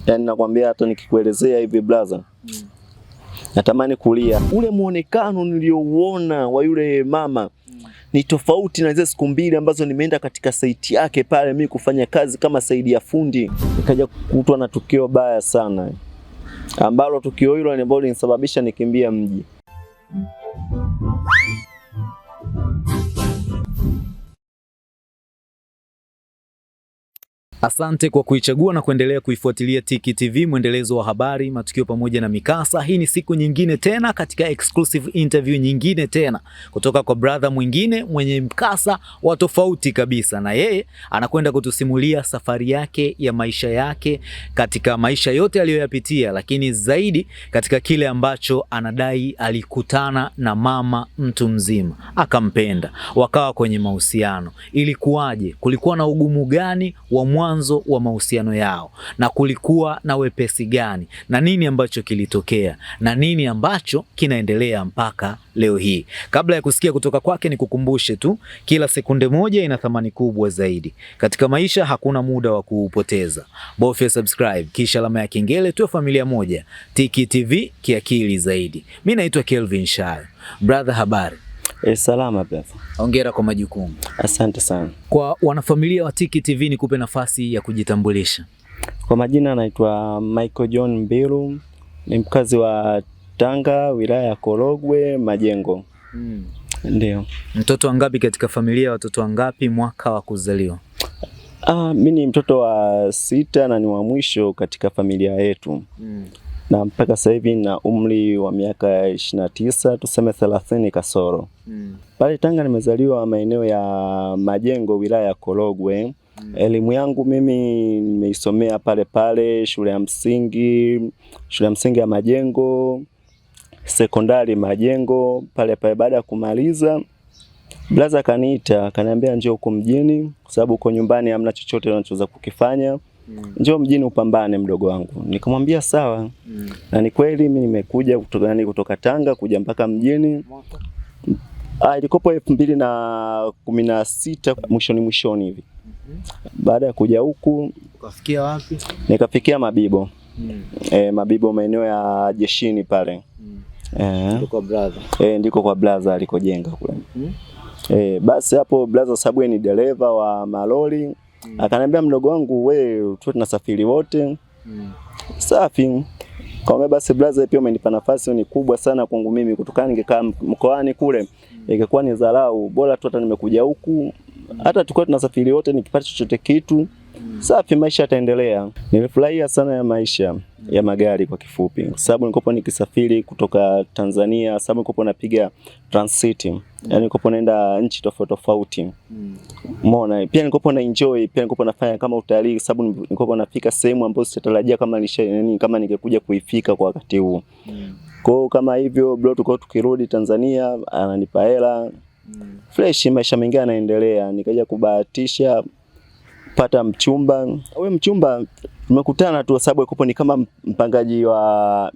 Yani nakwambia hata nikikuelezea hivi brother, natamani kulia. Ule muonekano niliouona wa yule mama ni tofauti na zile siku mbili ambazo nimeenda katika site yake pale mimi kufanya kazi kama saidia fundi. Nikaja kukutwa na tukio baya sana, ambalo tukio hilo ambalo linisababisha nikimbia mji. Asante kwa kuichagua na kuendelea kuifuatilia Tiki TV, mwendelezo wa habari, matukio pamoja na mikasa. Hii ni siku nyingine tena katika exclusive interview nyingine tena kutoka kwa brother mwingine mwenye mkasa wa tofauti kabisa, na yeye anakwenda kutusimulia safari yake ya maisha yake katika maisha yote aliyoyapitia, lakini zaidi katika kile ambacho anadai alikutana na mama mtu mzima akampenda, wakawa kwenye mahusiano. Ilikuwaje? Kulikuwa na ugumu gani wa mwanzo wa mahusiano yao, na kulikuwa na wepesi gani, na nini ambacho kilitokea, na nini ambacho kinaendelea mpaka leo hii. Kabla ya kusikia kutoka kwake, nikukumbushe tu, kila sekunde moja ina thamani kubwa zaidi. Katika maisha hakuna muda wa kuupoteza. Bofya subscribe kisha alama ya kengele, tuwe familia moja. Tiki TV, kiakili zaidi. Mimi naitwa Kelvin Shayo. Brother, habari? Salama brother. Hongera kwa majukumu. Asante sana. Kwa wanafamilia wa Tiki TV nikupe nafasi ya kujitambulisha. Kwa majina naitwa Michael John Mbilu, ni mkazi wa Tanga, wilaya ya Korogwe, Majengo. Ndio. Mtoto wangapi katika familia, watoto wangapi, mwaka wa kuzaliwa? Mimi ni mtoto wa 6 na ni wa mwisho katika familia yetu. Na mpaka sasa hivi na umri wa miaka 29, tuseme 30 kasoro. Pale Tanga nimezaliwa maeneo ya Majengo, wilaya ya Korogwe. Elimu yangu mimi nimeisomea pale shule ya msingi ya Majengo, sekondari Majengo pale. Baada ya kumaliza, blaza kaniita, kaniambia njoo huko mjini kwa sababu huko nyumbani hamna chochote unachoweza kukifanya. Njoo mjini upambane mdogo wangu. Nikamwambia sawa. Na ni kweli mimi nimekuja kutoka Tanga kuja mpaka mjini. Ilikopo 2016 mwishoni hivi. Baada ya kuja huku, ukafikia wapi? Nikafikia Mabibo. Mabibo maeneo ya jeshini pale. Ndiko kwa brother. Ndiko kwa brother alikojenga kule. Basi hapo brother sababu ni dereva wa malori. Akaniambia mdogo wangu, wewe tu tunasafiri wote. Safi. Kwa basi brother pia umenipa nafasi ni kubwa sana kwangu mimi, kutokana ningekaa mkoani kule ingekuwa ni dharau. Bora tu hata nimekuja huku, hata tukao tunasafiri wote nikipata chochote kitu. Safi, maisha yataendelea. Nilifurahia sana ya maisha ya magari kwa kifupi. Sababu nilikopo nikisafiri kutoka Tanzania, sababu nilikopo napiga transit. Yani nilikopo naenda nchi tofauti. Umeona? Pia nilikopo na enjoy, pia nilikopo nafanya kama utalii, sababu nilikopo nafika sehemu ambazo sitarajia kama ningekuja kuifika kwa wakati huu. Kwa kama hivyo bro, tukirudi Tanzania ananipa hela. Fresh, maisha mengine yanaendelea. Nikaja kubahatisha pata mchumba. Wewe mchumba tumekutana tu sababu yuko ni kama mpangaji wa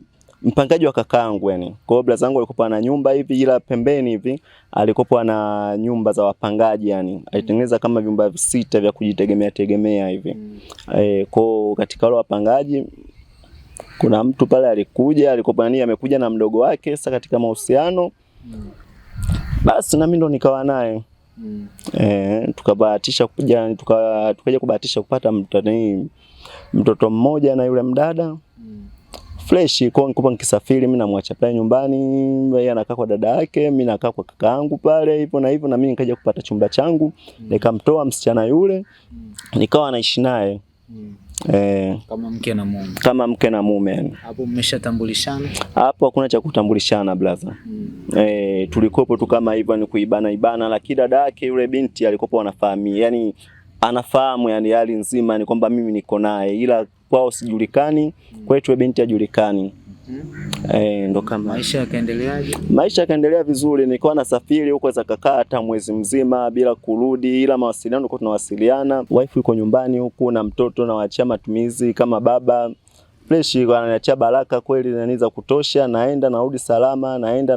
kakaangu yani. Kwa hiyo brother zangu alikuwa na nyumba hivi, ila pembeni hivi alikuwa na nyumba za wapangaji yani. Alitengeneza kama vyumba 6 vya kujitegemea hivi. Kwa katika wale wapangaji kuna mtu pale alikuja, amekuja na mdogo wake sasa katika mahusiano. Basi na mimi ndo nikawa naye. Tukabahatisha tukaja kubahatisha kupata mtoto mmoja na yule mdada. Fresh, kwa nilikuwa nikisafiri mimi namwacha pale nyumbani, yeye anakaa kwa dada yake, mimi nakaa kwa kakaangu pale hivyo na mimi nikaja kupata chumba changu, nikamtoa msichana yule, nikawa naishi naye. Kama mke na mume. Kama mke na mume. Hapo mmeshatambulishana? Hapo hakuna cha kutambulishana brother. Tulikopo tu kama hivyo ni kuibana, lakini dada yake yule binti alikopo anafahamu. Yani anafahamu yani hali nzima ni kwamba mimi niko naye, ila kwao sijulikani, kwetu binti hajulikani. Ndo kama maisha yakaendeleaje? Maisha yakaendelea vizuri. Nilikuwa nasafiri huko za kakaa hata mwezi mzima bila kurudi, ila mawasiliano tulikuwa tunawasiliana. Wife yuko nyumbani huku na mtoto na waachia matumizi kama baba. Fresh, ananiachia baraka kweli na niza kutosha, naenda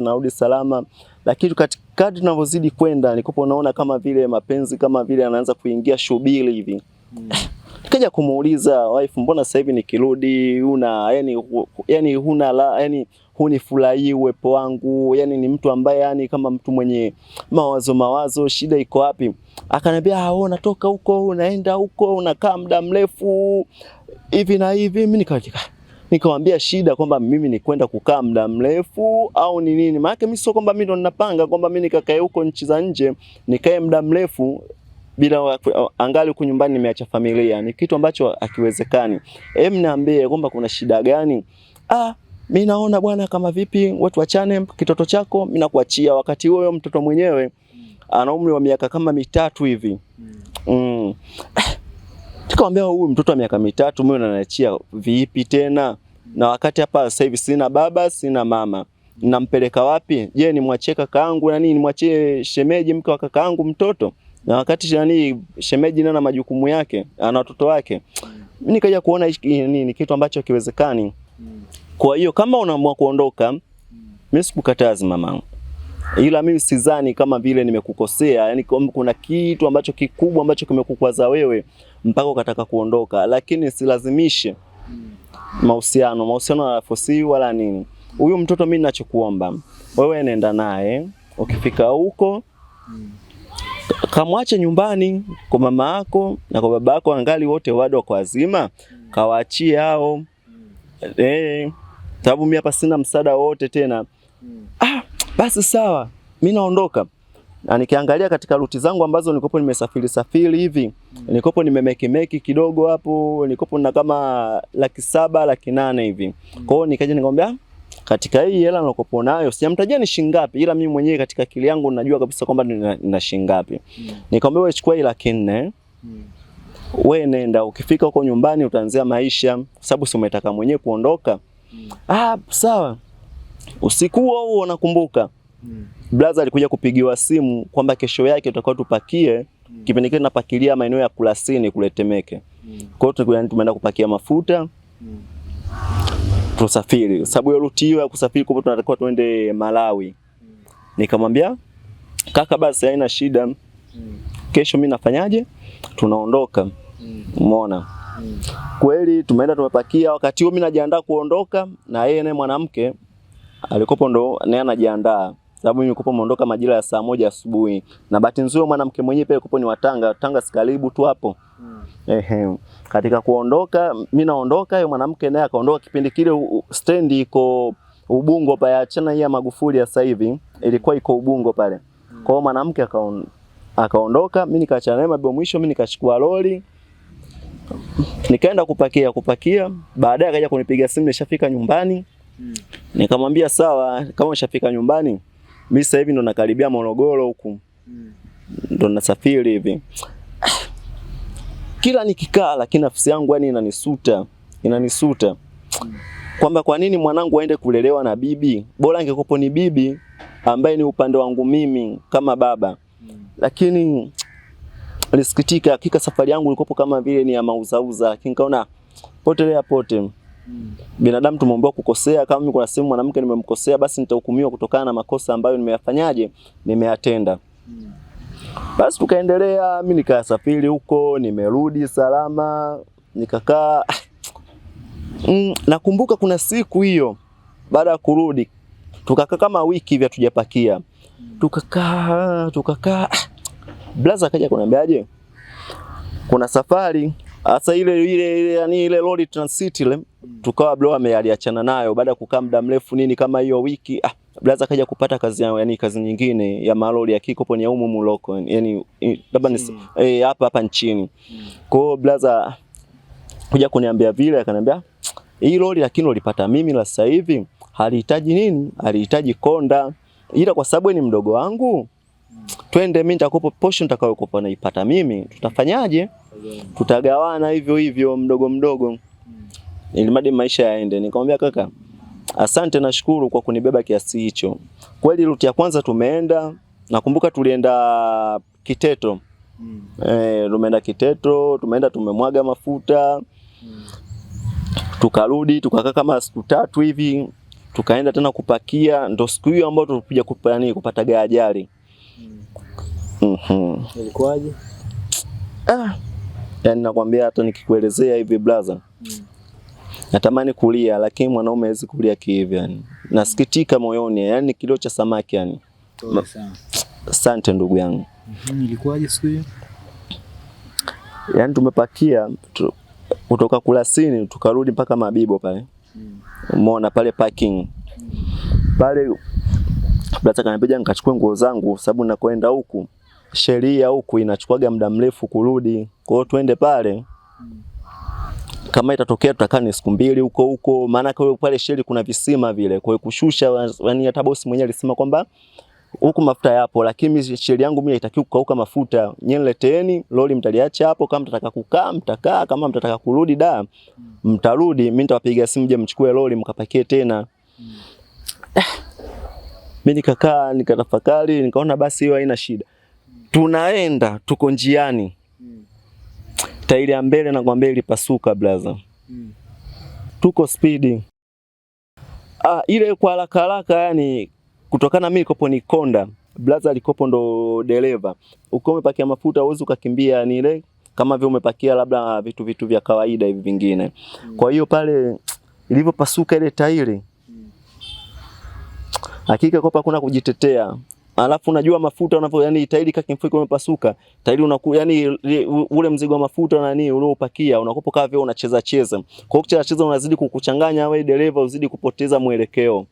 narudi salama. Lakini kadri tunavyozidi kwenda nilikopo naona kama vile mapenzi kama vile anaanza kuingia shubiri hivi. Nikaja kumuuliza wife, mbona sasa hivi nikirudi una yani huna yani hunifurahii uwepo wangu, yani ni mtu ambaye yani kama mtu mwenye mawazo, shida iko wapi? Akaniambia wewe unatoka huko unaenda huko unakaa muda mrefu hivi na hivi. Mimi nikamwambia shida kwamba mimi ni kwenda kukaa muda mrefu au ni nini? Maana mimi sio kwamba mimi ndo ninapanga kwamba mimi nikakae huko nchi za nje nikae muda mrefu bila angali huko nyumbani nimeacha familia. Ni kitu ambacho hakiwezekani. Niambie kwamba kuna shida gani? Mimi naona bwana kama vipi watu wachane kitoto chako mimi nakuachia. Wakati huo mtoto mwenyewe ana umri wa miaka kama 3 hivi. Nikamwambia huyu mtoto wa miaka 3 mimi unaniachia vipi tena? Na wakati hapa sasa hivi sina baba, sina mama. Nampeleka wapi? Je, nimwachie kakaangu na nini? Nimwachie shemeji mke wa kakaangu mtoto? Na wakati shemeji na majukumu yake, ana watoto wake. Mimi nikaja kuona ni kitu ambacho kiwezekani. Kwa hiyo kama unaamua kuondoka, mimi sikukatazi mamangu. Ila mimi sidhani kama vile nimekukosea, yani kuna kitu ambacho kikubwa ambacho kimekukwaza wewe mpaka ukataka kuondoka, lakini silazimishe mahusiano hayafosi wala nini. Huyu mtoto mimi ninachokuomba, wewe nenda naye, ukifika huko kamwache nyumbani kwa mama yako na kwa baba yako, angali wote bado kwa wazima, kawaachie hao. Sababu mimi hapa sina msaada wote tena. Basi sawa, mimi naondoka. Na nikiangalia katika ruti zangu ambazo nilikopo nimesafiri hivi, nilikopo nimemeki kidogo hapo, nilikopo na kama 700,000 800,000 hivi. Kwa hiyo nikaja nikamwambia katika hii hela nilikopo nayo sijamtajia ni shilingi ngapi, ila mimi mwenyewe katika akili yangu najua kabisa kwamba nina shilingi ngapi. Nikamwambia wewe chukua hii 400,000. Wewe nenda, ukifika huko nyumbani utaanzia maisha, sababu si umetaka mwenyewe kuondoka. Sawa. Usiku huo nakumbuka brother alikuja kupigiwa simu kwamba kesho yake tutakao tupakie kipindi kile napakilia maeneo ya Kulasini kule Temeke. Kwa hiyo tumeenda kupakia mafuta tusafiri, sababu hiyo ruti hiyo ya kusafiri kwa tunatakiwa tuende Malawi. Nikamwambia kaka basi haina shida, kesho mimi nafanyaje tunaondoka. Umeona? Kweli tumeenda tumepakia, wakati huo mimi najiandaa kuondoka na yeye naye mwanamke alikopo ndo naye anajiandaa, sababu mimi nilikopo muondoka majira ya saa 1 asubuhi. Na bahati nzuri mwanamke mwenyewe pale alikopo ni Tanga sikaribu tu hapo. Katika kuondoka mimi naondoka, yule mwanamke naye akaondoka. Kipindi kile stand iko Ubungo pale, achana hii ya Magufuli ya sasa hivi, ilikuwa iko Ubungo pale. Kwa hiyo mwanamke akaondoka, mimi nikaachana naye mabio mwisho, mimi nikachukua lori nikaenda kupakia. Baadaye akaja kunipiga simu nishafika nyumbani. Nikamwambia sawa, kama ushafika nyumbani, mimi sasa hivi ndo nakaribia Morogoro huku. Ndo nasafiri hivi. Kila nikikaa lakini nafsi yangu yani inanisuta. Kwamba kwa nini mwanangu aende kulelewa na bibi? Bora angekupo ni bibi ambaye ni upande wangu mimi kama baba. Lakini nilisikitika, hakika safari yangu ilikopo kama vile ni ya mauzauza, lakini kaona potelea pote. Binadamu tumeomba kukosea, kama mimi kuna sehemu mwanamke nimemkosea basi nitahukumiwa kutokana na makosa ambayo nimeyatenda. Basi tukaendelea, mimi nikasafiri huko, nimerudi salama, nikakaa. Nakumbuka kuna siku hiyo baada ya kurudi tukakaa kama wiki hivi hatujapakia. Tukakaa. Blaza akaja kuniambiaje? Kuna safari hasa ile lori transit ile tukawa bro amealiachana nayo baada ya kukaa muda mrefu nini kama hiyo wiki. Blaza akaja kupata kazi yani kazi nyingine ya malori ya kikopo ni ya muloko yani labda ni hapa nchini. Kwa hiyo blaza kuja kuniambia vile, akaniambia hii lori lakini ulipata mimi la sasa hivi halihitaji nini? Halihitaji konda. Ila kwa sababu ni mdogo wangu, twende mimi nitakopa portion nitakayokopa naipata mimi. Tutafanyaje? Tutagawana hivyo mdogo. Ili madi maisha yaende. Nikamwambia kaka, asante na shukuru kwa kunibeba kiasi hicho. Kweli ruti ya kwanza tumeenda, nakumbuka tulienda Kiteto. Tumeenda Kiteto, tumemwaga mafuta. Tukarudi, tukakaa kama siku 3 hivi, tukaenda tena kupakia, ndo siku hiyo ambayo tulikuja kupata ajali. Ilikuwaje? Yani nakwambia hata nikikuelezea hivi brother, natamani kulia lakini mwanaume hawezi kulia kihivi yani. Nasikitika moyoni yani, kilio cha samaki yani. Pole sana. Asante ndugu yangu. Ilikuwaje siku hiyo? Yani tumepakia kutoka Kurasini tukarudi mpaka Mabibo pale. Umeona pale parking. Pale brother kaniambia nikachukue nguo zangu sababu nakoenda huku sheria huku inachukuaga muda mrefu kurudi. Kwa hiyo twende pale. Kama itatokea tutakaa ni siku 2 huko maana kwa pale sheri kuna visima vile. Kwa hiyo kushusha yani hata bosi mwenyewe alisema kwamba huku mafuta yapo lakini sheri yangu mimi haitakiwi kukauka mafuta. Nyenye leteeni lori mtaliacha hapo, kama mtataka kukaa mtakaa, kama mtataka kurudi mtarudi, mimi nitawapigia simu je mchukue lori mkapakie tena. Mimi nikakaa nikatafakari nikaona basi hiyo haina shida. Tunaenda tuko njiani. Tairi ya mbele nakwambia ilipasuka brother. Tuko speed. Ile kwa haraka yani kutokana mimi nikopo ni konda, brother alikopo ndo dereva. Uko umepakia mafuta uwezi ukakimbia ni ile kama vile umepakia labda vitu vya kawaida hivi vingine. Kwa hiyo pale ilipopasuka ile tairi, hakika kopa kuna kujitetea. Alafu unajua mafuta unavyo yani tairi kakimfuko umepasuka, tairi yani ule mzigo wa mafuta nani uliopakia unakopo kama vile unacheza. Kwa hiyo kucheza unazidi kukuchanganya wewe dereva, uzidi kupoteza mwelekeo.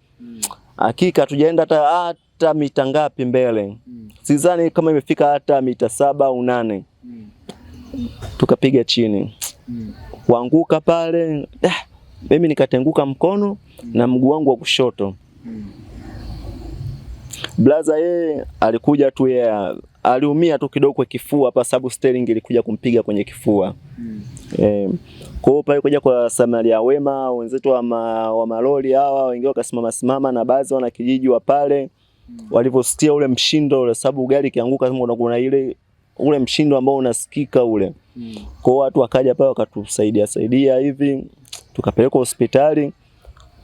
Hakika tujaenda hata mita ngapi mbele. Sidhani kama imefika hata mita 7 au 8. Tukapiga chini. Kuanguka pale, mimi nikatenguka mkono na mguu wangu wa kushoto. Blaza yeye alikuja tu yeye aliumia tu kidogo kwa kifua hapa sababu steering ilikuja kumpiga kwenye kifua. Kwa hiyo pale kuja kwa Samaria wema wenzetu wa malori hawa wengine wakasimama na baadhi wana kijiji wa pale walivyosikia ule mshindo ule sababu gari kianguka kama kuna ile ule mshindo ambao unasikika ule. Kwa hiyo watu wakaja pale wakatusaidia hivi tukapeleka hospitali.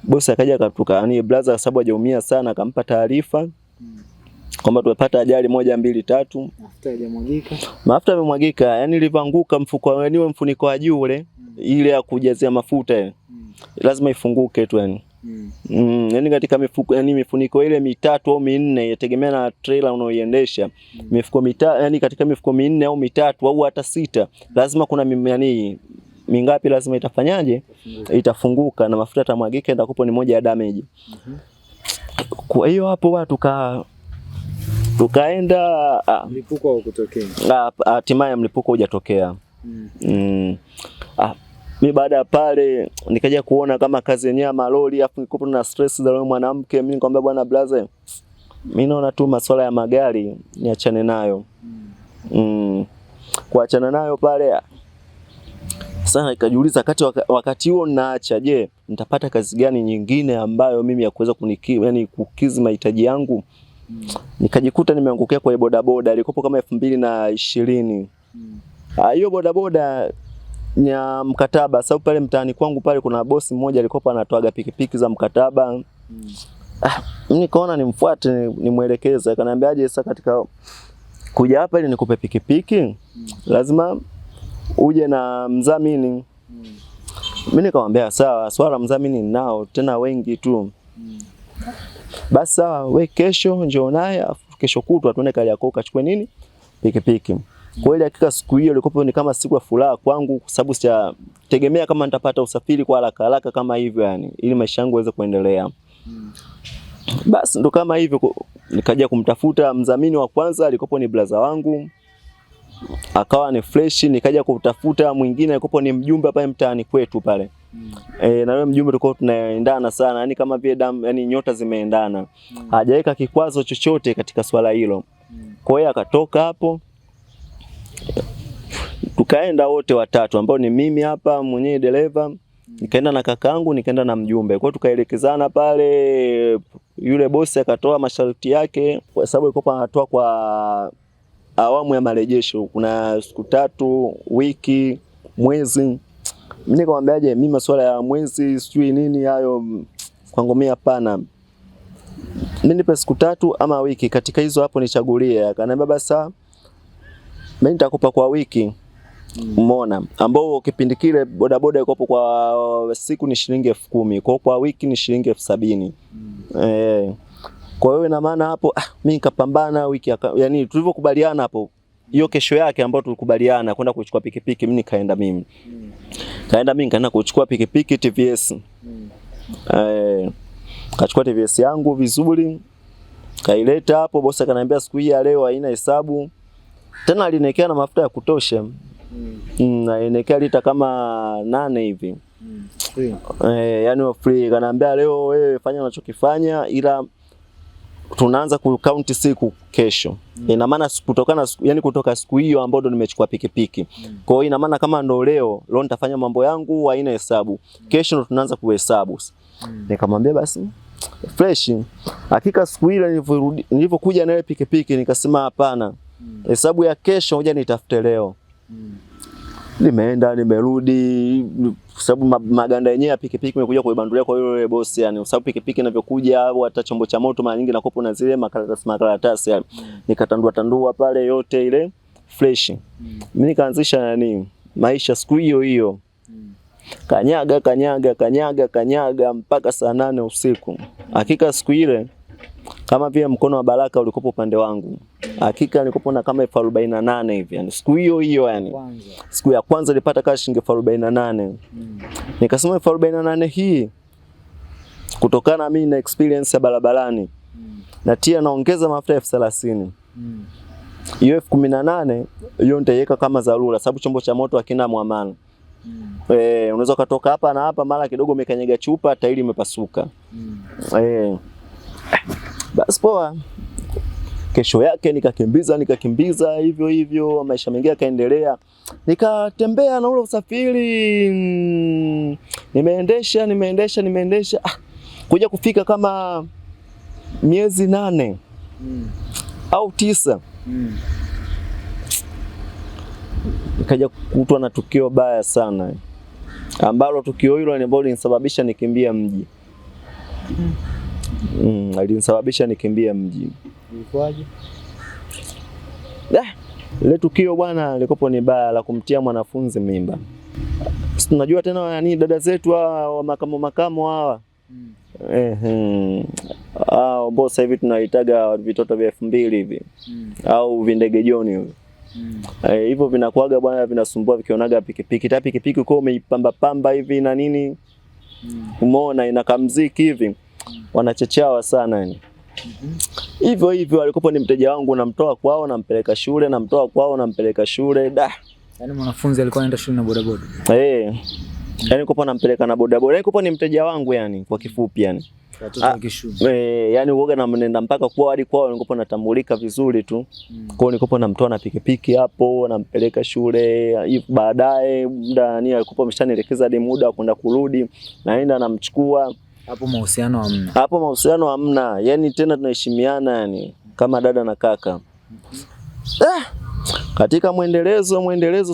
Bosi akaja akatuka yani brother sababu hajaumia sana akampa taarifa kwamba tumepata ajali 1 2 3. Mafuta yamemwagika. Mafuta yamemwagika yani ilivyoanguka mfuko yani mfuniko wa juu ule ile ya kujazia mafuta ile lazima ifunguke tu yani. Yani katika mifuko yani mifuniko ile 3 au 4 yategemea na trailer unaoiendesha. Mifuko yani katika mifuko 4 au 3 au hata 6 lazima kuna yani mingapi lazima itafanyaje? Itafunguka na mafuta yatamwagika ndakopo ni moja ya damage. Kwa hiyo hapo watu tukaenda mlipuko haukutokea. Hatimaye mlipuko hujatokea. Mimi baada ya pale nikaja kuona kama kazi yenyewe malori afu nikopo na stress za mwanamke. Mimi nikamwambia bwana brother, mimi naona tu masuala ya magari niachane nayo. Kuachana nayo pale sana nikajiuliza wakati huo naacha je nitapata kazi gani nyingine ambayo mimi ya kuweza yani kukizi mahitaji yangu. Nikajikuta nimeangukia kwa bodaboda ilikopo kama 2020. Hiyo bodaboda ya mkataba sababu pale mtaani kwangu pale kuna bosi mmoja alikopa anatoaga pikipiki za mkataba. Mimi nikaona nimfuate nimuelekeze, akaniambiaje sasa katika kuja hapa ili nikupe pikipiki lazima uje na mdhamini. Mimi nikamwambia sawa, swala mdhamini ninao tena wengi tu. Basi sawa, wewe kesho njoo naye kesho kutwa tuende Kariakoo kachukue nini? Pikipiki. Kwa ile hakika siku hiyo ilikuwa ni kama siku ya furaha kwangu kwa sababu sitategemea kama nitapata usafiri kwa haraka kama hivyo yani ili maisha yangu yaweze kuendelea. Basi ndo kama hivyo nikaja kumtafuta mdhamini wa kwanza alikopo ni brother wangu. Akawa ni fresh, nikaja kutafuta mwingine alikopo ni mjumbe pale mtaani kwetu pale. Na yule mjumbe tulikuwa tunaendana sana yani kama vile damu yani nyota zimeendana. Hajaweka kikwazo chochote katika swala hilo. Kwa hiyo akatoka hapo tukaenda wote watatu ambao ni mimi hapa mwenyewe dereva, nikaenda na kakaangu, nikaenda na mjumbe. Kwa hiyo tukaelekezana pale, yule bosi akatoa masharti yake kwa sababu ilikuwa anatoa kwa awamu ya marejesho. Kuna siku 3, wiki, mwezi. Mimi nikamwambiaje mimi masuala ya mwezi sijui nini hayo kwangu mimi hapana. Mimi nipe siku 3 ama wiki katika hizo hapo nichagulie. Akaniambia basi mimi nitakupa kwa wiki. Umeona, ambao kipindi kile bodaboda iko kwa siku ni shilingi 10,000, kwa wiki ni shilingi 70,000. Kwa hiyo ina maana hapo mimi nikapambana wiki yani tulivyokubaliana hapo hiyo kesho yake ambayo tulikubaliana kwenda kuchukua pikipiki, mimi nikaenda nikaenda kuchukua pikipiki TVS. Kachukua TVS yangu vizuri, kaileta hapo, bosi akaniambia siku hii ya leo haina hesabu. Tena alinekea na mafuta ya kutosha. Alinekea lita kama 8 hivi. Yani free, kaniambia leo wewe fanya unachokifanya ila tunaanza ku-count siku kesho. Ina maana kutoka siku hiyo ambayo ndo nimechukua pikipiki. Kwa hiyo ina maana kama ndo leo nitafanya mambo yangu haina hesabu. Kesho ndo tunaanza kuhesabu. Nikamwambia basi fresh. Hakika siku ile nilipokuja na ile pikipiki nikasema hapana. Hesabu ya kesho ngoja nitafute leo. Nimeenda nimerudi sababu maganda yenyewe ya pikipiki nimekuja kuibandulia kwa yule boss yani, sababu pikipiki inavyokuja au hata chombo cha moto mara nyingi nakopo na zile makaratasi yani. Nikatandua pale yote ile fresh. Mimi nikaanzisha maisha siku hiyo. Kanyaga mpaka saa 8 usiku. Hakika siku ile kama vile mkono wa baraka ulikopo upande wangu. Hakika nilikopo na kama 48 hivi yani. Siku hiyo yani. Siku ya kwanza nilipata kama shilingi 48. Nikasema 48 hii kutokana mimi na experience ya barabarani. Natia naongeza mafuta 30,000. Hiyo 18 hiyo nitaiweka kama dharura sababu chombo cha moto hakina muamana. Unaweza kutoka hapa na hapa mara kidogo umekanyaga chupa tairi imepasuka. Basi poa. Kesho yake nikakimbiza hivyo maisha mengine yakaendelea. Nikatembea na ule usafiri. Nimeendesha. Kuja kufika kama miezi 8 au 9. Nikaja kukutwa na tukio baya sana. Ambalo tukio hilo ambalo linisababisha nikimbia mji. Alinisababisha nikimbia mji. Ilikuwaje? Ile tukio bwana lilikopo ni baya la kumtia mwanafunzi mimba. Tunajua tena dada zetu wa makamo hawa. Ambao sasa hivi tunaitaga vitoto vya 2000 hivi. Au vindege joni hivi. Hivyo vinakuaga bwana vinasumbua vikionaga pikipiki uko umeipamba hivi na nini. Umeona inakamziki hivi. Wanachechewa sana yani. Hivyo alikopo ni mteja wangu namtoa kwao nampeleka shule Yaani mwanafunzi alikuwa anaenda shule na bodaboda. Yaani nikopo nampeleka na bodaboda. Yaani nikopo ni mteja wangu yani kwa kifupi yani. Watoto wa kishule. Yaani uoga na mnenda mpaka kwao hadi kwao nikopo natambulika vizuri tu. Kwa hiyo nikopo namtoa na pikipiki hapo nampeleka shule. Baadaye muda alikopo ameshanielekeza hadi muda wa kwenda kurudi naenda namchukua. Hapo mahusiano hamna. Yaani tena tunaheshimiana yani kama dada na kaka. Katika mwendelezo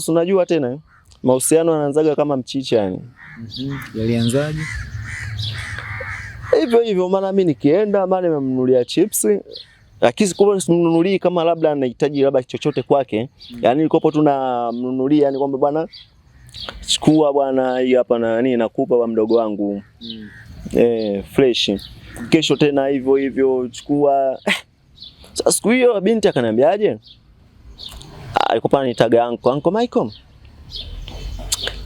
unajua tena mahusiano yanaanzaga kama mchicha yani. Yalianzaje? Hivyo maana mimi nikienda mara nimemnunulia chips. Lakini kwa simnunulii kama labda anahitaji labda chochote kwake. Yaani nilikopo tunamnunulia yani kwamba bwana chukua bwana hii hapa na nakupa wa mdogo wangu. Fresh. Kesho tena hivyo chukua. Sasa siku hiyo binti akaniambiaje? Alikuwa ananitaga Uncle Michael.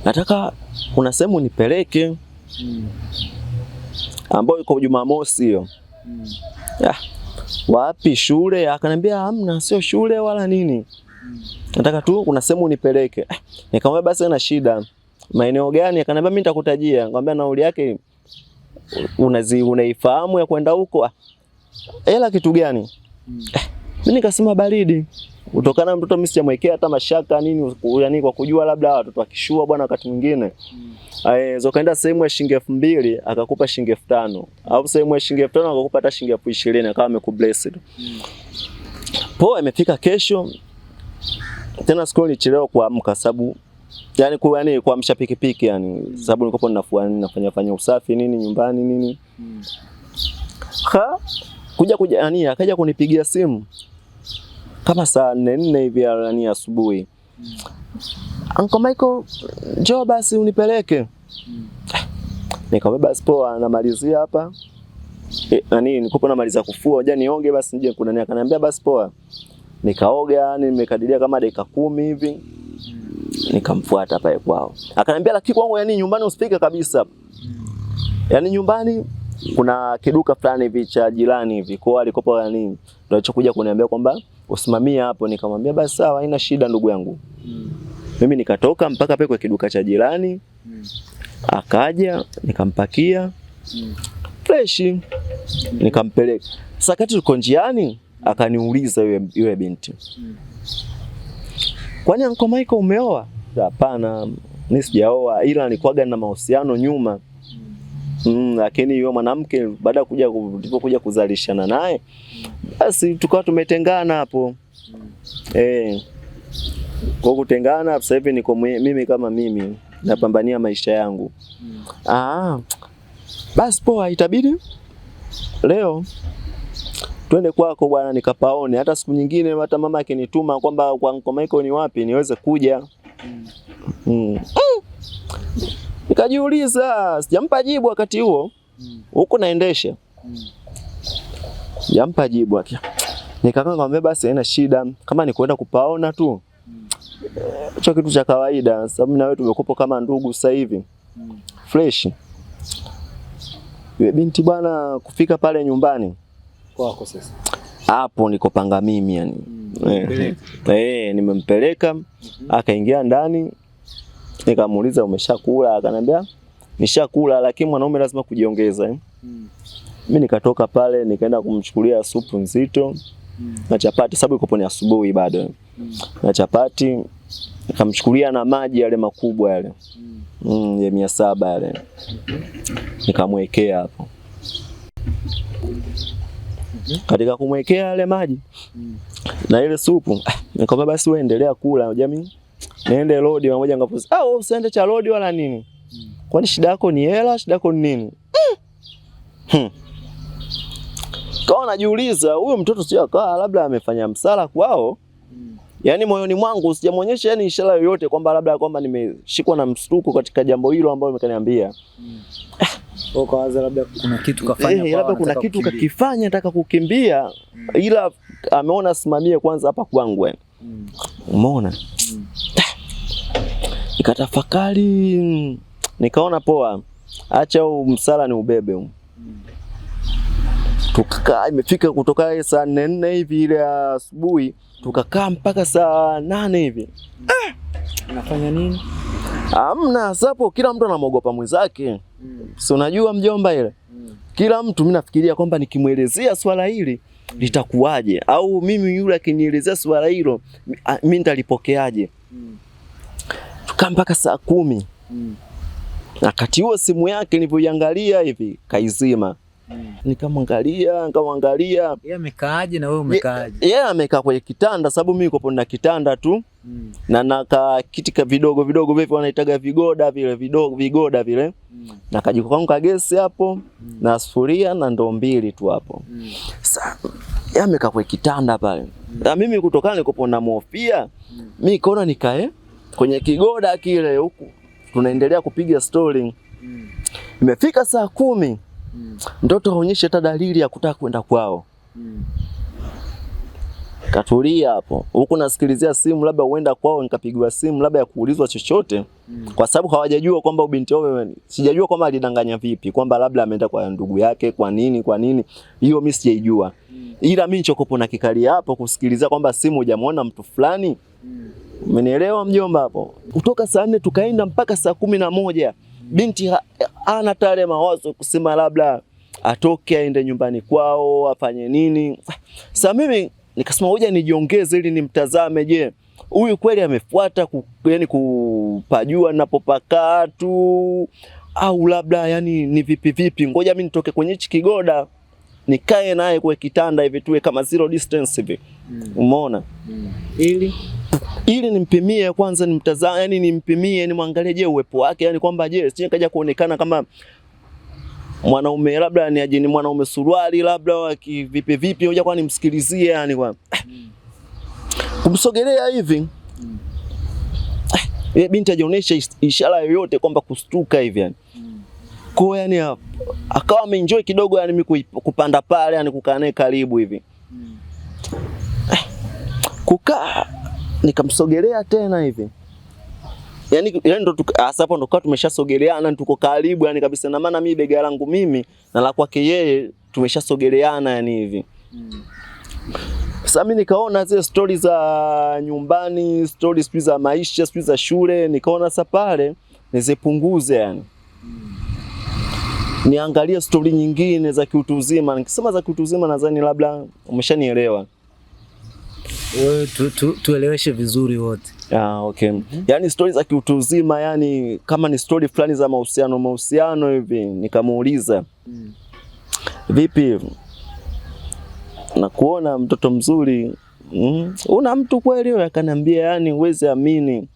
Nataka kuna sehemu nipeleke. Ambayo iko Jumamosi hiyo. Wapi shule? Akaniambia hamna, sio shule wala nini. Nataka tu kuna sehemu nipeleke. Nikamwambia basi haina shida. Maeneo gani? Akaniambia mimi nitakutajia. Nikamwambia nauli yake unaifahamu ya kwenda huko? Hela kitu gani? Mimi nikasema baridi. Kutokana na mtoto mimi sijamwekea hata mashaka nini yani kwa kujua labda watoto wakishua bwana wakati mwingine. Zokaenda sehemu ya shilingi 2,000 akakupa shilingi 5,000 au sehemu ya shilingi 5,000 akakupa hata shilingi 20,000 kama amekubless. Poa, imefika kesho. Tena siku nilichelewa kuamka sababu yani kuamsha pikipiki yani sababu nilikuwa nafanya usafi nini nyumbani nini. Kuja yani akaja kunipigia simu kama saa 4 hivi yani asubuhi. Uncle Michael, njoo basi unipeleke. Nikamwambia basi poa, namalizia hapa. Niko namaliza kufua, ngoja nioge basi nje kuna nini. Akaniambia basi poa. Nikaoga, nimekadiria kama dakika 10 hivi. Nikamfuata pale kwao. Akaniambia lakini kwangu nyumbani usipike kabisa. Nyumbani kuna kiduka fulani hivi cha jirani hivi. Kwa alikopa ndio alichokuja kuniambia kwamba usimamie hapo. Nikamwambia basi sawa, haina shida ndugu yangu. Mimi nikatoka mpaka pale kwa kiduka cha jirani. Akaja, nikampakia. Fresh. Nikampeleka. Sasa kati tuko njiani, akaniuliza yule binti. Kwani Uncle Michael umeoa? Hapana, mimi sijaoa, ila nilikuwa na mahusiano nyuma. Lakini yule mwanamke baada ya kuja kuzalishana naye, basi tukawa tumetengana hapo. Kwa kutengana sasa hivi niko mimi kama mimi napambania maisha yangu. Basi poa, itabidi leo twende kwako bwana nikapaone, hata siku nyingine hata mama akinituma kwamba kwa Uncle Michael ni wapi niweze kuja. Nikajiuliza, sijampa jibu wakati huo. Huko naendesha. Sijampa jibu akia. Nikakaa ngombe basi haina shida, kama ni kwenda kupaona tu. Hicho kitu cha kawaida, sababu na wewe tumekupo kama ndugu sasa hivi. Fresh. Yule binti bwana kufika pale nyumbani kwako sasa. Hapo nikopanga mimi nimempeleka. Akaingia ndani. Nikamuuliza umeshakula? Akaniambia nishakula, lakini mwanaume lazima kujiongeza. Mimi nikatoka pale nikaenda kumchukulia supu nzito na chapati, sababu iko poni asubuhi bado. Na chapati nikamchukulia na maji yale makubwa yale. Ya 700 yale. Nikamwekea hapo. Katika kumwekea yale maji na ile supu, nikamwambia basi wewe endelea kula jamii. Niende road pamoja ngafuzi. Wewe usiende cha road wala nini? Kwani shida yako ni hela, shida yako ni nini? Kwa najiuliza huyu mtoto sio akaa labda amefanya msala kwao. Moyoni mwangu sijamuonyesha ishara yoyote kwamba labda kwamba nimeshikwa na mshtuko katika jambo hilo ambalo umekaniambia. Ukawaza labda kuna kitu kafanya kwa labda kuna kitu kakifanya nataka kukimbia, ila ameona simamie kwanza hapa kwangu. Umeona? Nikatafakari, nikaona poa, acha msala ni ubebe. Tukakaa, imefika kutoka saa 4 hivi ile asubuhi, tukakaa mpaka saa 8 hivi. Unafanya nini? Hamna, sapo kila mtu anamuogopa mwenzake. Si unajua mjomba ile? Kila mtu mimi nafikiria kwamba nikimuelezea swala hili litakuwaje, au mimi yule akinielezea swala hilo mimi nitalipokeaje. Tukaa mpaka saa 10. Wakati huo simu yake nilipoiangalia hivi kaizima. Nikamwangalia. Yeye amekaaje na wewe umekaaje? Yeye amekaa kwenye kitanda, sababu mimi niko na kitanda tu. Na naka kitika vidogo vipi wanaitaga vigoda vile. Na kajiko kangu ka gesi hapo, na sufuria na ndoo 2 tu hapo. Sasa yeye amekaa kwenye kitanda pale. Na mimi kutokana niko na mofia, mimi kaona nikae kwenye kigoda kile huku. Tunaendelea kupiga story. Imefika saa 10. Mtoto haonyeshi hata dalili ya kutaka kwenda kwao. Katulia hapo. Huku nasikilizia simu labda uenda kwao, nikapigwa simu labda ya kuulizwa chochote. Kwa sababu hawajajua kwamba binti wao, sijajua kwamba alidanganya vipi, kwamba labda ameenda kwa ndugu yake, kwa nini. Hiyo mimi sijaijua. Ila mimi chokopo na kikali hapo kusikilizia kwamba simu hujamuona mtu fulani. Umenielewa mjomba hapo? Kutoka saa 4 tukaenda mpaka saa 11. Binti ana tare mawazo kusema labda atoke aende nyumbani kwao afanye nini. Sasa mimi nikasema hoja nijiongeze ili nimtazame, je, huyu kweli amefuata kupajua ninapopakaa tu, au labda ni vipi. Ngoja mimi nitoke kwenye hichi kigoda nikae naye kwa kitanda hivi tuwe kama 0 distance hivi. Umeona? Ili nimpimie kwanza, nimtazame, nimpimie, nimwangalie je uwepo wake, kwamba je sije kaja kuonekana kama mwanaume labda ni mwanaume suruali labda vipi hoja kwa nimsikilizie kwa kumsogelea hivi. Ile binti hajaonyesha ishara yoyote kwamba kustuka hivi yani. Kwa yani akawa ameenjoy kidogo yani mimi kupanda pale yani kukaa naye karibu hivi. Kukaa nikamsogelea tena hivi. Yani ndo hapo ndo tumeshasogeleana tuko karibu yani kabisa, na maana mimi bega langu mimi na la kwake yeye tumeshasogeleana yani hivi. Sasa mimi nikaona zile stories za nyumbani, stories za maisha, stories za shule, nikaona sasa pale nizipunguze yani. Niangalie story nyingine za kiutu uzima. Nikisema za kiutu uzima nadhani labda umeshanielewa. Wewe tueleweshe vizuri wote. Okay. Yaani stories za kiutu uzima yani kama ni story fulani za mahusiano hivi nikamuuliza. Vipi? Na kuona mtoto mzuri. Una mtu kweli wewe? Akaniambia yani uweze amini.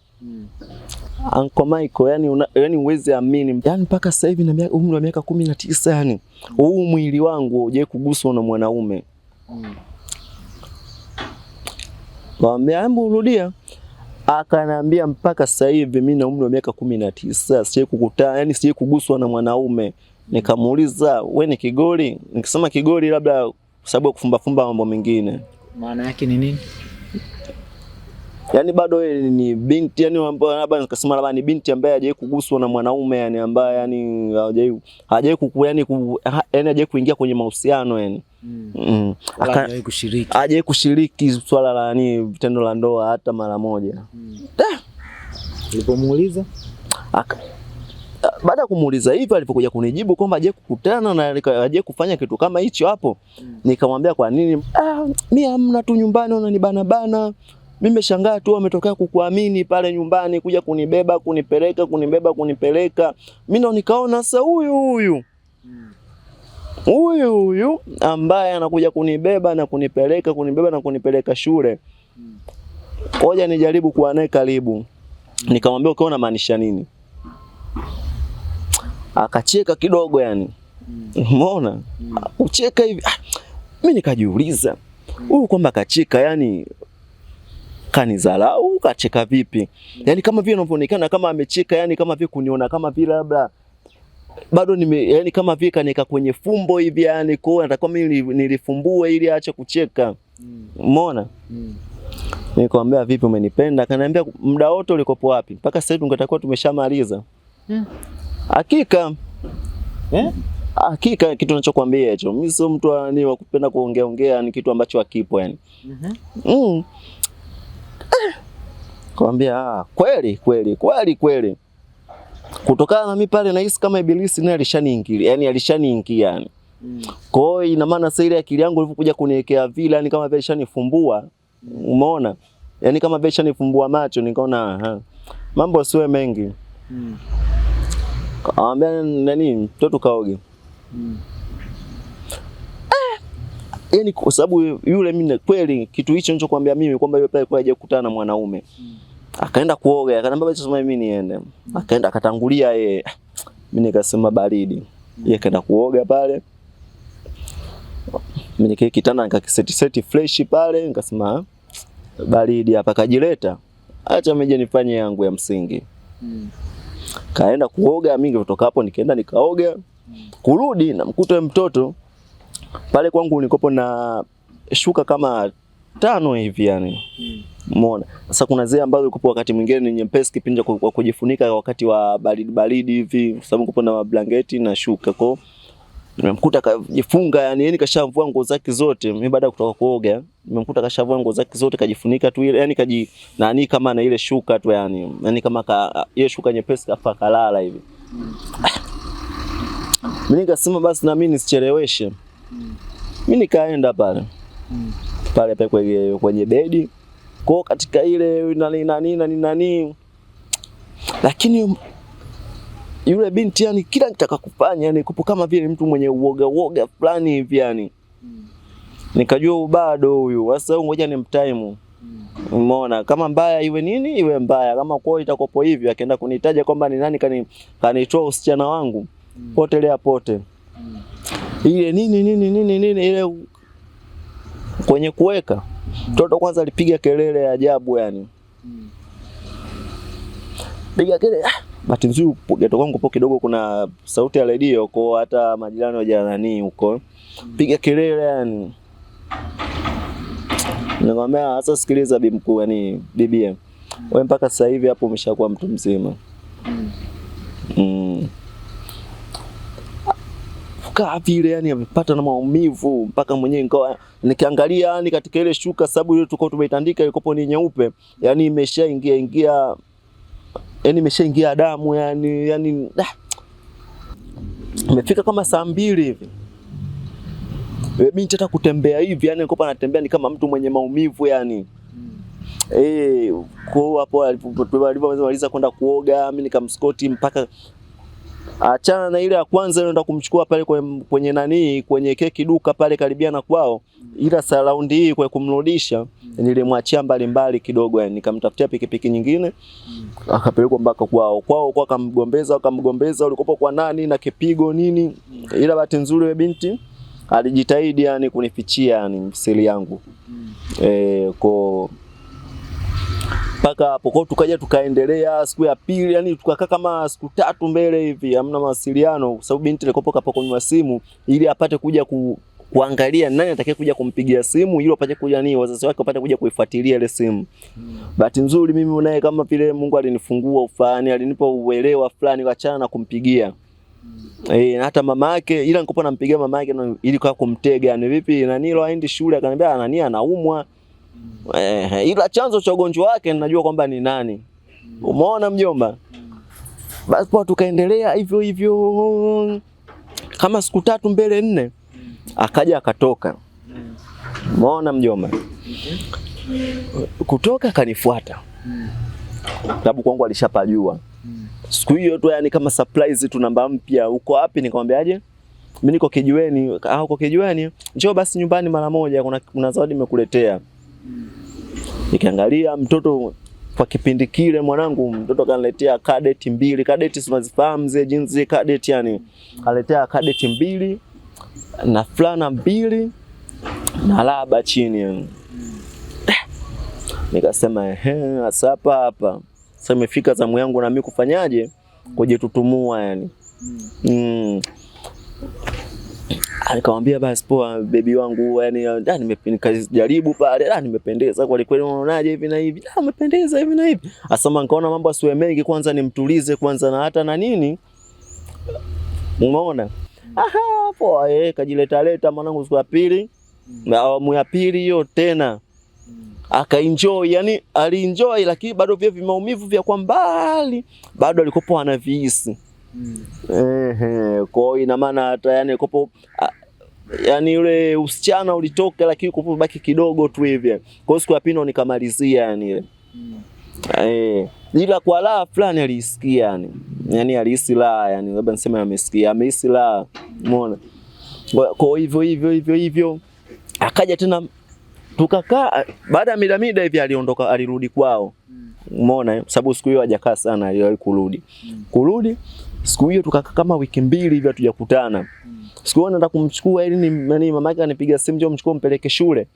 Uncle Michael yani uweze amini. Yani mpaka sasa hivi na umri wa miaka 19 yani huu mwili wangu huje kuguswa na mwanaume. Mwambia hebu rudia. Akaniambia mpaka sasa hivi mimi na umri wa miaka 19 sije kukutana yani sije kuguswa na mwanaume. Nikamuuliza wewe ni kigoli? Nikisema kigoli labda sababu ya kufumba mambo mengine. Maana yake ni nini? Yani bado ni binti yani ambaye labda nikasema labda ni binti ambaye hajawahi kuguswa na mwanaume yani ambaye yani hajawahi kuingia kwenye mahusiano yani. Hajawahi kushiriki swala la yani vitendo la ndoa hata mara moja. Ulipomuuliza? Baada ya kumuuliza hivyo alipokuja kunijibu kwamba hajawahi kukutana na hajawahi kufanya kitu kama hicho hapo, nikamwambia kwa nini? Mimi hamna tu nyumbani unanibana. Mimi nimeshangaa tu ametokea kukuamini pale nyumbani kuja kunibeba kunipeleka. Mimi ndo nikaona sasa huyu ambaye anakuja kunibeba na kunipeleka shule. Ngoja nijaribu kuwa naye karibu. Nikamwambia ukiona maanisha nini? Akacheka kidogo yani. Umeona? Ucheka hivi. Mimi nikajiuliza. Huyu kwamba kacheka yani kanidharau kacheka vipi? Yani kama vile anaonekana kama amecheka yani kama vile kuniona kama vile labda bado yani kama vile kanika kwenye fumbo hivi yani kwa natakuwa mimi nilifumbue ili aache kucheka. Umeona? Nikamwambia vipi umenipenda? Akaniambia muda wote ulikopo wapi? Mpaka sasa hivi tungetakuwa tumeshamaliza. Hakika. Hakika kitu ninachokuambia hicho. Mimi sio mtu wa kupenda kuongea ni kitu ambacho hakipo yani. Kwambia kweli. Kutokana na mimi pale nahisi kama ibilisi naye alishaniingia yani. Kwa hiyo ina maana sasa ile akili yangu ilipokuja kuniwekea vile yani kama vile alishanifumbua. Umeona? Yani kama vile alishanifumbua macho nikaona mambo siwe mengi. Kaambia nani mtoto kaoge. Yani kwa sababu yule mimi kweli kitu hicho nilichokuambia mimi kwamba yule pale hajaje kukutana na mwanaume. Akaenda kuoga, akaniambia basi sema mimi niende. Akaenda akatangulia yeye. Mimi nikasema baridi. Yeye akaenda kuoga pale. Mimi nikikitana nikakiseti fresh pale, nikasema baridi hapa kajileta. Acha mje nifanye yangu ya msingi. Kaenda kuoga, mimi kutoka hapo nikaenda nikaoga. Kurudi na mkuta mtoto pale kwangu nikopo na shuka kama 5 hivi yani. Umeona? Sasa kuna zile ambazo nikopo wakati mwingine ni nyepesi kipindi kwa kujifunika wakati wa baridi hivi, kwa sababu nikopo na blanketi na shuka. Kwa nimemkuta kajifunga yani kashavua nguo zake zote. Mimi baada ya kutoka kuoga, nimemkuta kashavua nguo zake zote kajifunika tu ile yani nani kama na ile shuka tu yani. Yani kama ile shuka nyepesi kafa kalala hivi. Mimi nikasema basi na mimi nisicheleweshe. Mimi nikaenda pale. Pale kwenye bedi. Kwa katika ile nani. Lakini yule binti yani kila nitaka kufanya yani kupo kama vile mtu mwenye uoga fulani hivi yani. Nikajua bado huyu. Sasa ngoja nimtime. Umeona kama mbaya iwe nini iwe mbaya, kama kwa itakopo hivi akaenda kunitaja kwamba ni nani kanitoa usichana wangu. Potelea pote. Ile nini ile kwenye kuweka. Mtoto kwanza alipiga kelele ya ajabu yani. piga kelele. Bahati nzuri geto kwangu po kidogo kuna sauti ya redio, kwa hata majirani waja nani huko piga kelele yani. Nikamwambia sasa sikiliza bibi mkuu, yani bibi wewe mpaka sasa hivi hapo umeshakuwa mtu mzima. Kaa vile yani amepata na maumivu mpaka mwenyewe nikawa nikiangalia yani katika ile shuka, sababu ile tulikuwa tumeitandika ilikopo ni nyeupe, yani imeshaingia yani imeshaingia damu yani imefika kama saa 2 hivi. Mimi nitaka kutembea hivi yani nilikopo natembea ni kama mtu mwenye maumivu yani. Kwa hapo alipomaliza kwenda kuoga, mimi nikamskoti mpaka achana na ile ya kwanza nenda kumchukua pale kwenye nani kwenye keki duka pale karibia na kwao, ila surround hii kwa kumrudisha nilimwachia mbali kidogo yani, nikamtafutia pikipiki nyingine akapelekwa mpaka kwao kwa akamgombeza ulikopo kwa nani na kipigo nini, ila bahati nzuri we binti alijitahidi yani kunifichia yani siri yangu. Kwa mpaka hapo kwa tukaja tukaendelea siku ya pili yani tukakaa kama siku 3 mbele hivi hamna mawasiliano, kwa sababu binti alikopo kapo kwenye simu ili apate kuja kuangalia nani atakaye kuja kumpigia simu ili apate kuja nini wazazi wake apate kuja kuifuatilia ile simu. Bahati nzuri mimi naye kama vile Mungu alinifungua ufani, alinipa uelewa fulani kaachana na kumpigia. Na hata mama yake, ila nikopo nampigia mama yake ili kwa kumtega yani vipi Nanilo aende shule, akaniambia Anania anaumwa. Ila chanzo cha ugonjwa wake ninajua kwamba ni nani. Umeona mjomba? Basi kwa tukaendelea hivyo kama siku 3 mbele 4 akaja akatoka. Umeona mjomba? Kutoka akanifuata. Sababu kwangu alishapajua. Siku hiyo tu yani kama surprise tu, namba mpya, uko wapi? Nikamwambiaje? Mimi niko kijiweni. Uko kijiweni? Njoo basi nyumbani mara moja, kuna zawadi nimekuletea. Nikiangalia mtoto kwa kipindi kile mwanangu, mtoto kaniletea kadeti 2. Kadeti simazifahamu zile jinsi kadeti yani. Kaletea kadeti 2 na fulana 2 na laba chini yani. Nikasema sasa hapa sasa imefika zamu yangu na mimi kufanyaje? Kujitutumua yani. Nikamwambia basi poa baby wangu yani nimejaribu pale nimependeza kwa kweli, unaonaje hivi na hivi? Umependeza hivi na hivi. Asema nikaona mambo asiwe mengi, kwanza nimtulize kwanza na hata na nini. Umeona? Poa kajileta mwanangu siku ya pili. Na awamu ya pili hiyo tena akaenjoy yani alienjoy, lakini bado vile vimaumivu vya kwa mbali bado alikopo anavihisi. Kwa ina maana hata yani kopo yani yule usichana ulitoka, lakini kopo baki kidogo tu hivi. Kwa siku ya pili nikamalizia yani ile. Ila kwa la fulani alisikia yani alihisi la yani, labda niseme amehisi la. Umeona? Kwa hivyo akaja tena tukakaa, baada ya mida hivi aliondoka, alirudi kwao. Umeona? Sababu siku hiyo hajakaa sana, aliwahi kurudi. Siku hiyo tukakaa kama wiki 2 hivi hatujakutana. Siku hiyo nataka kumchukua ili nani mama yake anipiga simu njoo mchukue mpeleke shule.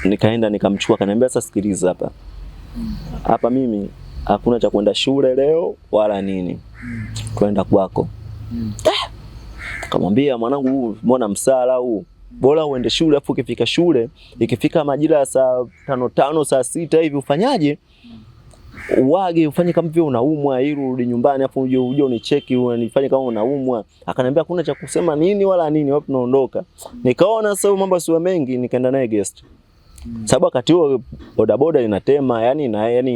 Nikaenda nikamchukua, akaniambia sasa sikiliza hapa mimi hakuna cha kwenda shule leo wala nini. Kwenda kwako. Akamwambia mwanangu mbona msala huu? Bora uende shule, afu ukifika shule, ikifika majira ya saa 5 saa 6 hivi ufanyaje? Uwage ufanye kama vile unaumwa, ili urudi nyumbani afu uje unicheki unifanye kama unaumwa. Akaniambia hakuna cha kusema nini wala nini, wapi tunaondoka. Nikaona sasa mambo sio mengi, nikaenda naye guest. Sababu wakati huo bodaboda inatema yani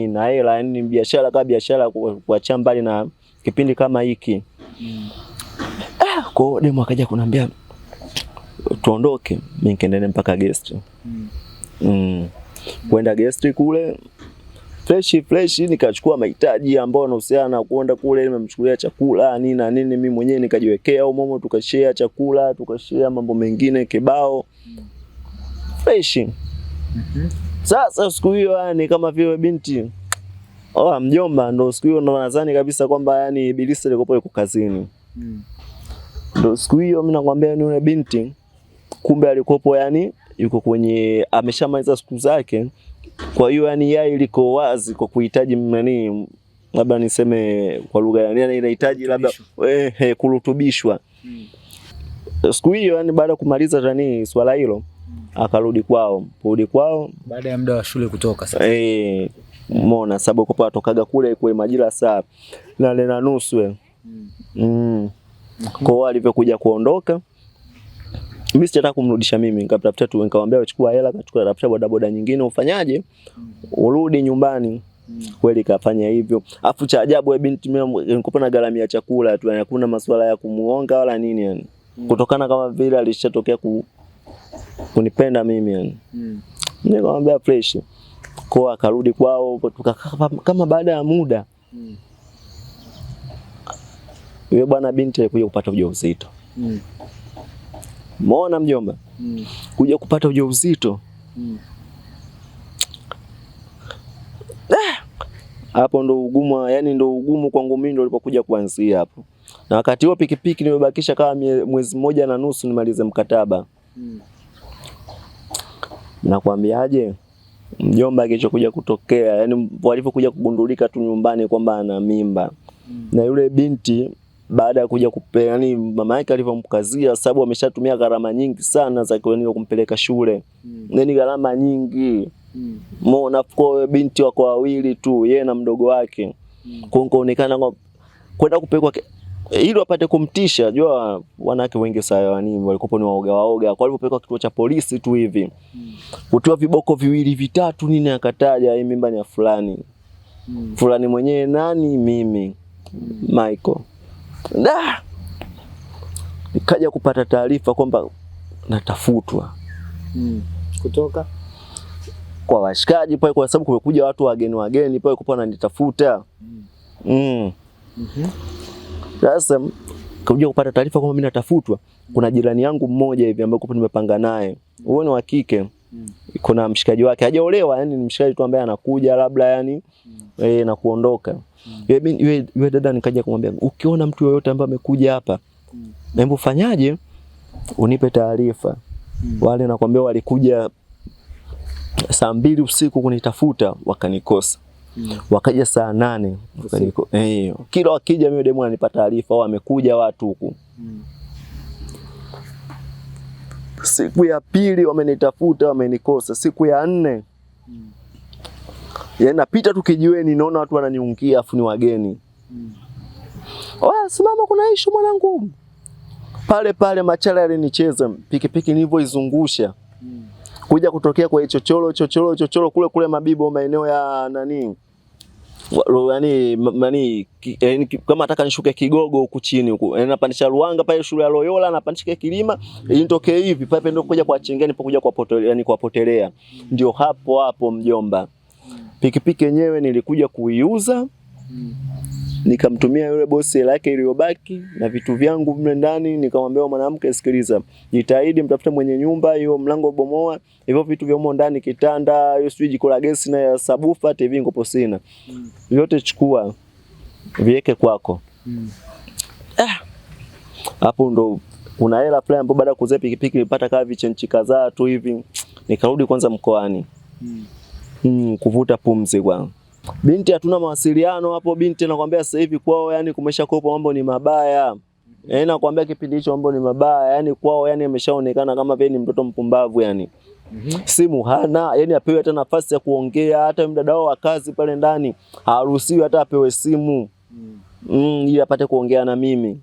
na hela yani biashara kama biashara kuacha mbali na kipindi kama hiki. Kwa demo akaja kuniambia tuondoke, mimi nikaenda mpaka guest. Kwenda guest kule fresh nikachukua mahitaji ambayo yanahusiana na kuenda kule, nimemchukulia chakula nini na nini, mimi mwenyewe nikajiwekea au mama tukashare chakula, tukashare mambo mengine kibao. Fresh. Sasa siku hiyo yani kama vile binti mjomba, ndo siku hiyo ndo nadhani kabisa kwamba yani ibilisi alikopo yuko kazini. Ndo siku hiyo mimi nakwambia ni yule binti kumbe alikopo yani yuko kwenye ameshamaliza siku zake, Kwa hiyo yani yai liko wazi kwa kuhitaji nani, labda niseme kwa lugha yani inahitaji labda kurutubishwa. Siku hiyo yani baada ya kumaliza nani swala hilo akarudi kwao. Kurudi kwao baada ya muda wa shule kutoka sasa. Umeona sababu kwa atokaga kule kwa majira saa 8:30. Kwa hiyo alivyokuja kuondoka mimi sitaka kumrudisha mimi, nikatafuta tu nikamwambia chukua hela, kachukua tafuta bodaboda nyingine ufanyaje urudi nyumbani. Kweli kafanya hivyo. Afu cha ajabu binti mimi nilikuwa na gharamia chakula tu, hakuna masuala ya kumuonga wala nini yani. Kutokana kama vile alishatokea kunipenda mimi yani. Nikamwambia fresh. Kwa akarudi kwao tukakaa kama baada ya muda. Yule bwana binti alikuja kupata ujauzito. Muona mjomba? Kuja kupata ujauzito. Hapo ndo ugumu, yani ndo ugumu kwangu mimi ndo ulipokuja kuanzia hapo. Na wakati huo pikipiki nimebakisha kama mwezi 1.5 nimalize mkataba. Nakwambiaje? Mjomba kilichokuja kutokea, yani walipokuja kugundulika tu nyumbani kwamba ana mimba. Na yule binti baada ya kuja yani mama yake alivyomkazia, sababu ameshatumia gharama nyingi sana za kumpeleka shule. Nini gharama nyingi. Muona kwa binti wako wawili tu, yeye na mdogo wake. Kuonekana kwenda kupelekwa ili wapate kumtisha. Jua wanawake wengi sana walikuwa ni waoga. Kwa alipopelekwa kituo cha polisi tu hivi. Kutoa viboko 2 vitatu nini akataja hii mimba ni ya fulani. Fulani mwenyewe nani? Mimi. Michael. Nikaja kupata taarifa kwamba natafutwa. Kutoka kwa washikaji pale, kwa sababu kumekuja watu wageni pale kupa wananitafuta. Sasa kuja kupata taarifa kwamba mimi natafutwa. Kuna jirani yangu mmoja hivi ambaye nimepanga naye. Huyo ni wa kike. Kuna mshikaji wake hajaolewa, yani ni mshikaji tu ambaye anakuja labda yani na kuondoka. Yule dada nikaja kumwambia ukiona mtu yoyote ambaye amekuja hapa, hebu fanyaje? Unipe taarifa. Wale nakwambia walikuja saa 2 usiku kunitafuta wakanikosa. Wakaja saa 8 wakanikosa. Kila wakija mimi demu ananipa taarifa au amekuja watu huku. Siku ya pili wamenitafuta wamenikosa. Siku ya 4 yani napita tu kijiweni naona watu wananiungia afu ni wageni. Simama kuna issue mwanangu. Pale machala alinicheza pikipiki nilivyoizungusha. Kuja kutokea kwa chochoro kule Mabibo maeneo ya nani. Yani kama nataka nishuke Kigogo huku chini huku. Napandisha Ruanga pale shule ya Loyola, napandisha Kilima, nitokee hivi pale ndio kuja kwa Chengeni kuja kwa potelea, yani kwa potelea. Ndio hapo mjomba. Pikipiki yenyewe nilikuja kuiuza. Nikamtumia yule bosi yake iliyobaki na vitu vyangu mle ndani, nikamwambia mwanamke sikiliza, jitahidi mtafute mwenye nyumba hiyo, mlango bomoa, hivyo vitu vya humo ndani, kitanda, hiyo switch jiko gesi na sabufa, TV ngopo sina. Vyote chukua viweke kwako. Hapo ndo kuna hela fulani ambapo baada ya kuuza pikipiki nilipata kama vichenchi kadhaa tu hivi. Nikarudi kwanza mkoani. Kuvuta pumzi kwanza. Binti hatuna mawasiliano hapo. Binti anakuambia sasa hivi kwao yani kumeshakopa mambo ni mabaya. Nakwambia kipindi hicho mambo ni mabaya. Yani kwao yani ameshaonekana kama vile ni mtoto mpumbavu yani. Simu hana, yani apewe hata nafasi ya kuongea, hata mdada wao wa kazi pale ndani haruhusiwi hata apewe simu. Ili apate kuongea na mimi.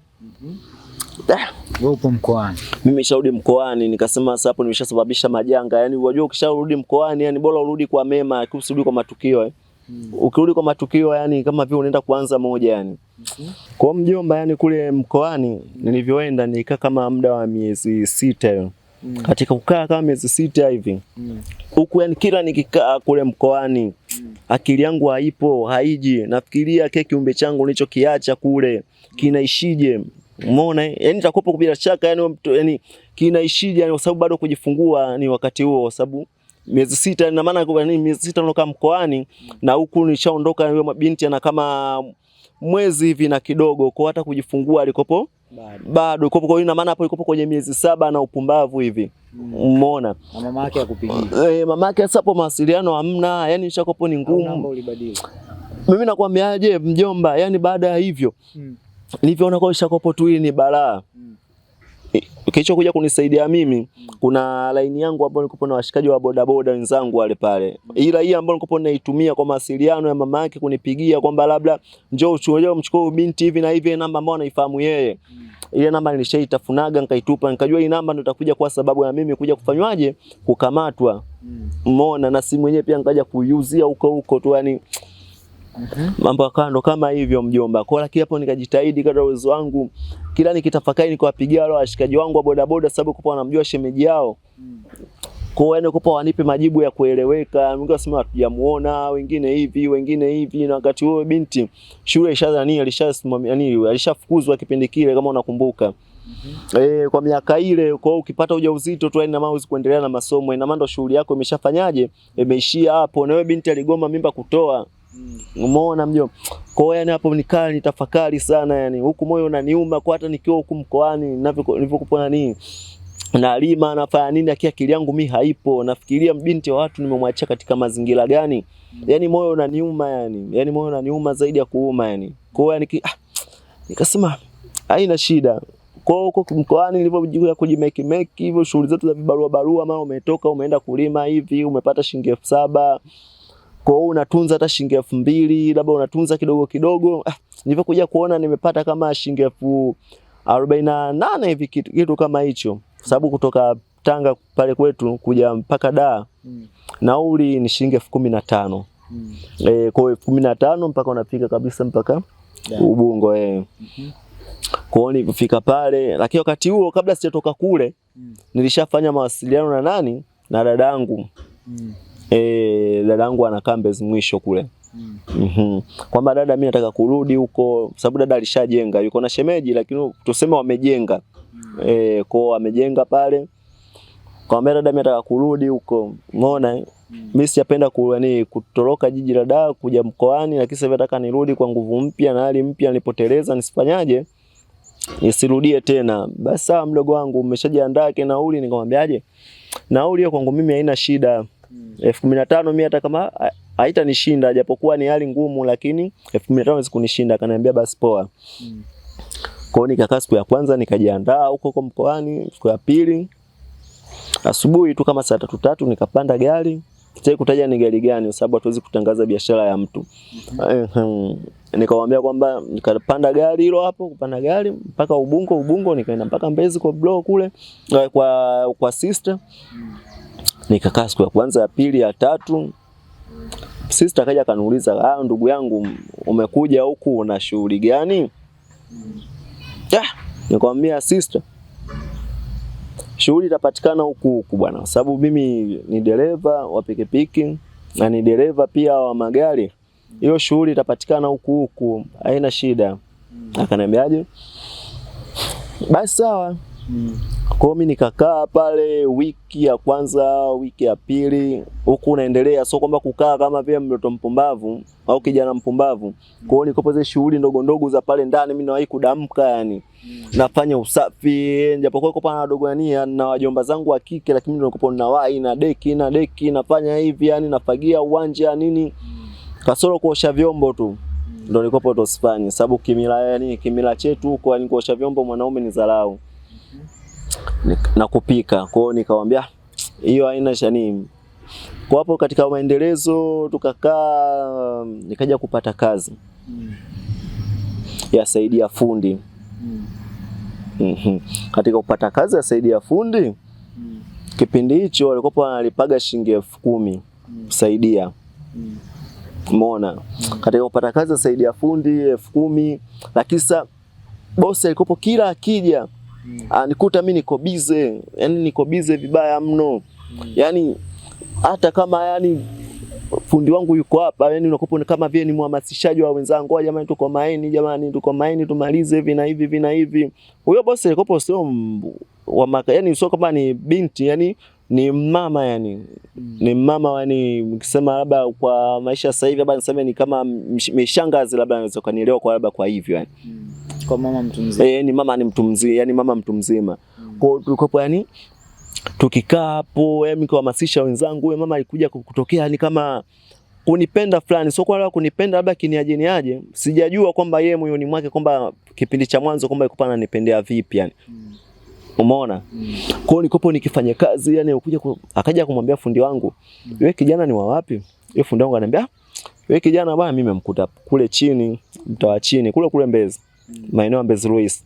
Wewe upo mkoani. Mimi nisharudi mkoani, nikasema sasa hapo nimeshasababisha majanga. Yani unajua ukisharudi mkoani yani bora urudi kwa mema, usirudi kwa matukio. Ukirudi kwa matukio yani kama vile unaenda kuanza moja yani. Kwa mjomba yani kule mkoani nilivyoenda nikaa kama muda wa miezi 6. Katika kukaa kama miezi 6 hivi. Huku yani kila nikikaa kule mkoani akili yangu haipo, haiji. Nafikiria kile kiumbe changu nilichokiacha kule kinaishije. Umeona? Yani nitakopa bila shaka yani kinaishije yani kwa sababu bado kujifungua ni wakati huo kwa sababu miezi 6 na maana kwa nini miezi 6 naloka mkoani na huku nishaondoka yule binti ana kama mwezi hivi na kidogo kwa hata kujifungua alikopo Bado ikopo, kwa ina maana hapo ikopo kwenye miezi 7 na upumbavu hivi. Umeona? Na mama yake akupigia. Mama yake sasa hapo mawasiliano hamna, yani nishakopo ni ngumu. Namba ulibadili. Mimi nakwambiaje mjomba, yani baada ya hivyo nilivyoona kwa nishakopo tu hii ni balaa. Kilicho kuja kunisaidia mimi, kuna line yangu ambayo nilikuwa na washikaji wa bodaboda wenzangu wale pale. Ila hii ambayo nilikuwa naitumia kwa mawasiliano ya mama yake kunipigia kwamba labda njoo mchukue binti hivi na hivi, namba ambayo anaifahamu yeye. Ile namba nilishaitafunaga nikaitupa, nikajua hii namba ndio itakuja kwa sababu ya mimi kuja kufanywaje kukamatwa. Umeona, na simu yenyewe pia nikaja kuiuzia huko tu, yani mambo kando kama hivyo mjomba. Kwa lakini hapo nikajitahidi kadri uwezo wangu, kila nikitafakari nikawapigia wale washikaji wangu wa bodaboda sababu kwa wanamjua shemeji yao. Kwa hiyo kwa wanipe majibu ya kueleweka. Wengine wasema hatujamuona, wengine hivi, na wakati huo binti shule alishafukuzwa kipindi kile kama unakumbuka. Kwa miaka ile, kwa hiyo ukipata ujauzito tu ina maana huwezi kuendelea na masomo, ina maana ndo shughuli yako imeshafanyaje, imeishia hapo. Na wewe binti aligoma mimba kutoa. Umeona mjomba. Kwa hiyo yani hapo nikaa nitafakari sana, yani huku moyo unaniuma kwa hata nikiwa huku mkoani nilivyokuwa nini nalima nafanya nini, akili yangu mimi haipo, nafikiria binti wa watu nimemwachia katika mazingira gani. Yani moyo unaniuma, yani moyo unaniuma zaidi ya kuuma yani. Kwa hiyo yani nikasema haina shida. Kwa hiyo huko mkoani nilivyojiwa kujimeki hivyo shughuli zetu za barua mara umetoka umeenda kulima hivi umepata shilingi 7,000. Kwa hiyo unatunza hata shilingi 2,000, labda unatunza kidogo. Nilipokuja kuona nimepata kama shilingi 48 hivi kitu kama hicho. Sababu kutoka Tanga pale kwetu kuja mpaka Dar nauli ni shilingi 15,000. Kwa hiyo 15,000 mpaka unafika kabisa mpaka Ubungo. Kwa hiyo nilifika pale, lakini wakati huo kabla sijatoka kule nilishafanya mawasiliano na dadangu. Dadangu anakaa Mbezi Mwisho kule. Kwamba dada mimi nataka kurudi huko sababu dada alishajenga, yuko na shemeji lakini tuseme wamejenga. Kwa amejenga pale. Kwamba dada mimi nataka kurudi huko. Umeona? Mimi sijapenda kutoroka jiji la Dar kuja mkoani, lakini sasa nataka nirudi kwa nguvu mpya na hali mpya, nilipoteleza nisifanyaje? Nisirudie tena. Basi sawa mdogo wangu umeshajiandaa nauli, nikamwambiaje? Nauli hiyo kwangu mimi haina shida. 15,000 mimi hata kama haitanishinda japokuwa ni hali ngumu, lakini 15,000 sikunishinda. Akaniambia basi poa. Kwa hiyo nikakaa siku ya kwanza nikajiandaa huko mkoani. Siku ya pili asubuhi tu kama saa 3 nikapanda gari. Sitaki kutaja ni gari gani kwa sababu hatuwezi kutangaza biashara ya mtu. Nikamwambia kwamba nikapanda gari hilo hapo, kupanda gari mpaka Ubungo nikaenda mpaka Mbezi kwa bro kule kwa sister. Nikakaa siku ya kwanza, ya pili, ya tatu. Sister akaja akaniuliza, ndugu yangu umekuja huku una shughuli gani? Nikamwambia sister, shughuli itapatikana huku bwana, sababu mimi ni dereva wa pikipiki na ni dereva pia wa magari. Hiyo shughuli itapatikana huku, haina shida. Akaniambiaje? Basi sawa. Kwa mimi nikakaa pale wiki ya kwanza, wiki ya pili, huku unaendelea, sio kwamba kukaa kama vile mtoto mpumbavu au kijana mpumbavu. Kwa hiyo nikopoze shughuli ndogo za pale ndani, mimi nawahi kudamka yani. Nafanya usafi, japokuwa kwa pana wadogo na wajomba zangu wa kike, lakini mimi nikopo nawahi na deki nafanya hivi yani, nafagia uwanja nini. Kasoro kuosha vyombo tu ndio nikopo tosifanye, sababu kimila chetu huko yani kuosha vyombo mwanaume ni dharau. Na kupika. Kwa hiyo nikamwambia hiyo haina shani. Kwa hapo katika maendelezo tukakaa, nikaja kupata kazi ya saidia fundi. Katika kupata kazi ya saidia fundi kipindi hicho walikuwa wanalipaga shilingi 10,000 kusaidia. Umeona? Katika kupata kazi ya saidia fundi 10,000, lakini sasa bosi alikuwa kila akija nikuta mimi niko busy, yani niko busy vibaya mno. Yani hata kama yani fundi wangu yuko hapa, yani unakopo kama vile ni mhamasishaji wa wenzangu, jamani tuko maini tumalize hivi na hivi. Huyo bosi alikopo sio yani sio kama ni binti, yani ni mama yani. Ni mama yani, ukisema labda kwa maisha sasa hivi labda niseme ni kama mishangazi, labda anaweza kanielewa kwa labda kwa hivyo yani. Kwa mama mtu mzima. Ni mama ni mtu mzima, yani mama mtu mzima. Kwa tulikopo yani tukikaa hapo mimi kuhamasisha wenzangu, mama alikuja kutokea yani kama kunipenda fulani, sio kwa kunipenda labda kiniaje, sijajua kwamba yeye moyoni mwake kwamba kipindi cha mwanzo kwamba alikuwa ananipendea vipi yani. Umeona? Kwa hiyo nikopo nikifanya kazi yani akaja kumwambia fundi wangu, "Wewe kijana ni wa wapi?" Yeye fundi wangu ananiambia, "Wewe kijana bwana mimi nimemkuta kule chini, mtawa chini, kule Mbezi. Maeneo ya Mbezi Luis."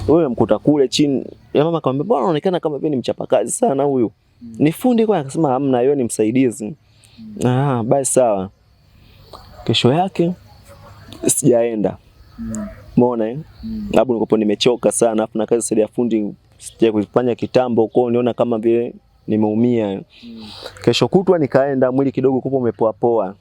Wewe mkuta kule chini. Ya mama akamwambia, "Bwana anaonekana kama vile ni mchapakazi sana huyu." Ni fundi kwa? Akasema, "Hamna, yeye ni msaidizi." Basi sawa. Kesho yake sijaenda. Umeona Hapo nilikuwa nimechoka sana, afu na kazi sasa ya fundi sija kufanya kitambo, kwa niona kama vile nimeumia. Kesho kutwa nikaenda, mwili kidogo kupo umepoa poa.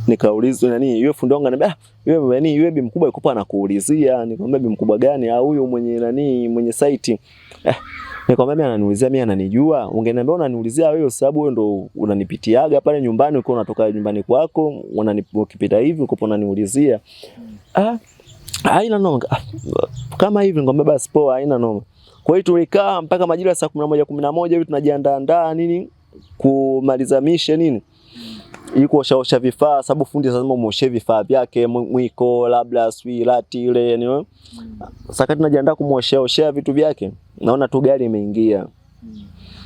Nikaulizwa nani, yule fundi wangu ananiambia, "Yule nani, yule bi mkubwa yuko anakuulizia." Nikamwambia, "Bi mkubwa gani?" Huyo mwenye nani, mwenye site. Nikamwambia, "Mimi ananiulizia, mimi ananijua. Ungeniambia unaniulizia wewe sababu wewe ndo unanipitiaga pale nyumbani, uko unatoka nyumbani kwako, ukipita hivi uko unaniulizia." Haina noma. Kama hivi nikamwambia basi poa, haina noma. Kwa hiyo tulikaa mpaka majira ya saa 11 hivi tunajiandaa nini kumaliza mishe nini. Yuko osha vifaa sababu fundi lazima umoshe vifaa vyake, mwiko labda swilati ile yani. Sasa tunajiandaa kumosha vitu vyake. Naona tu gari imeingia.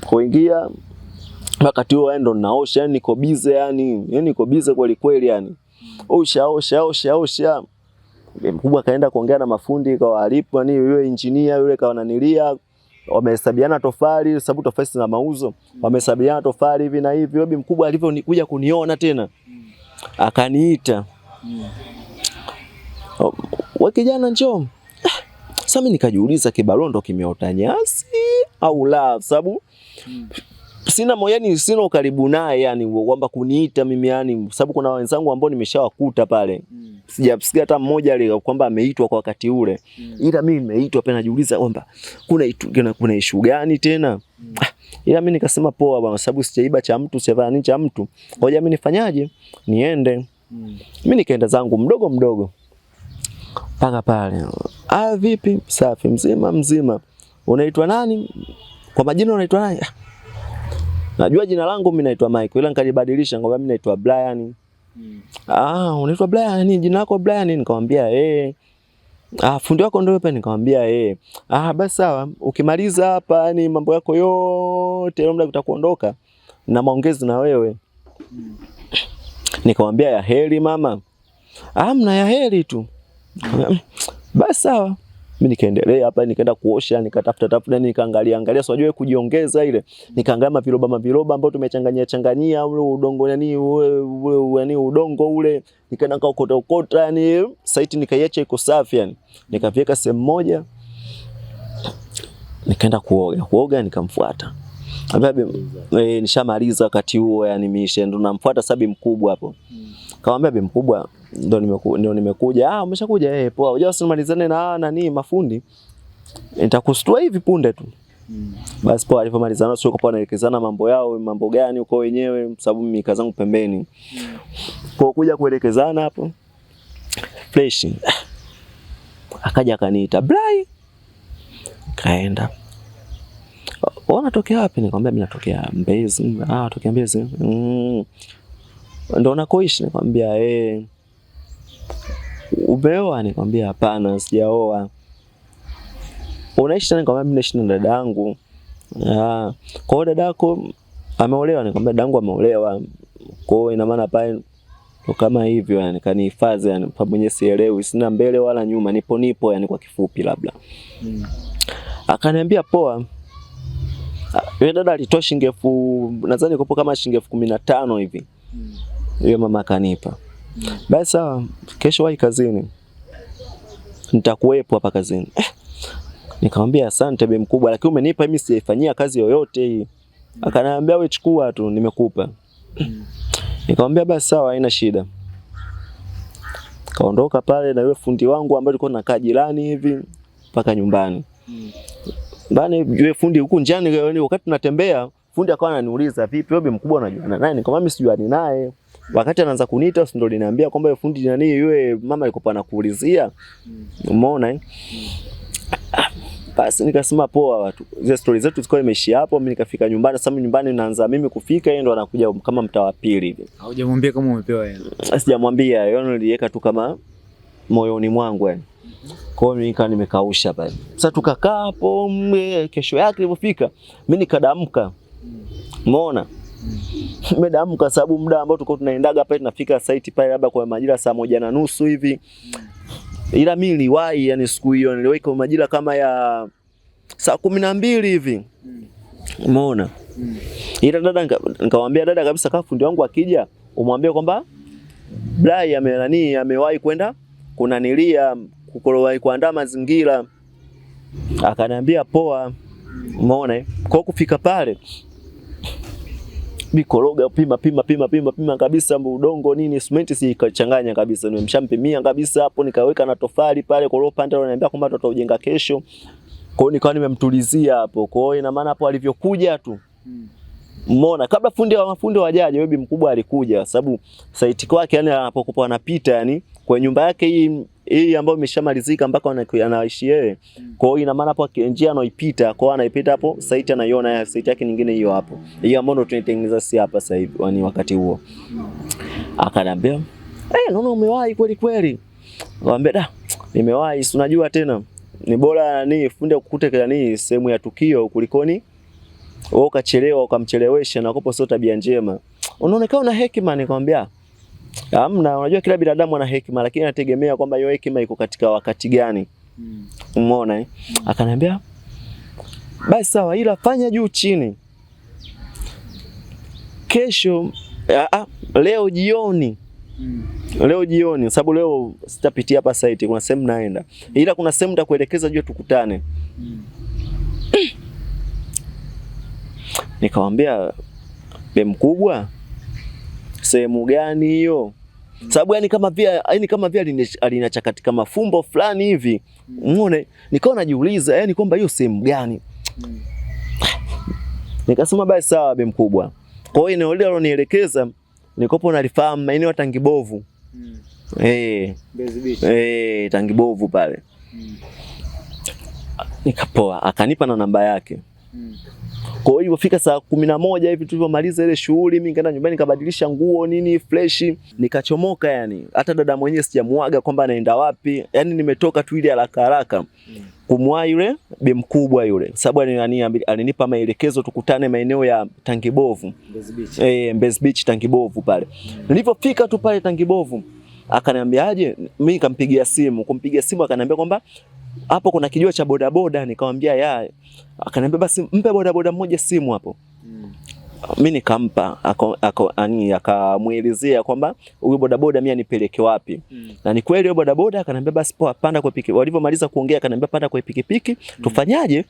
Kuingia wakati huo ndo naosha, yani niko busy yani niko busy kweli kweli yani. Osha. Mkubwa kaenda kuongea na mafundi kwa walipo yani yule engineer yule kawananilia, wamehesabiana tofali sababu tofali zina mauzo, wamehesabiana tofali hivi na hivi. Bibi mkubwa alivyokuja kuniona tena akaniita, "Wewe kijana njoo." Sasa mimi nikajiuliza kibarondo kimeota nyasi au la, sababu sina moyoni, sina ukaribu naye yani kwamba kuniita mimi yani, sababu kuna wenzangu ambao nimeshawakuta pale. Sijasikia hata mmoja ile kwamba ameitwa kwa wakati ule. Ila mimi nimeitwa pale, najiuliza kwamba kuna issue gani tena. Ila mimi nikasema poa bwana, sababu sijaiba cha mtu, sivana nini cha mtu. Ngoja mimi nifanyaje? Niende. Mimi nikaenda zangu mdogo. Paka pale. Vipi? Safi, mzima. Unaitwa nani? Kwa majina unaitwa nani? Najua jina langu mimi naitwa Michael, ila nikalibadilisha ngombe mimi naitwa Brian. Unaitwa Brian? Ni jina lako Brian? Nikamwambia fundi wako ndio yupi? Nikamwambia basi sawa, ukimaliza hapa yani mambo yako yote labda utakuondoka na maongezi na wewe. Nikamwambia, "Ya heri mama." Mna ya heri tu. Basi sawa. Mimi nikaendelea hapa, nikaenda kuosha, nikatafuta nikaangalia sio wewe kujiongeza ile. Nikaangalia maviroba ambao tumechanganyia ule udongo yani udongo ule, nikaenda ukota yani site nikaiacha iko safi yani. Nikaviweka sehemu moja. Nikaenda kuoga nikamfuata. Nishamaliza wakati huo yani mishe, ndo namfuata sabi mkubwa hapo. Kaambia bi mkubwa ndo nimekuja. Umeshakuja? Poa. Unajua usimalizane na nani mafundi. Nitakustua hivi punde tu. Basi poa, alipomalizana sio kwa naelekezana mambo yao, mambo gani uko wenyewe, sababu mimi kazi zangu pembeni. Kwa kuja kuelekezana hapo fresh. Akaja akaniita, "Blai." Kaenda. "Unatokea wapi?" Nikamwambia, "Mimi natokea Mbezi." "Natokea Mbezi." "Ndio unakoishi?" Nikamwambia, "Umeoa?" Nikamwambia, "Hapana, sijaoa." "Unaishi nani?" Nikamwambia, "Mimi naishi na dada yangu." "Kwa hiyo dada yako ameolewa?" Nikamwambia, "Dada yangu ameolewa." Kwa hiyo ina maana pale kama hivyo yani kanihifadhi yani pamoja, sielewi, sina mbele wala nyuma, nipo yani kwa kifupi labda. Akaniambia, "Poa." Yule dada alitoa shilingi nadhani kopo kama shilingi 15,000 hivi. Yule mama akanipa. Basi sawa, kesho wahi kazini. Nitakuwepo hapa kazini. Nikamwambia, "Asante bi mkubwa, lakini umenipa mimi sijaifanyia kazi yoyote hii." Akaniambia, "Wewe chukua tu, nimekupa." Nikamwambia, "Basi sawa, haina shida." Kaondoka pale na yule fundi wangu ambaye tulikuwa tunakaa jirani hivi mpaka nyumbani. Bana yule fundi huko njiani wakati tunatembea, fundi akawa ananiuliza, "Vipi wewe mkubwa unajuana naye?" Nikamwambia, "Mimi sijuani naye." wakati anaanza kuniita ndo liniambia kwamba fundi nani yule mama alikuwa anakuulizia. Umeona eh? Basi nikasema poa watu. Zile stories zetu zilikuwa imeishia hapo, mimi nikafika nyumbani. Sasa nyumbani naanza mimi kufika, yeye ndo anakuja kama mtaa wa pili hivi. Haujamwambia kama umepewa hela? Sijamwambia, yeye niliweka tu kama moyoni mwangu yani. Kwa hiyo nika nimekausha pale. Sasa tukakaa hapo, kesho yake ilipofika, mimi nikadamka. Umeona? Nimedamka sababu muda ambao tulikuwa tunaendaga pale tunafika site pale labda kwa majira saa 1:30 hivi. Ila mimi niliwahi yani siku hiyo niliwahi kwa majira kama ya saa 12 hivi. Umeona? Ila dada nikamwambia dada kabisa, kama fundi wangu akija umwambie kwamba Blai amewahi kwenda kunanilia kukorowahi kuandaa mazingira. Akaniambia poa. Umeona? Kwa kufika pale mikoroga pima kabisa udongo nini simenti sikachanganya kabisa, nimeshampimia kabisa hapo, nikaweka na tofali pale kwa pande ananiambia kwamba tutaujenga kesho. Kwa hiyo nikawa nimemtulizia hapo. Kwa hiyo ina maana hapo alivyokuja tu. Umeona, kabla mafundi wajaje wewe mkubwa alikuja sababu site kwake yani anapokuwa anapita yani kwa nyumba yake hii ambayo imeshamalizika mpaka anaishi yeye. Kwa hiyo ina maana hapo njia anaipita, kwa hiyo anaipita hapo site anaiona site yake nyingine hiyo hapo. Hiyo ambayo tunaitengeneza si hapa sasa hivi yani wakati huo. Akaniambia, naona umewahi kweli kweli. Nikamwambia da, nimewahi, si unajua tena. Ni bora fundi kukute kile sehemu ya tukio kulikoni wewe ukachelewa ukamchelewesha na kopo sio tabia njema. Unaonekana una hekima. Nikamwambia hamna, unajua kila binadamu ana hekima lakini anategemea kwamba hiyo hekima iko katika wakati gani. Umeona eh? Akaniambia basi sawa, ila fanya juu chini. Kesho leo jioni. Leo jioni sababu leo sitapitia hapa site, kuna sehemu naenda. Ila kuna sehemu nitakuelekeza juu tukutane. Nikamwambia be mkubwa, sehemu gani hiyo? Sababu yani kama vile alinacha katika mafumbo fulani hivi. Umeona? Nikawa najiuliza yani kwamba hiyo sehemu gani? Nikasema basi sawa be mkubwa. Kwa hiyo eneo lile alonielekeza nikopo nalifahamu maeneo ya Tangibovu. Tangibovu pale. Nikapoa, akanipa na namba yake. Kwa hiyo ilipofika saa 11 hivi tulipomaliza ile shughuli, mimi nikaenda nyumbani nikabadilisha nguo nini fresh, nikachomoka yani. Hata dada mwenyewe sijamuaga kwamba anaenda wapi. Yani nimetoka tu ile haraka kumwahi yule bi mkubwa yule. Sababu alinipa maelekezo tukutane maeneo ya Tangibovu. Mbezi Beach Tangibovu pale. Nilipofika tu pale Tangibovu, akaniambia aje, mimi nikampigia simu. Kumpigia simu akaniambia kwamba hapo kuna kijiwe cha bodaboda. Nikamwambia ya. Akaniambia basi mpe bodaboda mmoja simu hapo. Mimi nikampa, akamuelezea kwamba huyo bodaboda mimi anipeleke wapi. Na ni kweli huyo bodaboda akaniambia basi poa, panda kwa pikipiki. Walipomaliza kuongea akaniambia panda kwa pikipiki, tufanyaje?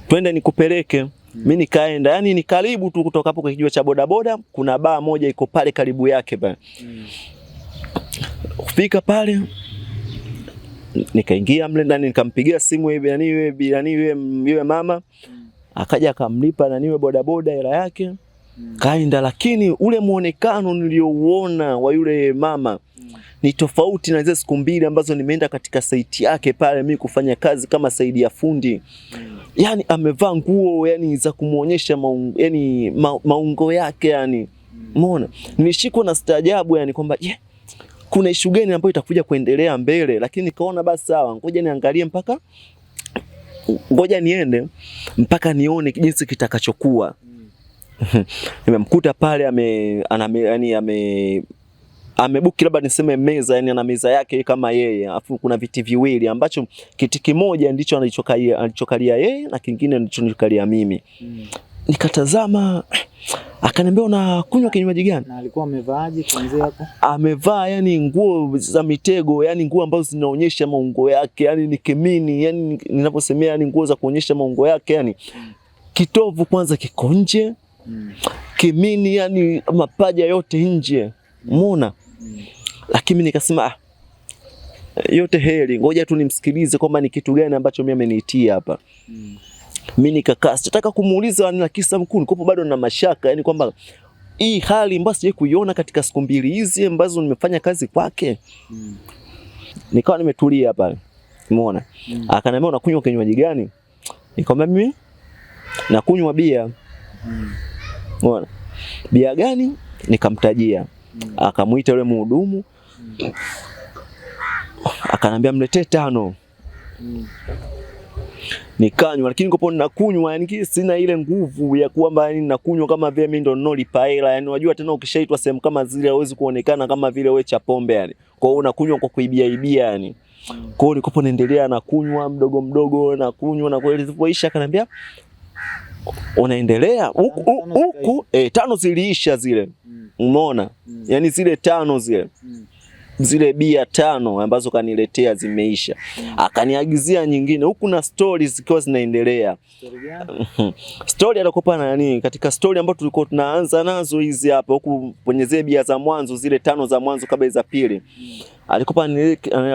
Twende nikupeleke. Mimi nikaenda, yani ni karibu tu kutoka hapo kwa kijiwe cha bodaboda, kuna baa moja iko pale karibu yake pale. Kufika pale nikaingia mle ndani, nikampigia simu hivi yule mama. Akaja akamlipa yule bodaboda hela yake. Kaenda, lakini ule muonekano niliouona wa yule mama ni tofauti na zile siku mbili ambazo nimeenda katika site yake pale mimi kufanya kazi kama saidia fundi. Yani amevaa nguo yani za kumuonyesha maungo yake yani. Umeona? Nilishikwa na staajabu yani kwamba kuna issue gani ambayo itakuja kuendelea mbele, lakini nikaona basi sawa, ngoja niangalie ngoja niende mpaka nione jinsi kitakachokuwa. Nimemkuta pale amebuki labda niseme meza, yani ana meza yake kama yeye, afu kuna viti viwili ambacho kiti kimoja ndicho alichokalia yeye na kingine ndicho nilikalia mimi. Nikatazama, akaniambia unakunywa kinywaji gani? Na alikuwa amevaaje kuanzia hapo? Amevaa yani nguo za mitego, yani nguo ambazo zinaonyesha maungo yake, yani ni kimini, yani ninaposemea yani nguo za kuonyesha maungo yake yani. Kitovu kwanza kiko nje. Kimini yani mapaja yote nje. Umeona? Lakini nikasema yote heri, ngoja tu nimsikilize kwamba ni kitu gani ambacho mimi ameniitia hapa. Mimi nikakaa, sitaka kumuuliza na kisa mkuu, niko bado na mashaka yani kwamba hii hali ambayo sijawahi kuiona katika siku mbili hizi ambazo nimefanya kazi kwake. Nikawa nimetulia pale. Umeona? Akaniambia unakunywa kinywaji gani? Nikamwambia mimi nakunywa bia. Umeona? Bia gani? Nikamtajia. Akamuita yule mhudumu. Akanambia mletee 5. Nikanywa, lakini nikopo ninakunywa yani sina ile nguvu ya kwamba yani ninakunywa kama vile mimi ndo nolipa hela. Yani unajua tena ukishaitwa sehemu kama zile hauwezi kuonekana kama vile wewe cha pombe yani. Kwa hiyo unakunywa kwa kuibia yani. Kwa hiyo nikopo naendelea na kunywa mdogo mdogo na kunywa na kweli zilipoisha akanambia unaendelea huku 5 ziliisha zile. Umeona? Yani zile 5 zile. Zile bia 5 ambazo kaniletea zimeisha. Akaniagizia nyingine huku na stories zikiwa zinaendelea. Story gani? Story alikopa na nani? Katika story ambazo tulikuwa tunaanza nazo hizi hapa huku kwenye zile bia za mwanzo zile 5 za mwanzo kabla za pili. Alikopa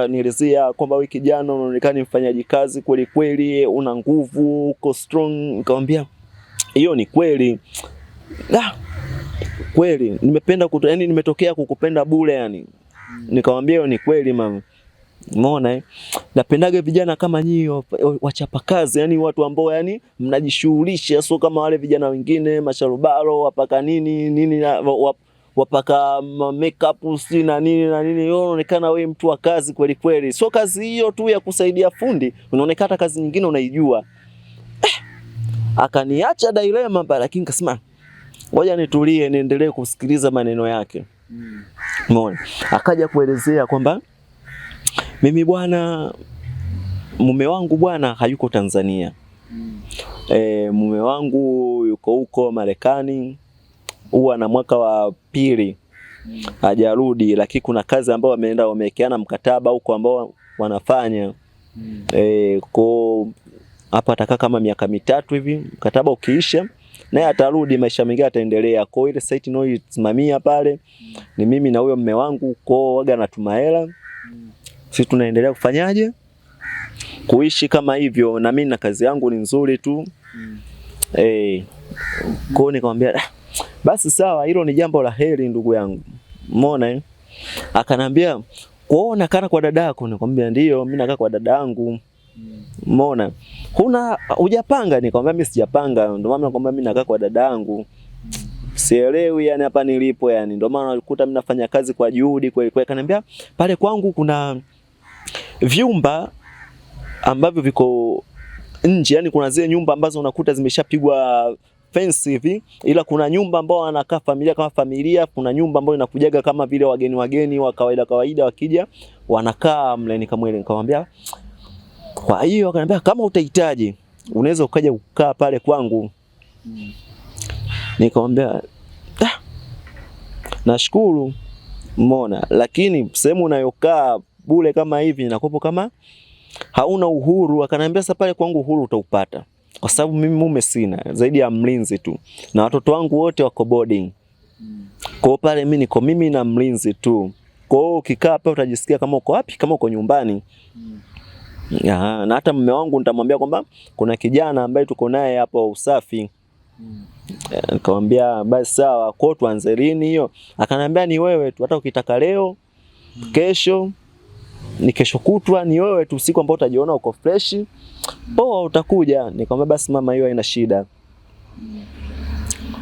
nielezea kwamba wewe kijana unaonekana mfanyaji kazi kweli kweli, una nguvu, uko strong. Nikamwambia hiyo ni kweli. Kweli nimependa yani nimetokea kukupenda bure yani. Nikamwambia hiyo ni kweli mama. Umeona napendaga vijana kama nyinyi wachapa kazi, yani watu ambao yani mnajishughulisha, sio kama wale vijana wengine masharubaro wapaka nini wapaka makeup si na nini. Wewe unaonekana wewe mtu wa kazi kweli kweli. Sio kazi hiyo tu ya kusaidia fundi, unaonekana kazi nyingine unaijua. Akaniacha dilema pale, lakini nikasema ngoja nitulie niendelee kusikiliza maneno yake. Umeona? Akaja kuelezea kwamba mimi bwana mume wangu bwana hayuko Tanzania. Mume wangu yuko huko Marekani. Huwa na mwaka wa 2 hajarudi, lakini kuna kazi ambayo wameenda wamewekeana mkataba huko ambao wanafanya. Kwa hapa atakaa kama miaka 3 hivi, mkataba ukiisha naye atarudi, maisha mengine ataendelea. Kwa ile site inayosimamia pale ni mimi na huyo mume wangu, kwa waga natuma hela. Sisi tunaendelea kufanyaje? Kuishi kama hivyo, na mimi na kazi yangu ni nzuri tu. Kwa nikamwambia basi sawa, hilo ni jambo la heri ndugu yangu. Umeona Akanambia kuona kana kwa dadako. Nikamwambia ndio, mimi nakaa kwa dadangu. Umeona? Hujapanga? Nikamwambia mimi sijapanga, ndio maana nakwambia mimi nakaa kwa dadangu. Sielewi yani hapa nilipo yani, ndio maana nalikuta mimi nafanya kazi kwa juhudi kweli kweli. Akaniambia pale kwangu kuna vyumba ambavyo viko nje, yani kuna zile nyumba ambazo unakuta zimeshapigwa fence hivi, ila kuna nyumba ambao wanakaa familia kama familia, kuna nyumba ambayo inakujaga kama vile wageni wa kawaida wakija wanakaa mle. Nikamwambia kwa hiyo akaniambia kama utahitaji unaweza ukaja kukaa pale kwangu. Nikamwambia nashukuru. Umeona? Lakini sehemu unayokaa bure kama hivi inakopo kama hauna uhuru. Akaniambia sasa pale kwangu uhuru utaupata, kwa sababu mimi mume sina zaidi ya mlinzi tu, na watoto wangu wote wako boarding. Kwa pale mimi niko mimi na mlinzi tu. Kwa hiyo ukikaa pale utajisikia kama uko wapi? Kama uko nyumbani. Na hata mume wangu nitamwambia kwamba kuna kijana ambaye tuko naye hapo usafi. Nikamwambia basi sawa, kwa tuanze lini hiyo? Akaniambia ni wewe tu, hata ukitaka leo, kesho, ni kesho kutwa, ni wewe tu, siku ambayo utajiona uko fresh, utakuja. Nikamwambia basi mama, hiyo haina shida.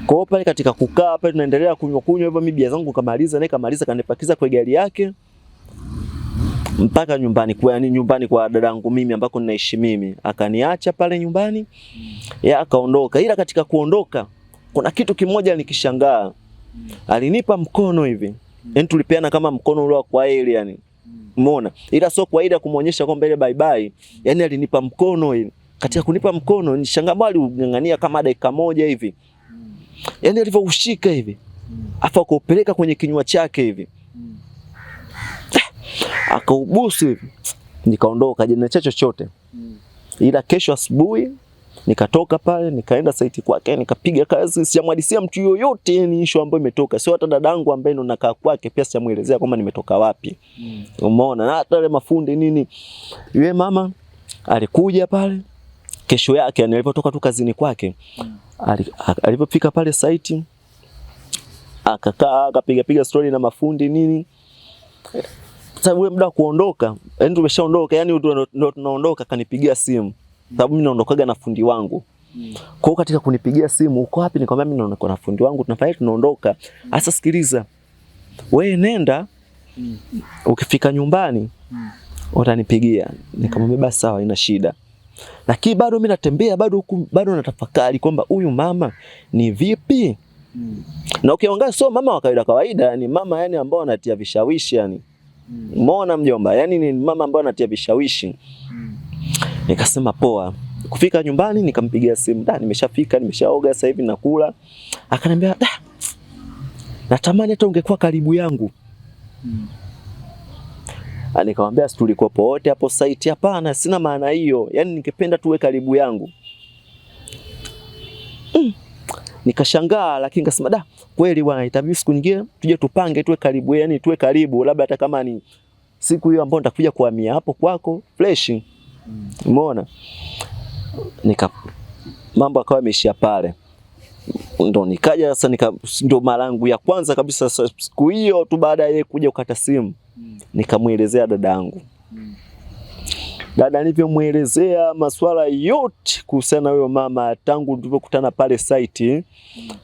Kwa hiyo pale katika kukaa pale tunaendelea kunywa hivyo, mimi bia zangu kamaliza kanipakiza kwa gari yake mpaka nyumbani kwa dadangu mimi ambako ninaishi mimi. Akaniacha pale nyumbani, akaondoka. Ila katika kuondoka kuna kitu kimoja nikishangaa. Alinipa mkono hivi. Yaani tulipeana kama mkono ule wa kwaheri yani. Umeona? Ila sio kwaida kumuonyesha kwamba ile bye bye. Yaani alinipa mkono hivi. Katika kunipa mkono nishangaa, bali ungangania kama dakika moja hivi. Yaani alivyoushika hivi, afa akaupeleka kwenye kinywa chake hivi. Akaubusu hivi. Nikaondoka jina chochote. Ila kesho asubuhi nikatoka pale nikaenda site kwake, nikapiga kazi. Sijamwadisia mtu yoyote ni issue ambayo imetoka. Sio hata dadangu ambaye ndo nakaa kwake pia sijamuelezea kwamba nimetoka wapi. Umeona? Na hata wale mafundi nini. Yule mama alikuja pale kesho yake, alipotoka tu kazini kwake. Alipofika pale site Akakaa akapiga story na mafundi nini. Sasa ule muda kuondoka, yani tumeshaondoka, yani ndio tunaondoka, kanipigia simu. Sababu mimi naondokaga na fundi wangu. Kwa hiyo katika kunipigia simu, uko wapi? Nikamwambia mimi naondoka na fundi wangu, tunafanya tunaondoka. Sasa sikiliza. Wewe nenda, ukifika nyumbani utanipigia. Nikamwambia basi sawa, haina shida. Lakini bado mimi natembea, bado natafakari kwamba huyu mama ni vipi? Na ukiangalia sio mama wa kawaida, yani mama yani ambao anatia vishawishi yani. Umeona mjomba? Yani ni mama ambao anatia vishawishi. Nikasema poa. Kufika nyumbani nikampigia simu, nimeshafika, nimeshaoga sasa hivi nakula. Akaniambia, natamani hata ungekuwa karibu yangu. Nikamwambia si tulikuwa wote hapo site. Hapana, sina maana hiyo. Yaani ningependa tuwe karibu yangu. Nikashangaa, lakini nikasema kweli bwana, itabidi siku nyingine tuje tupange tuwe karibu, yani tuwe karibu, labda hata kama ni siku hiyo ambayo nitakuja kuhamia hapo kwako fresh. Umeona? Mambo akawa yameishia pale. Ndo nikaja sasa ndo mara yangu ya kwanza kabisa siku hiyo tu baada ya kuja kukata simu. Nikamuelezea dadangu. Dada nilivyomuelezea masuala yote kuhusiana na huyo mama tangu tulipokutana pale site,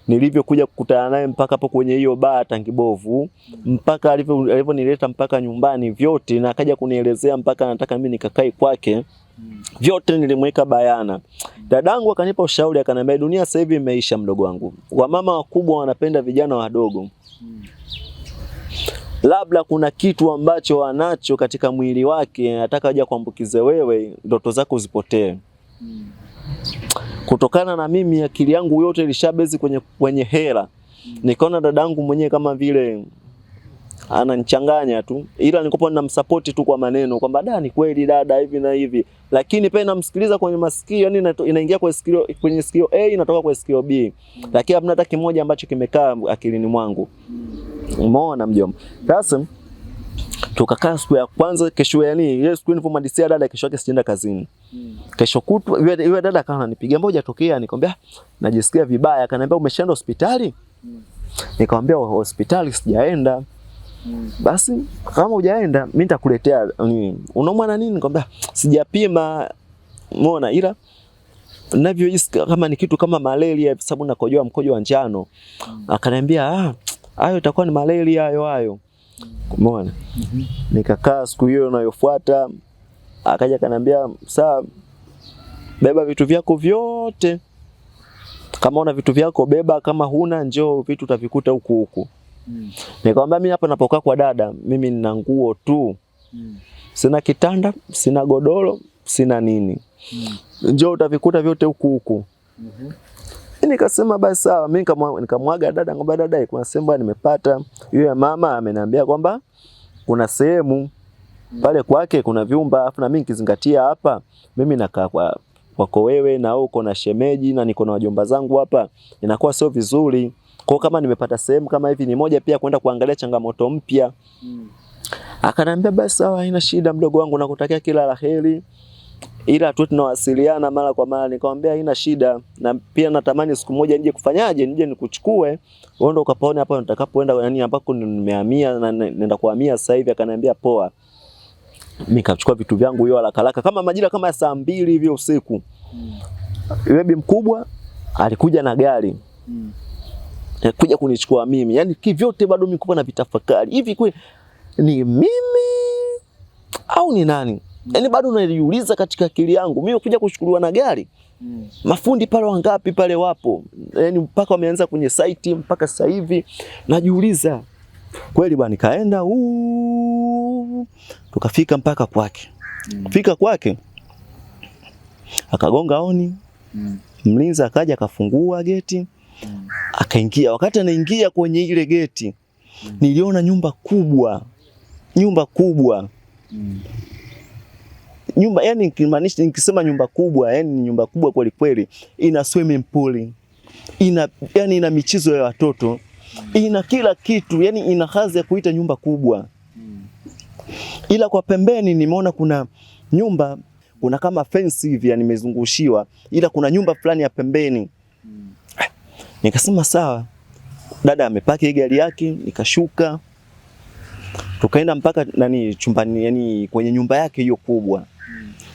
nilivyokuja kukutana naye mpaka hapo kwenye hiyo baa Tangibovu, mpaka alivyonileta mpaka nyumbani, vyote na akaja kunielezea mpaka nataka mimi nikakae kwake. Vyote nilimweka bayana. Dadangu akanipa ushauri, akaniambia dunia sasa hivi imeisha mdogo wangu. Wamama wakubwa wanapenda vijana wadogo. Labda kuna kitu ambacho anacho katika mwili wake, anataka aje kuambukize wewe, ndoto zako zipotee. Kutokana na mimi akili yangu yote ilishabezi kwenye hela. Nikaona dadangu mwenyewe kama vile ananichanganya tu, ila nilikuwa ninamsupport tu kwa maneno kwamba ni kweli dada hivi na hivi, lakini pia namsikiliza kwenye masikio, yani inaingia kwenye sikio A inatoka kwenye sikio B, lakini hamna hata kimoja ambacho kimekaa akilini mwangu. Umeona mjomba? Sasa tukakaa siku ya kwanza, kesho yani ile siku nilipomalizia dada, kesho yake sienda kazini. Kesho kutwa yule dada akawa ananipigia, mbona hujatokea? Nikamwambia najisikia vibaya. Akaniambia umeshaenda hospitali? Nikamwambia hospitali sijaenda. Basi kama hujaenda mimi nitakuletea unaumwa na nini? Nikamwambia sijapima. Umeona, ila ninavyohisi kama ni kitu kama malaria kwa sababu nakojoa mkojo wa njano. Akaniambia hayo itakuwa ni malaria hayo. Umeona? Nikakaa siku hiyo inayofuata, akaja akaniambia sawa, beba vitu vyako vyote. Kama una vitu vyako beba, kama huna njoo vitu utavikuta huku. Nikamwambia mimi hapa napokaa kwa dada, mimi nina nguo tu. Sina kitanda, sina godoro, sina nini. Njoo utavikuta vyote huku. Nikasema basi sawa. Mimi nikamwaga dada, ngomba dada, kuna sehemu nimepata. Yule mama ameniambia kwamba kuna sehemu pale kwake kuna vyumba, afu na mimi nikizingatia hapa mimi nakaa kwako wewe na uko na shemeji na niko na wajomba zangu hapa, inakuwa sio vizuri. Kwa kama nimepata sehemu kama hivi ni moja pia kwenda kuangalia changamoto mpya. Akaniambia basi sawa, haina shida mdogo wangu, nakutakia kila laheri. Ila tu tunawasiliana mara kwa mara. Nikamwambia haina shida, na pia natamani siku moja nije kufanyaje, nije nikuchukue uende ukapaone hapa nitakapoenda, yani ambako nimehamia na naenda kuhamia sasa hivi. Akaniambia poa. Nikachukua vitu vyangu hiyo haraka kama majira kama saa 2 hivi usiku. Yule bi mkubwa alikuja na gari. Kuja kunichukua mimi. Yani kivyote bado mimi niko na vitafakari. Hivi kweli ni mimi au ni nani? Yani bado najiuliza katika akili yangu. Mimi kuja kuchukuliwa na gari. Mafundi pale wangapi pale wapo? Yani mpaka wameanza kwenye site mpaka sasa hivi najiuliza. Kweli bwana, nikaenda tukafika mpaka kwake. Kufika kwake akagonga honi. Mlinzi akaja akafungua geti. Akaingia. Wakati anaingia kwenye ile geti, niliona nyumba kubwa. Nyumba yani nikimaanisha, nikisema nyumba kubwa, yani nyumba kubwa kweli kweli. Ina swimming pool. Ina michezo ya watoto. Ina kila kitu, yani ina hadhi ya kuita nyumba kubwa. Ila kwa pembeni nimeona kuna nyumba, kuna kama fence hivi yani imezungushiwa, ila kuna nyumba fulani ya pembeni. Nikasema sawa, dada amepaki gari yake, nikashuka. Tukaenda mpaka chumbani, yani kwenye nyumba yake hiyo kubwa.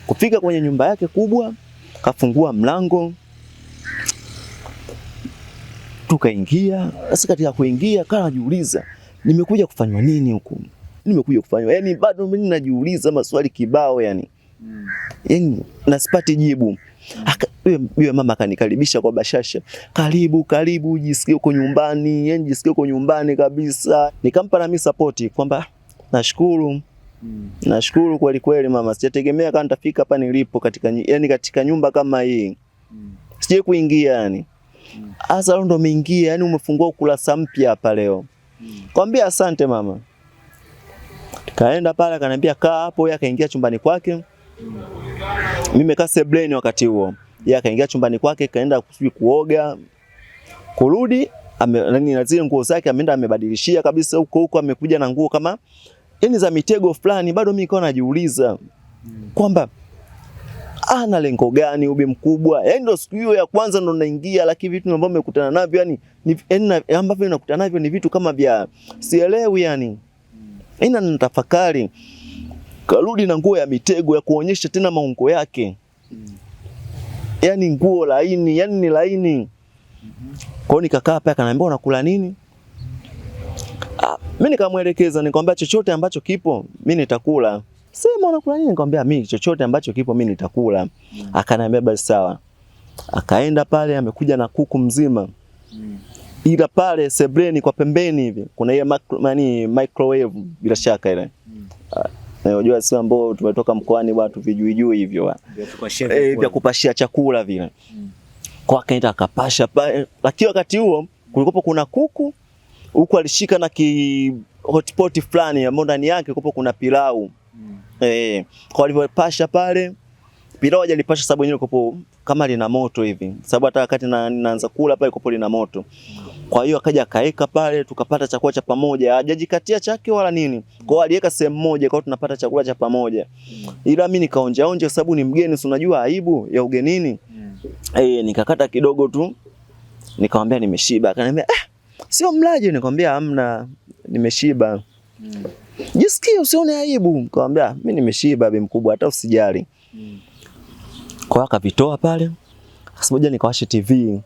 Kufika kwenye nyumba yake kubwa, kafungua mlango. Tukaingia. Sasa katika kuingia kana najiuliza, nimekuja kufanywa nini huku? Nimekuja kufanywa. Yani bado mimi najiuliza maswali kibao yani. Yani nasipati jibu. Yule mama akanikaribisha kwa bashasha. Karibu, jisikie uko nyumbani, yani jisikie uko nyumbani kabisa. Nikampa na mimi support kwamba nashukuru. Nashukuru kweli kweli mama. Sijategemea kama nitafika hapa nilipo katika nyumba kama hii. Sije kuingia yani. Asa ndo umeingia, yani umefungua ukurasa mpya hapa leo. Kwambia asante mama. Kaenda pale akaniambia kaa hapo, yeye akaingia chumbani kwake. Mimi nimekaa sebleni wakati huo. Yeye akaingia chumbani kwake, kaenda kuoga. Kurudi, na zile nguo zake ameenda amebadilishia kabisa huko amekuja na nguo kama yani za mitego fulani. Bado mimi nikawa najiuliza kwamba ana lengo gani ube mkubwa? Yani ndo siku hiyo ya kwanza ndo naingia, lakini vitu ambavyo nimekutana navyo yani ambavyo nakutana navyo ni vitu kama vya sielewi yani. Ina nitafakari. Karudi na nguo ya mitego ya kuonyesha tena maungo yake. Yani nguo laini, yani ni laini. Kwa hiyo nikakaa pale akaniambia unakula nini? Mimi nikamwelekeza nikamwambia chochote ambacho kipo mimi nitakula. Sema unakula nini? Nikamwambia mimi chochote ambacho kipo mimi nitakula. Akaniambia basi sawa. Akaenda pale amekuja na kuku mzima. Ila pale sebreni kwa pembeni hivi kuna ile microwave bila shaka ile. Unajua sio ambao tumetoka mkoani watu vijui hivyo. Vya kupashia chakula vile. Kwa akaenda akapasha pale. Lakini wakati huo kulikuwa kuna kuku. Huko alishika na hotpot fulani ambao ndani yake kulikuwa kuna pilau. Kwa alipopasha pale pilau hajalipasha sababu yenyewe kulikuwa kama lina moto hivi. Sababu hata wakati naanza kula pale kulikuwa lina moto. Kwa hiyo akaja akaeka pale tukapata chakula cha pamoja. Hajajikatia chake wala nini. Kwa hiyo aliweka sehemu moja kwa hiyo tunapata chakula cha pamoja. Ila mimi nikaonja sababu ni mgeni, si unajua aibu ya ugenini. Nikakata kidogo tu. Nikamwambia nimeshiba. Akaniambia sio mlaje? Nikamwambia hamna, nimeshiba. Jisikie usione aibu. Nikamwambia mimi nimeshiba bi mkubwa hata usijali. Kwa akavitoa pale. Akasema nikawashe TV.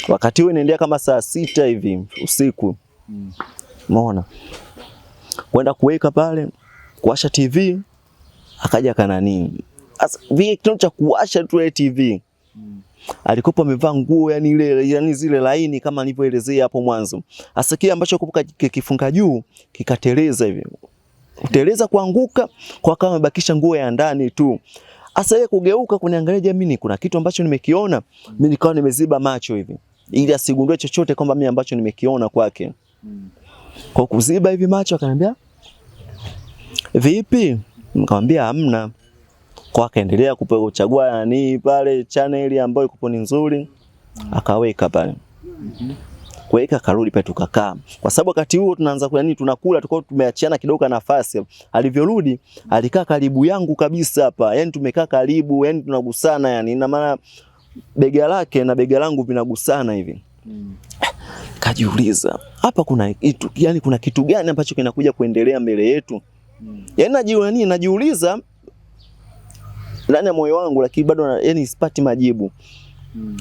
Wakati huo inaendelea kama saa 6 hivi usiku. Umeona? Kwenda kuweka pale, kuwasha TV, akaja kana nini? Vile kitendo cha kuwasha tu TV. Alikuwa amevaa nguo yani zile laini kama nilivyoelezea hapo mwanzo. Hasa kile ambacho kifunga juu kikateleza hivi. Kuteleza kuanguka kwa kama amebakisha nguo ya ndani tu. Hasa yeye kugeuka kuniangalia mimi kuna kitu ambacho nimekiona, mimi nikawa nimeziba macho hivi. Ili asigundue chochote kwamba mimi ambacho nimekiona kwake. Kwa kuziba hivi macho akaniambia, "Vipi?" Nikamwambia hamna. Kwa akaendelea kuchagua pale channel ambayo iko ni nzuri, akaweka pale. Kuweka karudi pale tukakaa. Kwa sababu wakati huo tunaanza tunakula tukao tumeachiana kidogo nafasi. Alivyorudi alikaa karibu yangu kabisa hapa. Yani tumekaa karibu, yani tunagusana yani. Ina maana bega lake na bega langu vinagusana hivi. Kajiuliza, hapa kuna kitu, yani kuna kitu gani ambacho kinakuja kuendelea mbele yetu? Yani najiuliza ndani ya moyo wangu lakini bado yani sipati majibu.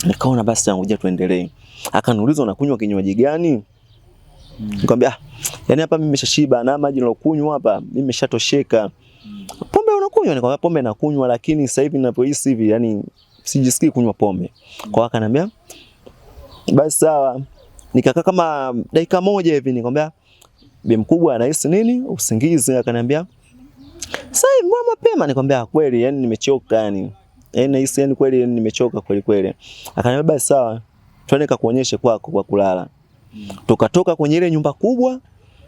Nikaona basi ngoja tuendelee. Akaniuliza unakunywa kinywaji gani? Nikamwambia yani hapa mimi nimeshashiba na maji nilokunywa hapa mimi nimeshatosheka. Pombe unakunywa? Nikamwambia pombe nakunywa lakini sasa hivi ninapohisi hivi yani sijisikii kunywa pombe. Kwa akaniambia basi sawa. Nikakaa kama dakika moja hivi nikamwambia bi mkubwa anahisi nini? Usingizi. Akaniambia sasa mbona mapema? Nikamwambia kweli yani nimechoka yani. Nahisi yani kweli nimechoka kweli. Akaniambia basi sawa. Twende kakuonyeshe kwako kwa kulala. Tukatoka kwenye ile nyumba kubwa,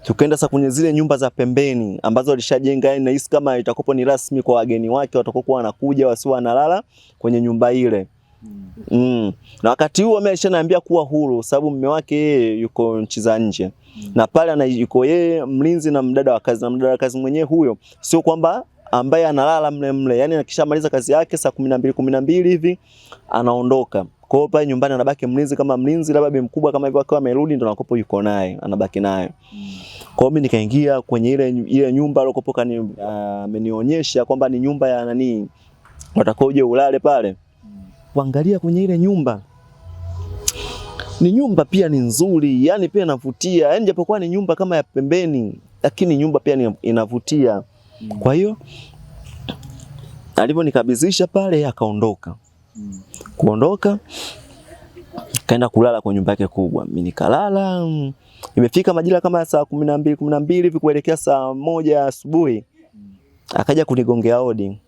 tukaenda sasa kwenye zile nyumba za pembeni ambazo alishajenga yani nahisi kama itakopo ni rasmi kwa wageni wake watakokuwa wanakuja wasiwa wanalala kwenye nyumba ile. Na wakati huo mimi alishaniambia kuwa huru sababu mume wake yeye yuko nchi za nje. Na pale yuko yeye mlinzi na mdada wa kazi, na mdada wa kazi mwenyewe huyo sio kwamba ambaye analala mle mle. Yaani akishamaliza kazi yake saa 12 hivi anaondoka. Kwa hiyo pale nyumbani anabaki mlinzi kama mlinzi, labda bibi mkubwa kama hivyo akiwa amerudi ndo anakopo yuko naye, anabaki naye. Kwa hiyo mimi nikaingia kwenye ile nyumba alokopoka amenionyesha kwamba ni nyumba ya nani watakoje ulale pale. Kuangalia kwenye ile nyumba. Ni nyumba pia ni nzuri, yani pia inavutia. Yaani japokuwa ni nyumba kama ya pembeni, lakini nyumba pia inavutia. Kwa hiyo alivyonikabidhisha pale akaondoka. Kuondoka kaenda kulala kwa nyumba yake kubwa. Mimi nikalala. Imefika majira kama saa 12 hivi kuelekea saa 1 asubuhi. Akaja kunigongea hodi.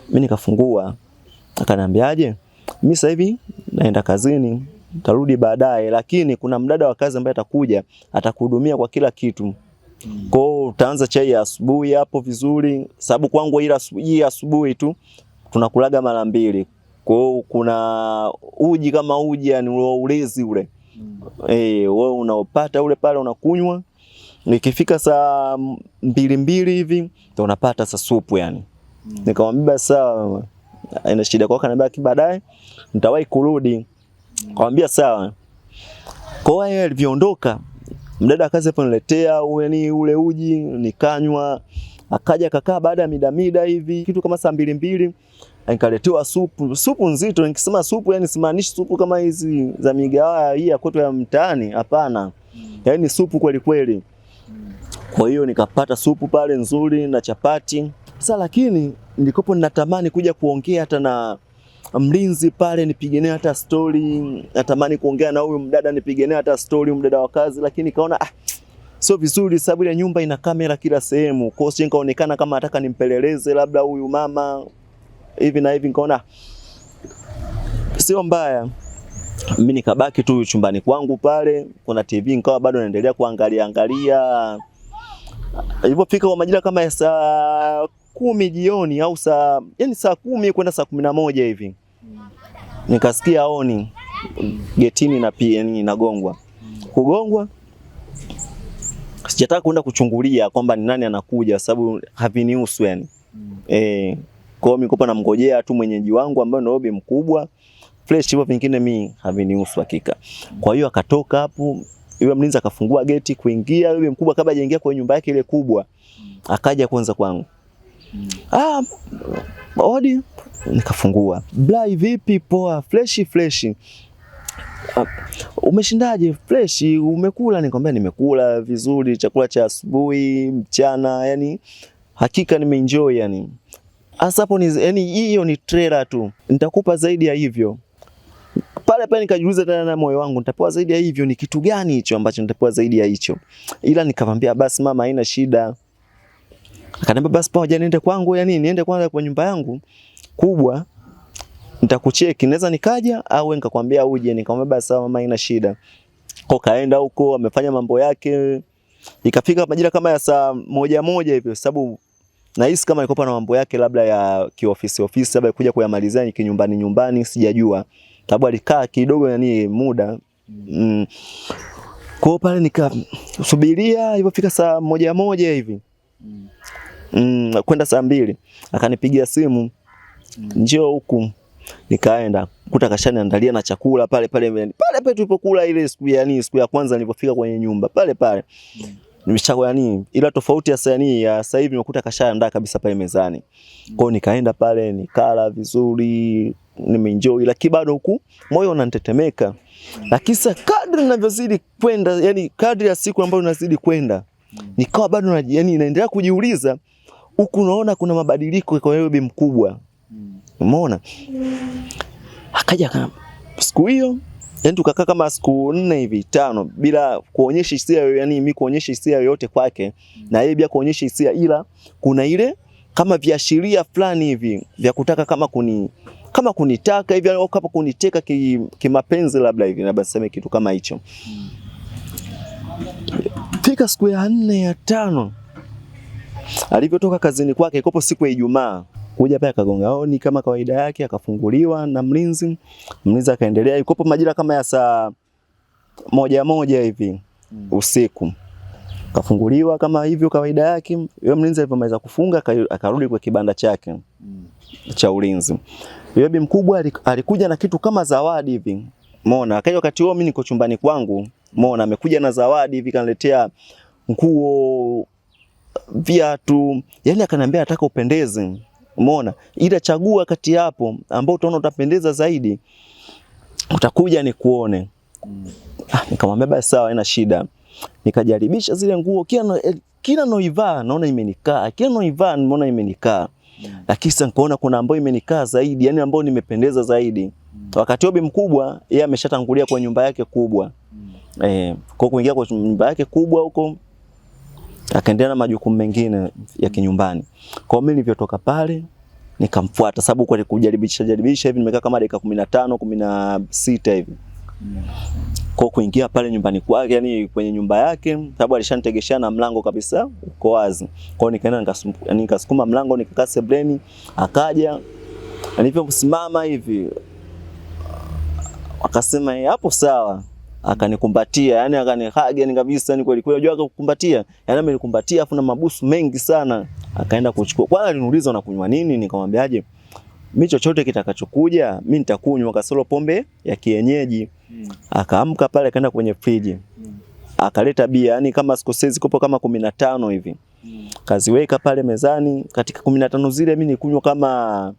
Mimi nikafungua. Akaniambiaje? Mimi sasa hivi naenda kazini, nitarudi baadaye, lakini kuna mdada wa kazi ambaye atakuja, atakuhudumia kwa kila kitu. Kwa hiyo utaanza chai ya asubuhi hapo vizuri, sababu kwangu hii asubuhi tu tunakulaga mara 2. Kwa hiyo kuna uji kama uji yani ulezi ule. Wewe unaopata ule pale unakunywa. Nikifika saa 2 hivi ndio unapata sasa supu yani. Nikamwambia sawa, haina shida. Kwa kanambia baadaye nitawahi kurudi. Nikamwambia sawa. Kwa hiyo alivyoondoka mdada kazi hapo niletea ule uji nikanywa. Akaja kakaa baada ya mida hivi kitu kama saa 2 nikaletewa supu nzito. Nikisema supu yani simaanishi supu kama hizi za migawa hii ya kwetu ya mtaani, hapana. Yaani supu kweli kweli. Kwa hiyo nikapata supu pale nzuri na chapati. Sasa lakini nilikopo ninatamani kuja kuongea hata na mlinzi pale, nipige naye hata story, natamani kuongea na huyu mdada nipige naye hata story, mdada wa kazi, lakini kaona sio vizuri sababu ile nyumba ina kamera kila sehemu. Kwa hiyo nikaonekana kama nataka nimpeleleze labda huyu mama hivi na hivi, nikaona sio mbaya. Mimi nikabaki tu chumbani kwangu pale, kuna TV nikawa bado naendelea kuangalia. Ilipofika kwa majira kama ya saa 10 jioni au saa 10 kwenda saa 11 hivi. Nikasikia honi getini na pia inagongwa. Kugongwa sijataka kwenda kuchungulia kwamba ni nani anakuja sababu havinihusu yani. Kwa hiyo nilikuwa namngojea tu mwenyeji wangu ambaye ndio bibi mkubwa. Fresh hivyo vingine mimi havinihusu hakika. Kwa hiyo akatoka hapo, yule mlinzi akafungua geti kuingia. Yule mkubwa kabla hajaingia kwa nyumba yake ile kubwa, akaja kwanza kwangu. Odi, nikafungua. Blai vipi? Poa, fresh. Umeshindaje? Fresh, umekula? Nikamwambia nimekula vizuri, chakula cha asubuhi, mchana, yani hakika nimeenjoy yani. Hasa hapo ni yani hiyo ni trailer tu. Nitakupa zaidi ya hivyo. Pale nikajiuliza tena na moyo wangu, nitapewa zaidi ya hivyo? Ni kitu gani hicho ambacho nitapewa zaidi ya hicho? Ila nikamwambia basi mama haina shida. Akaniambia basi pamoja niende kwangu yani niende kwanza kwa nyumba yangu kubwa. Nitakucheki, naweza nikaja au nikakwambia uje. Nikamwambia basi sawa mama haina shida. Kwa kaenda huko amefanya mambo yake. Ikafika majira kama ya saa 1 hivi sababu nahisi kama alikuwa na mambo yake labda ya kiofisi labda kuja kuyamalizia nyumbani sijajua. Sababu alikaa kidogo yani muda. Kwa pale nikasubiria ilipofika saa 1 hivi. Kwenda saa 2 akanipigia simu. Njoo huku. Nikaenda kuta kashaniandalia na chakula pale tulipokula ile siku ya kwanza nilipofika kwenye nyumba pale. Nimechagua yani ila tofauti ya sasa hivi nimekuta kashaandaa kabisa pale mezani. Kwa hiyo nikaenda pale nikala vizuri, nimeenjoy, lakini bado huku moyo unanitetemeka. Lakini kadri ninavyozidi kwenda yani kadri ya siku ambayo inazidi kwenda nikawa bado yani naendelea kujiuliza huku naona kuna mabadiliko kwa yule bibi mkubwa. Umeona? Akaja siku hiyo yani tukakaa kama siku 4 hivi 5 bila kuonyesha hisia yani mimi kuonyesha hisia yoyote kwake na yeye pia kuonyesha hisia, ila kuna ile kama viashiria fulani hivi vya kutaka kama kunitaka hivi au kama kuniteka kimapenzi labda hivi na basi sema kitu kama hicho. Fika siku ya 4 ya 5 alivyotoka kazini kwake, ikopo siku ya Ijumaa, kuja pale akagonga honi kama kawaida yake, akafunguliwa na mlinzi. Mlinzi akaendelea, ikopo majira kama ya saa 1 hivi usiku. Kafunguliwa kama hivyo kawaida yake. Yule mlinzi alipomaliza kufunga akarudi kwa kibanda chake cha ulinzi. Yule bi mkubwa alikuja na kitu kama zawadi hivi. Umeona? Akaja wakati huo mimi niko chumbani kwangu. Umeona? Amekuja na zawadi hivi, kaniletea nguo, viatu. Yaani akaniambia nataka upendeze. Umeona? Ila chagua kati hapo ambao utaona utapendeza zaidi, utakuja nikuone. Nikamwambia basi sawa, haina shida. Nikajaribisha zile nguo, kila noivaa naona imenikaa, kila noivaa naona imenikaa. Lakini sasa nikaona kuna ambayo imenikaa zaidi, yani ambayo nimependeza zaidi. Wakati Obi mkubwa yeye ameshatangulia kwa nyumba yake kubwa. Kwa kuingia kwa nyumba yake kubwa huko akaendelea na majukumu mengine ya kinyumbani. Kwa mimi nilivyotoka pale nikamfuata, sababu kwa kujaribisha hivi nimekaa kama dakika 15 16 hivi. Kwa kuingia pale nyumbani kwake, yani kwenye nyumba yake, sababu alishanitegeshana na mlango kabisa uko wazi. Kwa hiyo nikaenda nikasukuma mlango, nikakaa sebleni, akaja. Niliposimama hivi akasema hapo sawa, akanikumbatia, yani akanihaga ni kabisa, ni kweli kweli, unajua kukumbatia, yani amenikumbatia afu na mabusu mengi sana. Akaenda kuchukua. Kwanza aliniuliza unakunywa nini? Nikamwambiaje, mimi chochote kitakachokuja mimi nitakunywa, kasoro pombe ya kienyeji. Akaamka pale akaenda kwenye friji. Akaleta bia, yani kama sikosezi kopo kama 15 hivi. Kaziweka pale mezani, katika 15 zile mimi nikunywa kama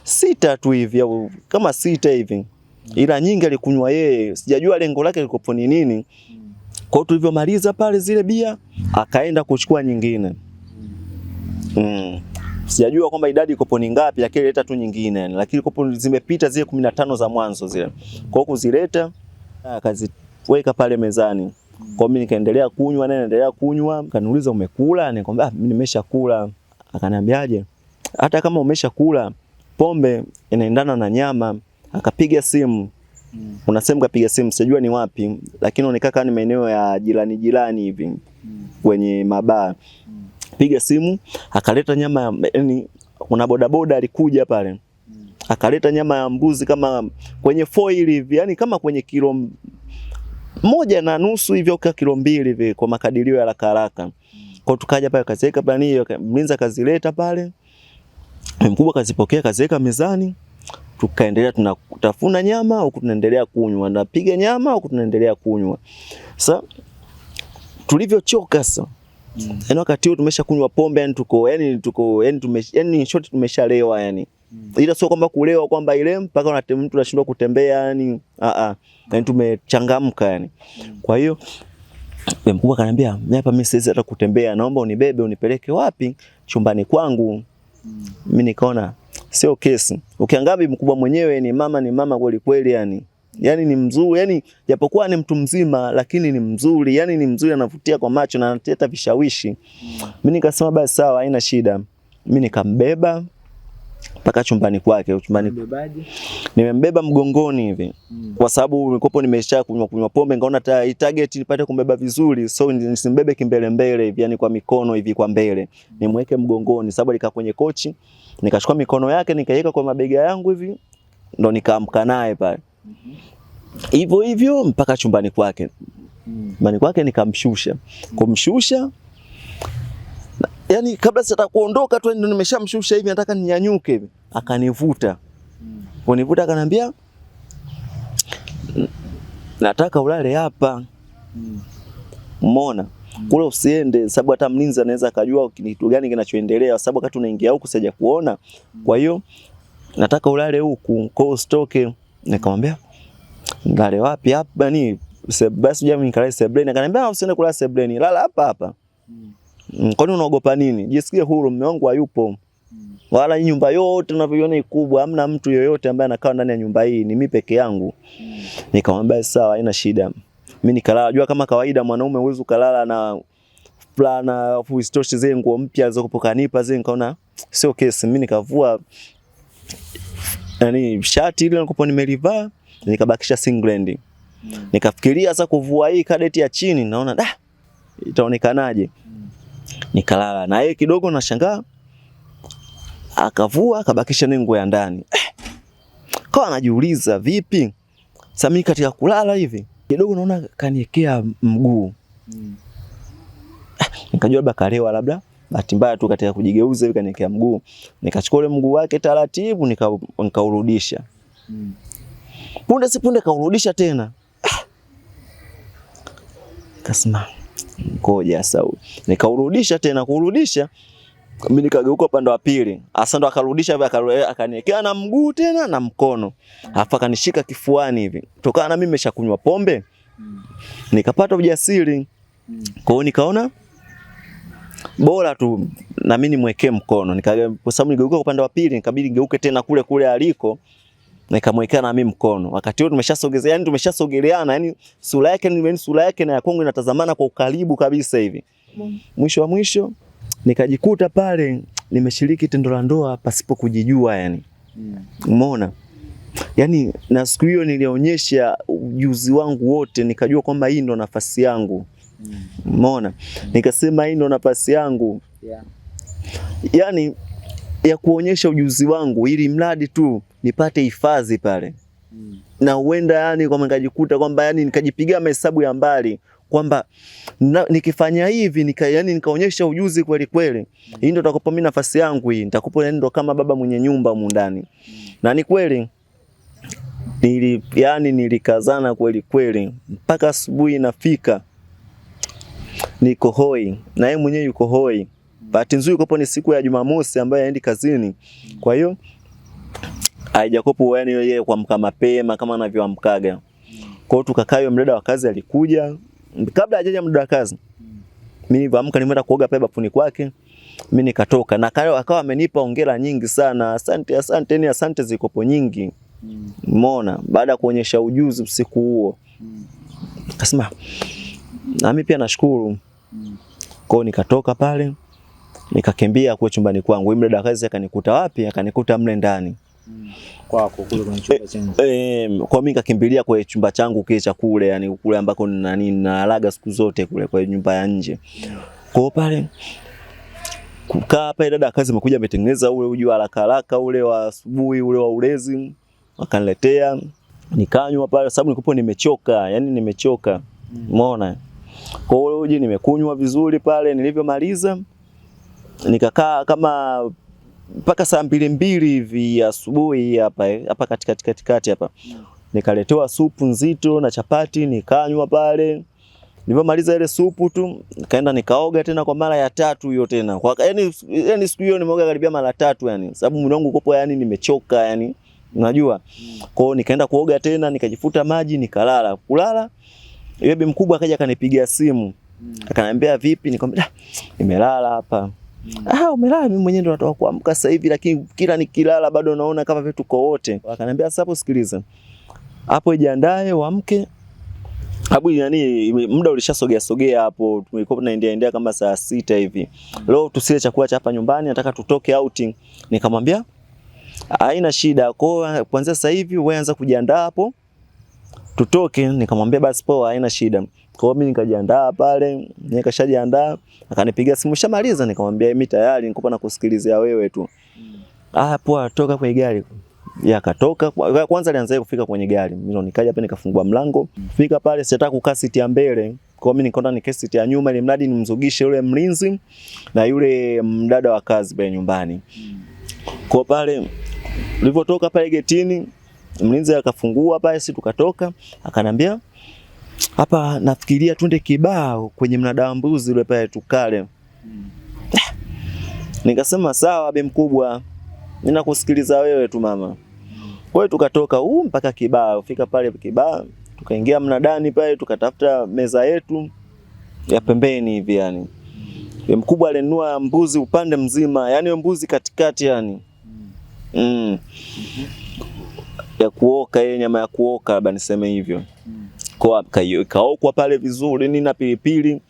6 tu hivi au kama 6 hivi. Ila nyingi alikunywa yeye, sijajua lengo lake liko ni nini. Kwa hiyo tulivyomaliza pale zile bia, akaenda kuchukua nyingine. Sijajua kwamba idadi iko ni ngapi, lakini leta tu nyingine, lakini kopo zimepita zile 15 za mwanzo zile. Kwa hiyo kuzileta akaziweka pale mezani. Kwa hiyo mimi nikaendelea kunywa, na naendelea kunywa. Kaniuliza umekula? Nikamwambia mimi nimeshakula. Akaniambiaje, hata kama umeshakula, pombe inaendana na nyama. Akapiga simu. Unasema kapiga simu, sijajua ni wapi, lakini inaonekana kama ni maeneo ya jirani hivi kwenye mabaa. Piga simu, akaleta nyama, yani kuna bodaboda alikuja pale. Akaleta nyama ya mbuzi kama kwenye foil hivi, yani kama kwenye kilo 1.5 hivi au kilo 2 hivi kwa makadirio ya haraka. Kwa tukaja pale kaziweka pale, hiyo mlinzi kazileta pale. Mkubwa kazipokea, kaziweka mezani. Tukaendelea tunatafuna nyama huku tunaendelea kunywa, napiga nyama huku tunaendelea kunywa. Sasa tulivyochoka sasa, yani wakati huo tumeshakunywa pombe, yani shoti tumeshalewa yani. Ila sio kwamba kulewa kwamba ile mpaka mtu anashindwa kutembea yani, yani tumechangamka yani. Kwa hiyo mkubwa akaniambia mimi hapa mimi siwezi hata kutembea, naomba unibebe unipeleke wapi? Chumbani kwangu. Mimi nikaona sio kesi. Ukiangalia mkubwa mwenyewe ni mama kweli kweli yani. Yani ni mzuri, yani japokuwa ni mtu mzima lakini ni mzuri, yani ni mzuri, anavutia kwa macho na analeta vishawishi. Mimi nikasema basi sawa, haina shida. Mimi nikambeba mpaka chumbani kwake. Nimembeba mgongoni hivi. Kwa sababu nilikopo nimesha kunywa pombe, ngaona target nipate kumbeba vizuri, so nisimbebe kimbele hivi, yani kwa mikono hivi kwa mbele. Nimweke mgongoni sababu alikaa kwenye kochi. Nikachukua mikono yake nikaiweka kwa mabega yangu hivi, ndo nikaamka naye pale. Hivyo mpaka chumbani kwake. Chumbani kwake nikamshusha. Kumshusha, yani kabla sita kuondoka tu ndo nimeshamshusha hivi, nataka ninyanyuke hivi. Akanivuta. Kunivuta akaniambia nataka ulale hapa. Umeona? Kule usiende, sababu hata mlinzi anaweza akajua kitu gani kinachoendelea, sababu wakati unaingia huku sija kuona. Kwa hiyo nataka ulale huku, kwa usitoke. Nikamwambia nilale wapi hapa? Ni basi jamii nikalale sebleni. Akaniambia usiende kulala sebleni, lala hapa hapa. Kwani unaogopa nini? Jisikie huru, mume wangu hayupo. Wala nyumba yote unavyoiona ni kubwa, hamna mtu yoyote ambaye anakaa ndani ya nyumba hii, ni mimi peke yangu. Nikamwambia sawa, haina shida. Mimi nikalala. Jua kama kawaida mwanaume huwezi kulala na fulana afu isitoshe zile nguo mpya zilizokanipa zile, nikaona sio kesi. Mimi nikavua yani shati ile nilikopo nimelivaa, nikabakisha singlet. Nikafikiria sasa kuvua hii kadeti ya chini, naona itaonekanaje. Nikalala na yeye kidogo, nashangaa akavua akabakisha nguo ya ndani. Kwa anajiuliza vipi? Sasa mimi katika kulala hivi kidogo naona kaniekea mguu. Nikajua labda kalewa, labda bahati mbaya tu katika kujigeuza hivi kaniwekea mguu. Nikachukua ule mguu wake taratibu nikaurudisha. Punde si punde kaurudisha tena. Kasema ngoja sasa. Nikaurudisha tena, kurudisha mimi nikageuka upande wa pili. Asa ndo akarudisha hivi, akaniwekea na mguu tena na mkono. Alafu akanishika kifuani hivi. Tokana na mimi nimeshakunywa pombe. Nikapata ujasiri. Kwa hiyo nikaona bora tu na mimi nimwekee mkono. Kwa sababu nigeuka upande wa pili, nikabidi ngeuke tena kule kule aliko. Nikamwekea na mimi mkono. Wakati huo tumeshasogezea, yani tumeshasogeleana, yani sura yake na ya kwangu inatazamana kwa ukaribu kabisa hivi. Mwisho wa mwisho nikajikuta pale nimeshiriki tendo la ndoa pasipo kujijua yani. Umeona? Yani na siku hiyo nilionyesha ujuzi wangu wote, nikajua kwamba hii ndo nafasi yangu. Umeona? Nikasema hii ndo nafasi yangu. Yani ya kuonyesha ujuzi wangu ili mradi tu nipate hifadhi pale. Na huenda yani kwa nikajikuta kwamba yani nikajipigia mahesabu ya mbali kwamba nikifanya hivi yani nikaonyesha ujuzi kweli kweli. Hii ndio itakupa mimi nafasi yangu hii. Nitakupa ndo kama baba mwenye nyumba humu ndani. Na ni kweli nilikazana kweli kweli mpaka asubuhi inafika. Niko hoi na yeye mwenyewe yuko hoi. Bahati nzuri kopo ni siku ya Jumamosi ambayo haendi kazini. Kwa hiyo haijakopo yani yeye kuamka mapema kama anavyoamkaga. Kwa hiyo tukakaa, yule mdada wa kazi alikuja. Kabla hajaja mdada wa kazi, mimi nilipoamka nimeenda kuoga pale bafuni kwake. Mimi nikatoka na akawa amenipa hongera nyingi sana. Asante zikopo nyingi. Umeona? Baada ya kuonyesha ujuzi usiku huo. Akasema na mimi pia nashukuru. Kwa hiyo nikatoka pale nikakimbia kwa chumbani kwangu. Yule mdada wa kazi akanikuta wapi? Akanikuta mle ndani. Kwako kule kwenye chumba changu. Kwa mimi nikakimbilia kwa chumba changu kile cha kule, yani kule ambako nalalaga siku zote kule kwa nyumba ya nje. Kwa hiyo pale kukaa pale, dada kazi amekuja ametengeneza ule uji wa haraka ule wa asubuhi ule wa ulezi, wakaniletea nikanywa pale sababu nilikuwa nimechoka, yani nimechoka. Umeona? Kwa hiyo uji nimekunywa vizuri pale, nilivyomaliza nikakaa kama mpaka saa 2 hivi asubuhi hapa katikati hapa. Nikaletewa supu nzito na chapati nikanywa pale. Nilipomaliza ile supu tu nikaenda nikaoga tena kwa mara ya 3 hiyo tena. Yani siku hiyo nimeoga karibia mara 3 yani. Sababu mwili wangu uko yani nimechoka yani. Unajua? Kwa hiyo nikaenda kuoga tena nikajifuta maji nikalala. Kulala yule bibi mkubwa akaja akanipigia simu. Akaniambia vipi? Nikamwambia nimelala hapa. Umelala? Mimi mwenyewe ndo natoka kuamka sasa hivi, lakini kila nikilala bado naona kama vitu tuko wote. Akaniambia sasa hapo sikiliza. Hapo jiandae uamke. Hapo yani muda ulishasogea hapo, tulikuwa tunaendea kama saa 6 hivi. Leo tusile chakula cha hapa nyumbani, nataka tutoke outing. Nikamwambia haina shida, kuanzia sasa hivi wewe anza kujiandaa hapo. Tutoke. Nikamwambia basi poa, haina shida. Kwa hiyo mimi nikajiandaa pale, nikashajiandaa, akanipigia simu shamaliza, nikamwambia mimi tayari niko na kusikilizia wewe tu. Poa, toka kwenye gari. Akatoka. Kwanza alianza kufika kwenye gari. Mimi nikaja hapa nikafungua mlango. Fika pale sitaka kukaa siti ya mbele. Kwa hiyo mimi nikaenda nikaa siti ya nyuma ili mradi nimzugishe yule mlinzi na yule mdada wa kazi pale nyumbani. Kwa pale nilipotoka pale getini, mlinzi akafungua pale, sisi tukatoka, akanambia hapa nafikiria twende kibao kwenye mnada wa mbuzi yule pale tukale. Nikasema sawa be mkubwa, mimi nakusikiliza wewe tu mama. Kwa hiyo tukatoka mpaka kibao, fika pale kibao, tukaingia mnadani pale tukatafuta meza yetu ya pembeni hivi yani. Mkubwa alinunua mbuzi upande mzima, yani mbuzi katikati yani. Ya kuoka, ile nyama ya kuoka labda niseme hivyo. Kwa kaokwa pale vizuri nini na pilipili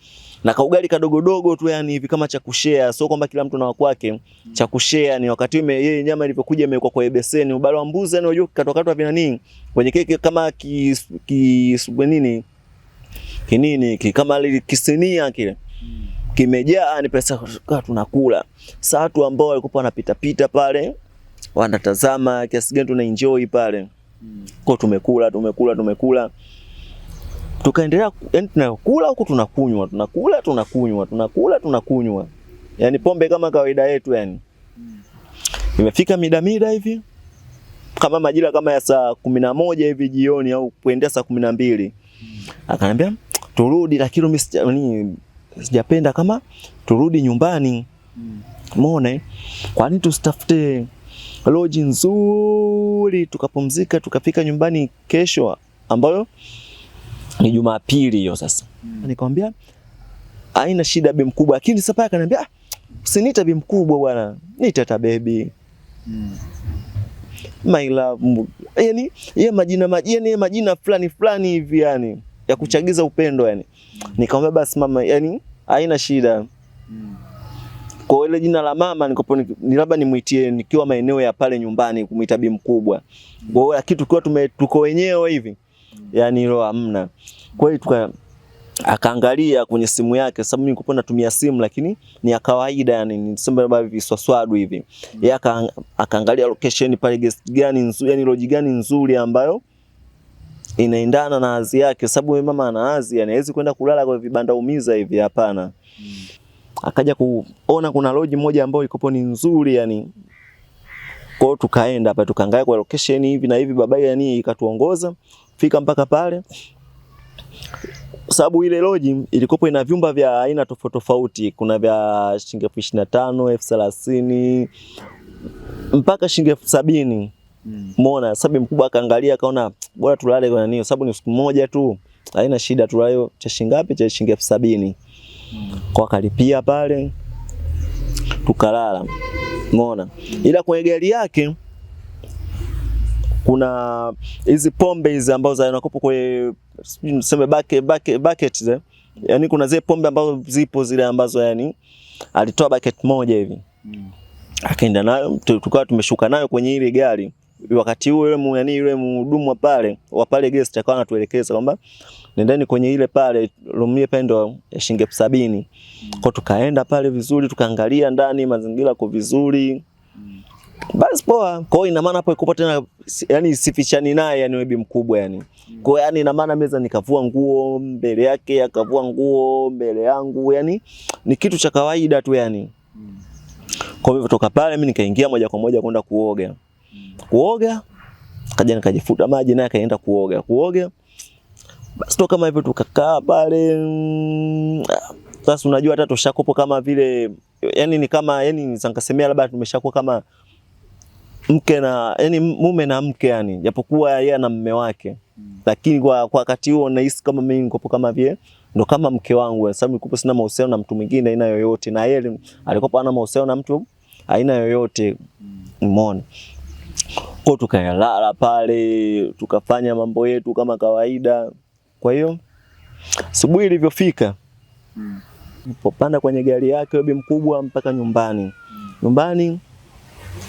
na kaugali kadogodogo tu yani hivi kama cha kushare, sio kwamba kila mtu na kwake, cha kushare ni wakati yeye nyama ilipokuja imewekwa kwa beseni, ubalo wa mbuzi yani unajua katokatwa vina nini kwenye keki kama kinini kama ile kisinia kile kimejaa ni pesa tunakula. Sasa watu ambao walikuwa wanapita pita pale wanatazama kiasi gani tuna enjoy pale. Kwa tumekula. Tukaendelea, yani tunakula huku tunakunywa, tunakunywa. Yani pombe kama kawaida yetu yani. Imefika mida hivi kama majira kama ya saa 11 hivi jioni au kuendea saa 12. Akaniambia turudi, lakini mimi sijapenda kama turudi nyumbani. Umeona? Kwani tusitafute lodge nzuri tukapumzika tukafika nyumbani kesho ambayo ni Jumapili hiyo sasa. Nikamwambia haina shida bi mkubwa, lakini sasa akaniambia usiniita bi mkubwa bwana, niita ta baby. My love. Yani yeye majina fulani hivi yani ya kuchagiza upendo yani. Nikamwambia basi mama, yani haina shida. Kwa ile jina la mama ni labda nimuitie nikiwa maeneo ya pale nyumbani kumuita bi mkubwa. Kwa hiyo kitu tukiwa tuko wenyewe hivi yani hilo hamna. Kwa hiyo akaangalia kwenye simu yake, sababu mimi nilikuwa natumia simu lakini ni ya kawaida yani niseme labda viswaswadu hivi. Yeye akaangalia location pale guest gani nzuri, yani lodge gani nzuri ambayo inaendana na hadhi yake, sababu wewe mama ana hadhi yani hawezi kwenda kulala kwa vibanda umiza hivi, hapana. Akaja kuona kuna lodge moja ambayo iko ni nzuri yani. Kwa hiyo tukaenda hapa tukaangalia kwa location hivi na hivi, baba yani ikatuongoza fika mpaka pale. Sababu ile lodge ilikopo ina vyumba vya aina tofauti, kuna vya shilingi 25,000, 30,000 mpaka shilingi 70,000. Umeona? Sababu mkubwa akaangalia akaona bora tulale kwa nini, sababu ni siku moja tu. Haina shida, tulale cha shilingi ngapi? Cha shilingi 70,000. Kwa kalipia pale tukalala. Umeona? Ila kwa gari yake kuna hizi pombe hizi ambazo zinakopo kwa niseme bucket yani kuna zile pombe ambazo zipo zile ambazo yani alitoa bucket moja hivi. Akaenda nayo tukawa tumeshuka nayo kwenye ile gari. Wakati huo yule mhudumu wa pale guest akawa anatuelekeza kwamba nendeni kwenye ile pale room pale ndo ya shilingi 70,000. Kwa tukaenda pale vizuri tukaangalia ndani mazingira yako vizuri. Basi poa. Kwa hiyo ina maana hapo iko tena yani sifichani naye yani wewe mkubwa yani. Kwa hiyo yani ina maana meza nikavua nguo mbele yake, akavua nguo mbele yangu, yani ni kitu cha kawaida tu yani. Kwa hivyo kutoka pale mimi nikaingia moja kwa moja kwenda kuoga. Kuoga kaja nikajifuta maji naye akaenda kuoga. Basi toka kama hivyo tukakaa pale. Sasa unajua hata tushakopo kama vile yani ni kama yani nikasemea labda tumeshakuwa kama mke na yani mume na mke yani, japokuwa yeye na mume wake. Lakini kwa wakati huo nahisi kama mimi niko kama vile ndo kama mke wangu, sababu nilikuwa sina mahusiano na mtu mwingine aina yoyote, na yeye alikuwa hana mahusiano na mtu aina yoyote. Umeona? Kwa tukalala pale tukafanya mambo yetu kama kawaida. Kwa hiyo asubuhi ilivyofika nilipopanda kwenye gari yake bibi mkubwa mpaka nyumbani.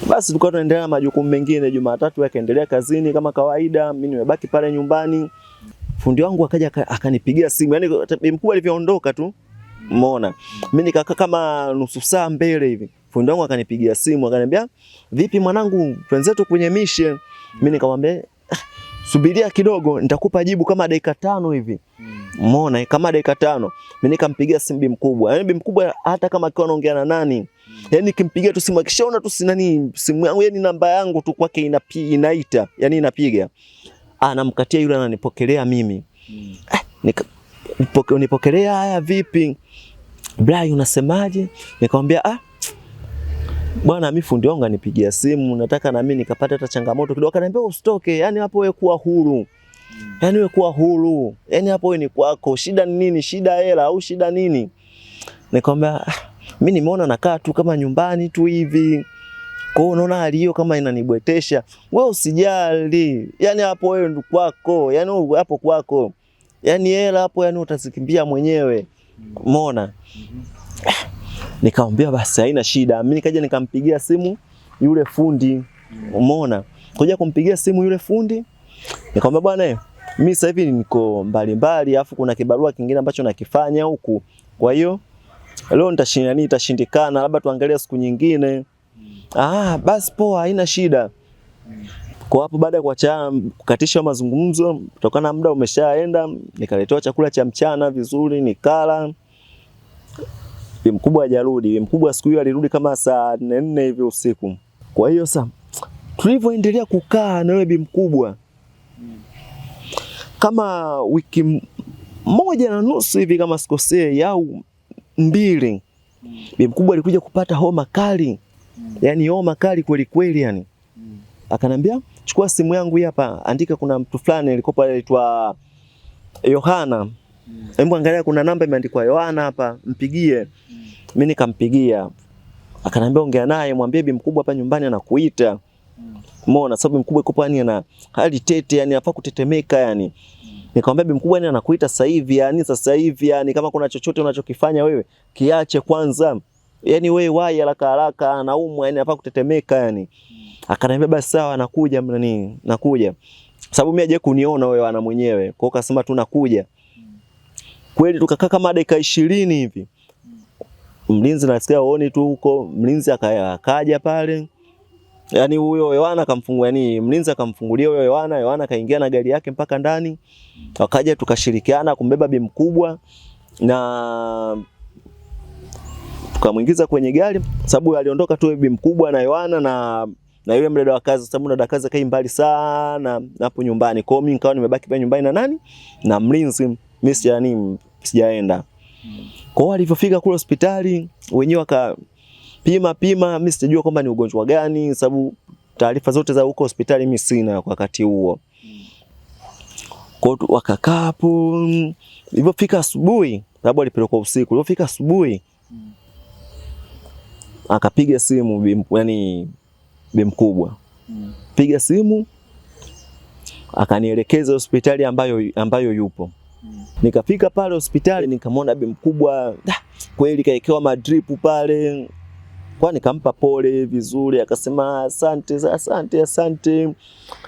Basi tulikuwa tunaendelea majukumu mengine. Jumatatu akaendelea kazini kama kawaida, mimi nimebaki pale nyumbani. Fundi wangu akaja akanipigia simu. Yaani bibi mkubwa alivyoondoka tu, umeona? Mimi nikakaa kama nusu saa mbele hivi. Fundi wangu akanipigia simu akaniambia, "Vipi mwanangu, twenzetu kwenye mission?" Mimi nikamwambia, "Subiria kidogo, nitakupa jibu kama dakika 5 hivi." Umeona? Kama dakika 5. Mimi nikampigia simu bibi mkubwa. Yaani bibi mkubwa hata kama akiwa anaongea na nani, yani nikimpigia tu simu akishaona tu simu yangu yani namba yangu tu kwake inaita, yani inapiga. Anamkatia yule ananipokelea mimi. Nipokelea haya vipi? Brian unasemaje? Nikamwambia bwana mimi fundi wangu anipigia simu, nataka na mimi nikapata hata changamoto kidogo. Akaniambia usitoke, yani hapo wewe kuwa huru. Yani wewe kuwa huru. Yani hapo wewe ni kwako. Shida ni nini? Shida hela au shida nini? Nikamwambia mimi nimeona nakaa tu kama nyumbani tu hivi. Kwa hiyo unaona hali hiyo kama inanibwetesha. Wewe usijali. Yani hapo wewe ndo kwako. Yani wewe hapo kwako. Yani hela hapo yani utazikimbia mwenyewe. Umeona? Nikamwambia basi haina shida. Mimi nikaja nikampigia simu yule fundi. Umeona? Kuja kumpigia simu yule fundi. Nikamwambia bwana mimi sasa hivi niko mbali afu kuna kibarua kingine ambacho nakifanya huku. Kwa hiyo leo itashindikana, labda tuangalie siku nyingine. Basi poa haina shida. Kwa hapo baada ya kukatisha mazungumzo, kutokana na muda umeshaenda, nikaletewa chakula cha mchana vizuri nikala. Bi mkubwa hajarudi. Bi mkubwa siku hiyo alirudi kama saa 4 hivi usiku. Kwa hiyo sasa tulivyoendelea kukaa na yule bi mkubwa kama wiki 1.5 hivi kama sikosei au 2, bi mkubwa alikuja kupata homa kali. Yaani homa kali kweli kweli yani. Akanambia, chukua simu yangu hapa, andika kuna mtu fulani alikopa anaitwa Yohana. Hebu angalia kuna namba imeandikwa Yohana hapa, mpigie. Mimi nikampigia. Akanambia ongea naye, mwambie bi mkubwa hapa nyumbani anakuita. Umeona, sababu bi mkubwa yuko yani ana hali tete, yani afaa kutetemeka yani. Nikamwambia bi mkubwa yani anakuita sasa hivi, yani sasa hivi, yani kama kuna chochote unachokifanya wewe kiache kwanza. Yani wewe wahi haraka haraka, anaumwa yani afaa kutetemeka yani. Akaniambia basi sawa, nakuja nani, nakuja. Sababu mimi hajaje kuniona wewe ana mwenyewe. Kwa hiyo akasema tu nakuja. Kweli tukakaa kama dakika 20 hivi. Mlinzi nasikia aone tu huko, mlinzi akaja pale. Yaani huyo Yohana akamfungua, yani mlinzi akamfungulia huyo Yohana kaingia na gari yake mpaka ndani. Wakaja tukashirikiana kumbeba bi mkubwa na tukamuingiza kwenye gari, sababu aliondoka tu bi mkubwa na Yohana na yule mdada wa kazi, sababu mdada wa kazi kai mbali sana hapo nyumbani. Kwa hiyo mimi nikawa nimebaki pale nyumbani na nani? Na mlinzi. Mimi sijaenda. Kwa hiyo alipofika kule hospitali, wenyewe wakapima, mimi sijajua kwamba ni ugonjwa gani, sababu taarifa zote za huko hospitali mimi sina kwa wakati huo. Kwa hiyo wakakaa hapo, ilipofika asubuhi, sababu alipelekwa usiku, ilipofika asubuhi akapiga simu yani bi mkubwa. Piga simu akanielekeza hospitali ambayo yupo. Nikafika pale hospitali nikamwona bi mkubwa, kweli kaekewa madrip pale. Kwa nikampa pole vizuri, akasema asante.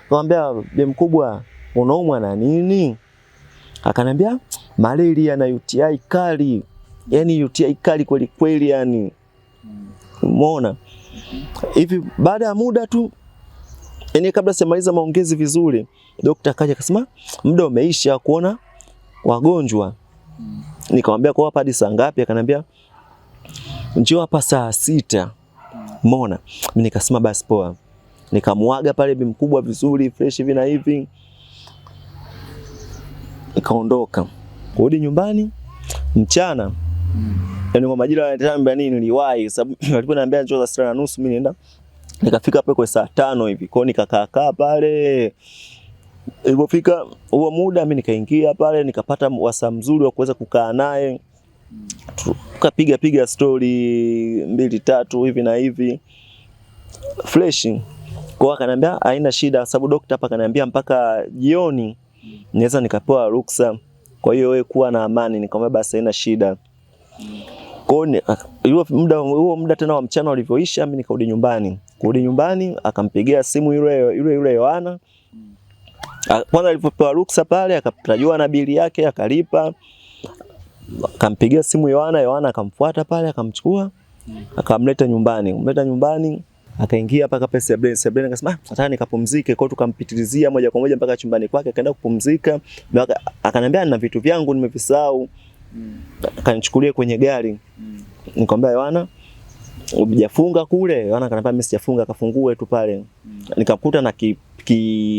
Nikamwambia bi mkubwa, unaumwa na nini? Akanambia malaria na UTI kali. Yani UTI kali kweli kweli yani. Umeona? Hivi baada ya muda tu, yani kabla sijamaliza maongezi vizuri, daktari akaja akasema muda umeisha kuona wagonjwa. Nikamwambia kwa hapa hadi saa ngapi? Akanambia njoo hapa saa 6. Umeona? Mimi nikasema basi poa. Nikamuaga pale bi mkubwa vizuri fresh hivi na hivi. Nikaondoka. Kurudi nyumbani mchana. Yaani kwa majira ya tamba nini niliwahi, sababu waliponiambia njoo saa 6:30 mimi nenda. Nikafika hapo kwa saa 5 hivi. Kwa hiyo nikakaa pale. Ilipofika huo muda mimi nikaingia pale, nikapata wasaa mzuri wa kuweza kukaa naye. Tukapiga story 2-3 hivi na hivi. Fresh. Kwa hiyo akaniambia haina shida, sababu daktari hapa akaniambia mpaka jioni naweza nikapewa ruksa. Kwa hiyo wewe kuwa na amani. Nikamwambia basi haina shida. Kwa hiyo huo muda tena wa mchana ulivyoisha, mimi nikarudi nyumbani. Kurudi nyumbani akampigia simu yule Yohana. Kwanza alipopewa ruksa pale akatajua na bili yake akalipa. Akampigia simu Yohana akamfuata pale akamchukua akamleta nyumbani. Akaingia paka pesa Sebleni akasema nataka nikapumzike. Kwa hiyo tukampitilizia moja kwa moja mpaka chumbani kwake, akaenda kupumzika. Akaniambia na vitu vyangu nimevisahau. Akanichukulia kwenye gari. Nikamwambia Yohana, hujafunga kule? Yohana akaniambia mimi sijafunga, akafungue tu pale. Nikamkuta na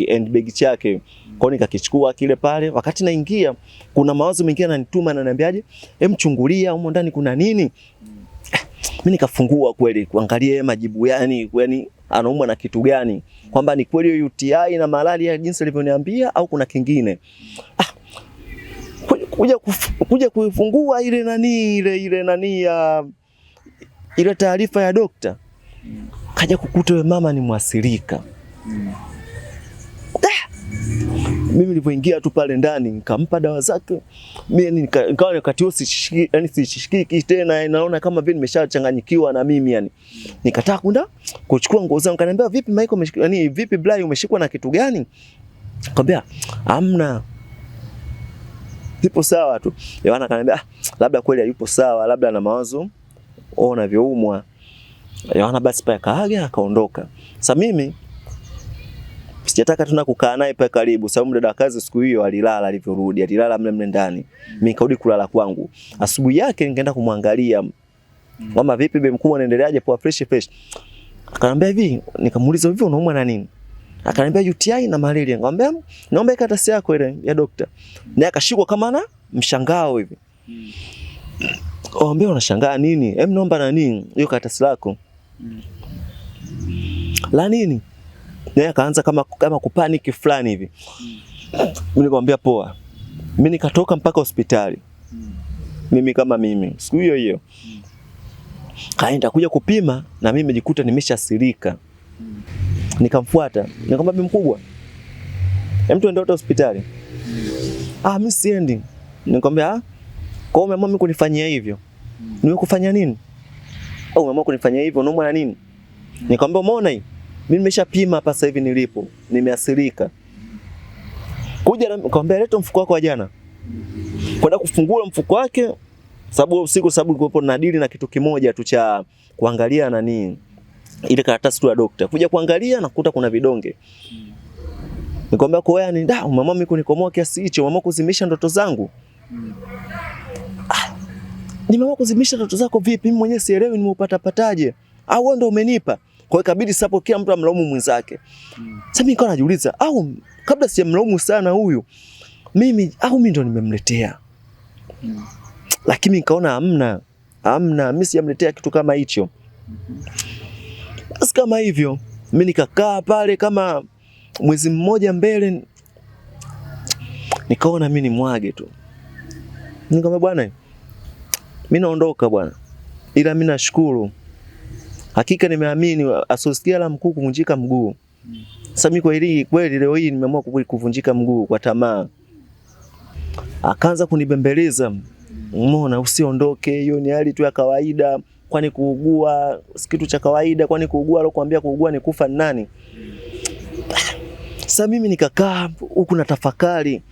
handbag chake. Kwa hiyo nikakichukua kile pale. Wakati naingia kuna mawazo mengine ananituma ananiambiaje, chungulia humo ndani kuna nini? Mimi nikafungua kweli kuangalia majibu yani anaumwa na kitu gani, kwamba ni kweli UTI na malaria jinsi alivyoniambia au kuna kingine. Kuja kuifungua ile taarifa ya daktari, kaja kukuta wewe mama ni mwathirika. Mimi nilipoingia tu pale ndani nikampa dawa zake. Mimi nikawa wakati huo sishikiki tena, naona kama vile nimeshachanganyikiwa na mimi yani. Nikataka kwenda kuchukua nguo zangu, kaniambia vipi Michael vipi Blai umeshikwa na kitu gani? Nikamwambia hamna. Ipo sawa tu. Yohana kaniambia labda kweli hayupo sawa, labda ana mawazo unavyoumwa. Yohana basi pale kaaga akaondoka. Sasa mimi Sijataka tuna kukaa naye pale karibu sababu dada kazi siku hiyo alilala alivyorudi, alilala mle ndani. Mimi nikarudi kulala kwangu. Asubuhi yake nikaenda kumwangalia. Mama vipi be mkubwa anaendeleaje? Poa fresh. Akaniambia hivi, nikamuuliza hivi unaumwa na nini? Akaniambia UTI na malaria. Nikamwambia naomba karatasi yako ile ya daktari. Naye akashikwa kama na mshangao hivi. Nikamwambia unashangaa nini? Naomba na nini? Hiyo karatasi lako. La nini? Naye akaanza kama kupanic fulani hivi. Mimi nikamwambia poa. Mimi nikatoka mpaka hospitali. Mimi kama mimi. Siku hiyo. Kaenda kuja kupima na mimi nimejikuta nimeshasirika. Nikamfuata. Nikamwambia bibi mkubwa, tuende wote hospitali. Mimi siendi. Nikamwambia kwa hiyo umeamua mimi kunifanyia hivyo. Nimekufanya nini? Au umeamua kunifanyia hivyo unaumwa na nini? Nikamwambia umeona hii? Mimi nimeshapima hapa sasa hivi nilipo. Nimeasirika. Kuja nikamwambia leta mfuko wako wa jana. Kwenda kufungua mfuko wake sababu usiku nilikuwa na dili na kitu kimoja tu cha kuangalia na nini. Ile karatasi tu ya daktari. Kuja kuangalia nakuta kuna vidonge. Nikamwambia kwa wewe ni mama mimi kunikomoa kiasi hicho, mama kuzimisha ndoto zangu. Ni mama kuzimisha ndoto zako vipi? Mimi mwenyewe sielewi nimeupata pataje. Au wewe ndio umenipa? Kwa hiyo ikabidi sasa kila mtu amlaumu mwenzake. Sasa mimi nikawa najiuliza, au kabla sijamlaumu sana huyu, mimi ndo nimemletea. Lakini nikaona hamna, mimi sijamletea kitu kama hicho. Basi kama hivyo, mimi nikakaa pale kama mwezi mmoja mbele, nikaona mimi nimwage tu. Nikamwambia bwana, mimi naondoka bwana. Ila mimi nashukuru. Hakika nimeamini asosikia la mkuu kuvunjika mguu. Sasa mimi kweli leo hii nimeamua kuvunjika mguu kwa tamaa. Akaanza kunibembeleza. Umeona usiondoke, hiyo ni hali tu ya kawaida. Kwani kuugua kitu cha kawaida? Kwani kuugua alokuambia kuugua ni kufa ni nani? Sasa mimi nikakaa huku na tafakari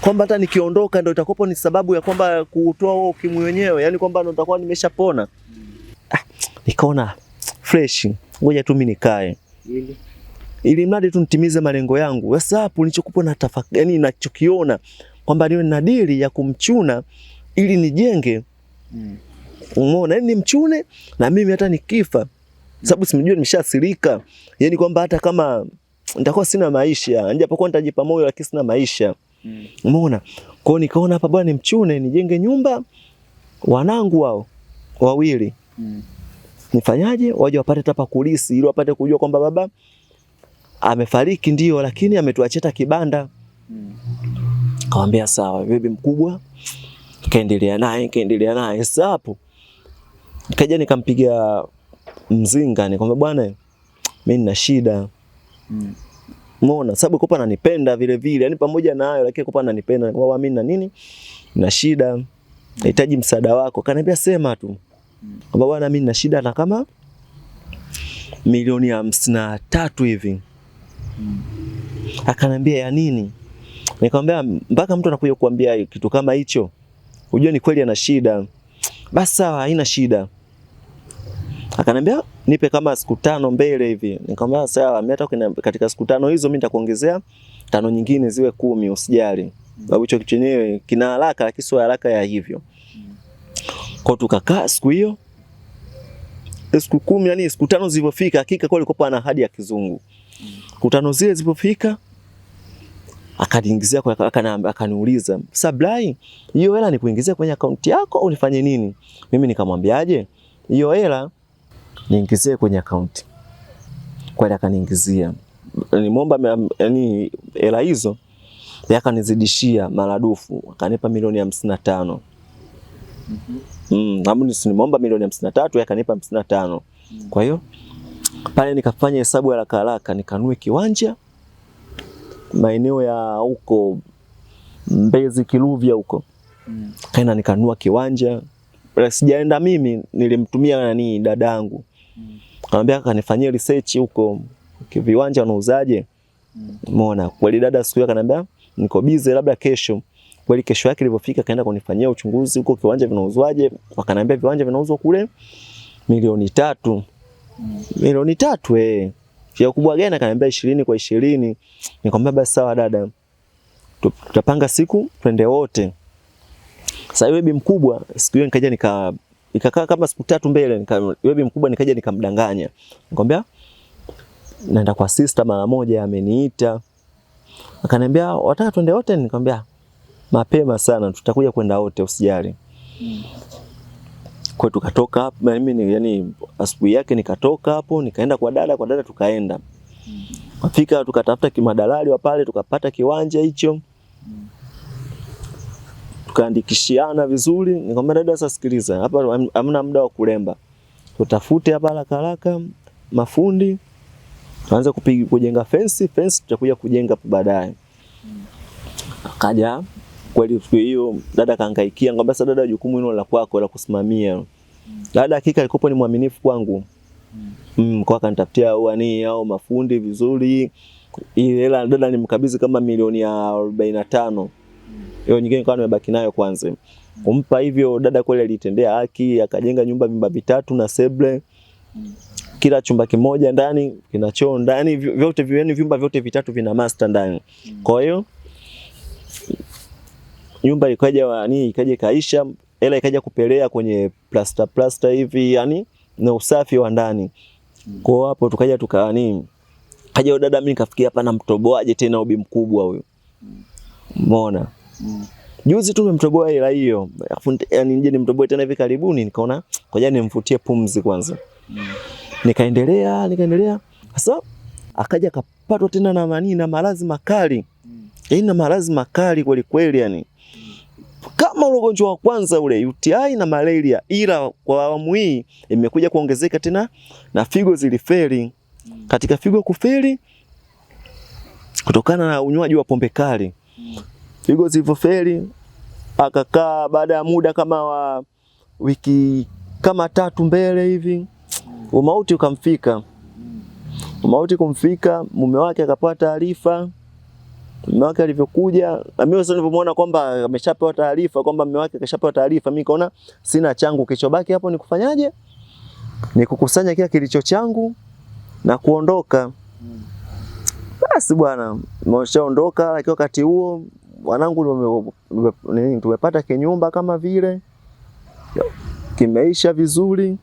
kwamba hata nikiondoka ndio itakopo ni sababu ya kwamba kuutoa huo ukimwi wenyewe, yani kwamba ndio nitakuwa nimeshapona. Nikaona fresh, ngoja tu mimi nikae. Ili mradi tu nitimize malengo yangu. Sasa hapo nilichokupa na tafakari, yani ninachokiona kwamba niwe na dili ya kumchuna ili nijenge. Umeona, yani nimchune na mimi hata nikifa. Sababu simjui nimeshasirika. Yani kwamba hata kama nitakuwa sina maisha, japokuwa nitajipa moyo lakini sina maisha. Umeona? Kwa hiyo nikaona hapa bwana nimchune, nijenge nyumba wanangu wao wawili. Nifanyaje? Waje wapate hapa kulisi ili wapate kujua kwamba baba amefariki ndio lakini ametuachia kibanda. Kaambia sawa, bibi mkubwa. Kaendelea naye. Sasa hapo nikaja nikampigia mzinga nikamwambia bwana mimi nina shida. Umeona? Sababu kopa ananipenda vile vile, yani pamoja na hayo lakini kopa ananipenda. Kwa mimi na nini? Na shida. Nahitaji msaada wako. Kaniambia sema tu. Kwamba bwana mimi nina shida na kama milioni 53 hivi. Akaniambia ya nini? Nikamwambia mpaka mtu anakuja kukuambia kitu kama hicho, unajua ni kweli ana shida. Basi sawa, haina shida. Akaniambia nipe kama siku 5 mbele hivi. Nikamwambia sawa, mimi hata katika siku 5 hizo mimi nitakuongezea 5 nyingine ziwe 10 usijali. Sababu hicho chenyewe kina haraka lakini sio haraka ya hivyo. Kwa tukakaa siku hiyo. Siku 10 yani siku 5 zilipofika hakika kwa alikuwa ana ahadi ya kizungu. Siku 5 zile zilipofika akaniingizia akaniuliza, "Sablai, hiyo hela nikuingizia kwenye akaunti yako au nifanye nini?" Mimi nikamwambiaje? "Hiyo hela niingizie kwenye akaunti." Kwa hiyo akaniingizia. Nimuomba yani hela hizo yakanizidishia maradufu, akanipa milioni 55. Hapo nimuomba milioni 53 yakanipa 55. Kwa hiyo pale nikafanya hesabu haraka nikanunue kiwanja maeneo ya huko Mbezi Kiluvya huko. Kaenda nikanunua kiwanja. Sijaenda mimi, nilimtumia dadangu. Akamwambia akanifanyia research huko viwanja wanauzaje. Umeona? Kweli dada siku hiyo akaniambia niko busy labda kesho. Kweli kesho yake ilipofika kaenda kunifanyia uchunguzi huko kiwanja vinauzwaje. Wakaniambia viwanja vinauzwa kule milioni 3. Milioni 3 Shia kubwa gani? Akaniambia 20 kwa 20. Nikamwambia basi sawa dada, tutapanga siku twende wote. Sasa yule bi mkubwa siku hiyo nikaja nikakaa kama siku 3 mbele, yule bi mkubwa nikaja nikamdanganya. Nikamwambia naenda kwa sister mara moja, ameniita. Akaniambia wataka twende wote? Nikamwambia mapema sana, tutakuja kwenda wote usijali. Kwa tukatoka hapo mimi yani asubuhi yake nikatoka hapo nikaenda kwa dada tukaenda. Afika tukatafuta kimadalali wa pale tukapata kiwanja hicho. Tukaandikishiana vizuri. Nikamwambia dada, sasa sikiliza, hapa hamna muda wa kulemba. Tutafute hapa haraka mafundi. Tuanze kujenga fence tutakuja kujenga hapo baadaye. Akaja kweli siku hiyo dada kaangaikia, ngomba sasa dada, jukumu hilo la kwako la kusimamia. Dada hakika alikuwa ni mwaminifu kwangu. Kwa kanitafutia au mafundi vizuri. Ile hela dada nimkabidhi kama milioni ya 45. Hiyo nyingine nikawa nimebaki nayo kwanza. Kumpa hivyo dada kweli alitendea haki, akajenga vyumba 3 na seble. Kila chumba kimoja ndani kina choo ndani, vyote vyumba vyote 3 vina master ndani. Kwa hiyo nyumba ikaja kaisha, hela ikaja kupelea kwenye plaster hivi yani na usafi wa ndani. Kwa hapo tukaja kaja dada, mimi nikafikia hapa na mtoboaje tena ubi mkubwa huyo. Umeona? Juzi tu nimemtoboa hela hiyo. Yani nje nimtoboe tena hivi karibuni, nikaona ngoja nimfutie pumzi kwanza. Nikaendelea. Sasa akaja kapatwa tena na maradhi makali. Yaani na maradhi makali kweli kweli yani. Kama ugonjwa wa kwanza ule UTI na malaria, ila kwa awamu hii imekuja kuongezeka tena na figo zilifeli. Katika figo kufeli kutokana na unywaji wa pombe kali. Figo zilifeli, akakaa baada ya muda kama wa wiki kama 3 mbele hivi. Umauti ukamfika. Umauti kumfika, mume wake akapata taarifa. Mume wake alivyokuja, na mimi sasa nilipomuona kwamba ameshapewa taarifa, kwamba mume wake kashapewa taarifa, mimi kaona sina changu, kichobaki hapo ni kufanyaje? Ni kukusanya kile kilicho changu na kuondoka. Basi bwana, nimeshaondoka, lakini wakati huo wanangu tumepata kinyumba kama vile kimeisha vizuri.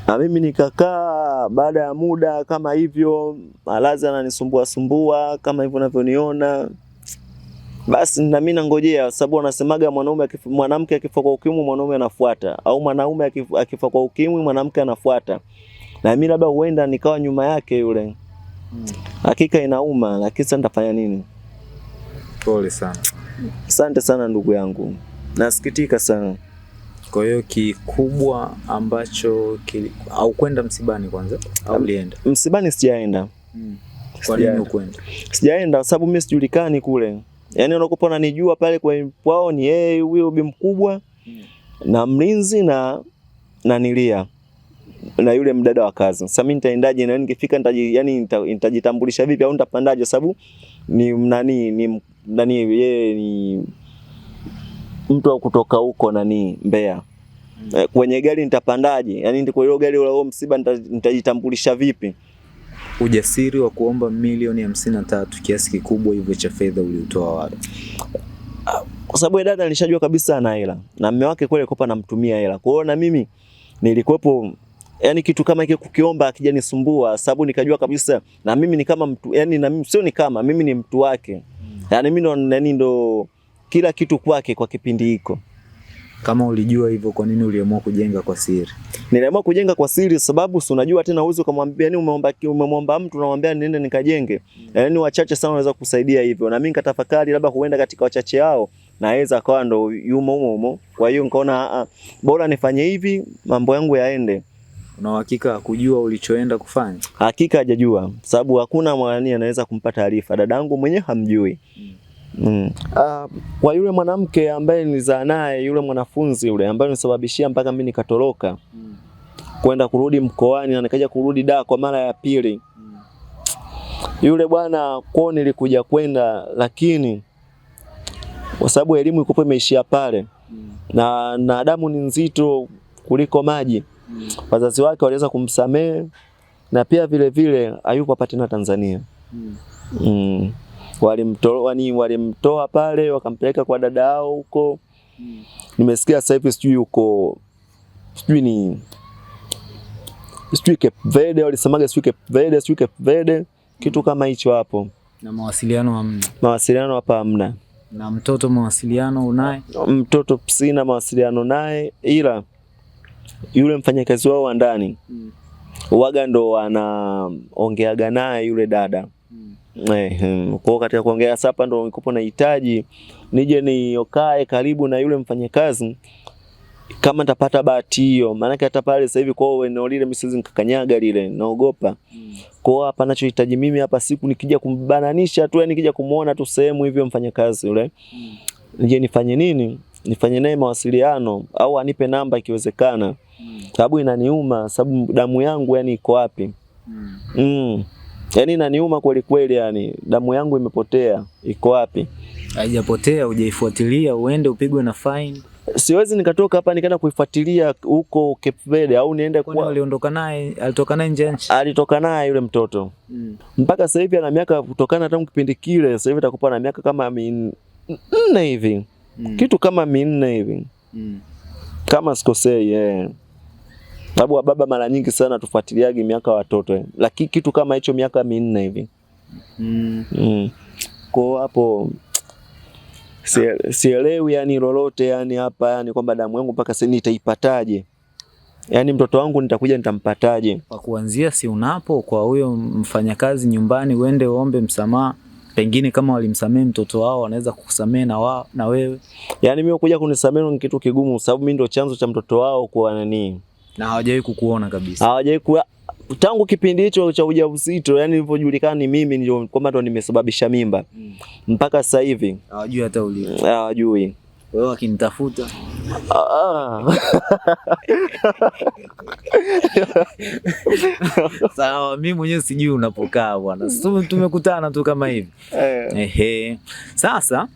Na mimi nikakaa baada ya muda kama hivyo, malazi ananisumbua kama hivyo unavyoniona. Basi na mimi nangojea, sababu wanasemaga mwanamke akifa kwa ukimwi mwanaume anafuata, au mwanaume akifa kwa ukimwi mwanamke anafuata. Na mimi labda huenda nikawa nyuma yake yule. Hakika inauma, lakini sasa nitafanya nini? Pole sana. Asante sana ndugu yangu. Nasikitika sana. Kwa hiyo kikubwa ambacho au kwenda msibani kwanza au ulienda? Msibani sijaenda. Kwa nini ukwenda? Sijaenda sababu mimi sijulikani kule. Yaani unakopa unanijua pale kwa kwao ni yeye huyo bi mkubwa na mlinzi na nilia na yule mdada wa kazi. Sasa mimi nitaendaje na nikifika nitajitambulisha vipi au nitapandaje, sababu ni nani yeye ni mtu wa kutoka huko Mbeya. Kwenye gari nitapandaje? Yaani ndiko hilo gari la msiba nitajitambulisha vipi? Ujasiri wa kuomba milioni 53 kiasi kikubwa hivyo cha fedha uliotoa wapi? Kwa sababu dada alishajua kabisa ana hela na mume wake kweli alikuwa anamtumia hela. Kwa hiyo na mimi nilikuwepo, yani kitu kama hiki kukiomba akijanisumbua, sababu nikajua kabisa na mimi ni kama mtu, yani na mimi sio ni kama mimi ni mtu wake. Yaani mimi ndo kila kitu kwake kwa kipindi hiko. Kama ulijua hivyo, kwa nini uliamua kujenga kwa siri? Niliamua kujenga kwa siri sababu si unajua tena uwezo kumwambia ni umemwomba mtu unamwambia niende nikajenge. Yaani wachache sana wanaweza kusaidia hivyo. Na mimi nikatafakari labda huenda katika wachache hao naweza akawa ndo yumo humo. Kwa hiyo nikaona bora nifanye hivi mambo yangu yaende. Una uhakika kujua ulichoenda kufanya? Hakika hajajua sababu hakuna mwani anaweza kumpa taarifa. Dadangu mwenyewe hamjui. Kwa yule mwanamke ambaye nilizaa naye, yule mwanafunzi yule ambaye nisababishia mpaka mimi nikatoroka kwenda kurudi mkoani na nikaja kurudi Dar kwa mara ya pili. Yule bwana kwao nilikuja kwenda, lakini kwa sababu elimu iko imeishia pale na damu ni nzito kuliko maji. Wazazi wake waliweza kumsamehe na pia vile vile hayupo hapa tena Tanzania. Walimtoa pale wakampeleka kwa dada yao huko. Nimesikia sasa hivi sijui huko sijui Cape Verde, walisemaga sijui Cape Verde, kitu kama hicho hapo. Na mawasiliano hamna. Mawasiliano hapa hamna. Na mtoto mawasiliano unaye? Mtoto sina mawasiliano naye, ila yule mfanyakazi wao wa ndani waga ndo wanaongeaga naye yule dada. Kwa katika kuongea sasa ndo nikopo nahitaji nije niokae karibu na yule mfanyakazi kama nitapata bahati hiyo, maana hata pale sasa hivi kwao eneo lile mimi siwezi nikakanyaga lile, naogopa. Kwa hapa ninachohitaji mimi hapa siku nikija kumbananisha tu, yani nikija kumuona tu sehemu hivyo mfanyakazi yule, nije nifanye nini? Nifanye naye mawasiliano au anipe namba ikiwezekana. Sababu inaniuma, sababu damu yangu yani iko wapi? Yani inaniuma kweli kweli, yani damu yangu imepotea, iko wapi? Haijapotea, hujaifuatilia uende upigwe na fine. Siwezi nikatoka hapa nikaenda kuifuatilia huko Cape Verde au niende kwa aliondoka naye, alitoka naye nje nchi. Alitoka naye yule mtoto. Mpaka sasa hivi ana miaka kutokana tangu kipindi kile, sasa hivi atakupa na miaka kama 4 hivi. Kitu kama 4 hivi. Kama sikosei Sababu baba mara nyingi sana tufuatiliagi miaka watoto. Lakini kitu kama hicho miaka 4 hivi. Kwa hapo sielewi yani lolote yani hapa yani kwamba damu yangu mpaka sasa nitaipataje? Yani mtoto wangu nitakuja nitampataje? Kwa kuanzia si unapo kwa huyo mfanyakazi nyumbani uende uombe msamaha. Pengine kama walimsamehe mtoto wao wanaweza kukusamehe na wewe. Yani mimi kuja kunisamehe ni kitu kigumu sababu mimi ndio chanzo cha mtoto wao kwa nani. Na hawajawahi kukuona kabisa. Hawajawahi tangu kipindi hicho cha ujauzito, yani nilipojulikana ni mimi ndio kwamba ndo nimesababisha mimba. Mpaka sasa hivi hawajui hata ulipo. Hawajui. Wewe akinitafuta. Sawa, mimi mwenyewe sijui unapokaa bwana. Sisi tumekutana tu kama hivi. Sasa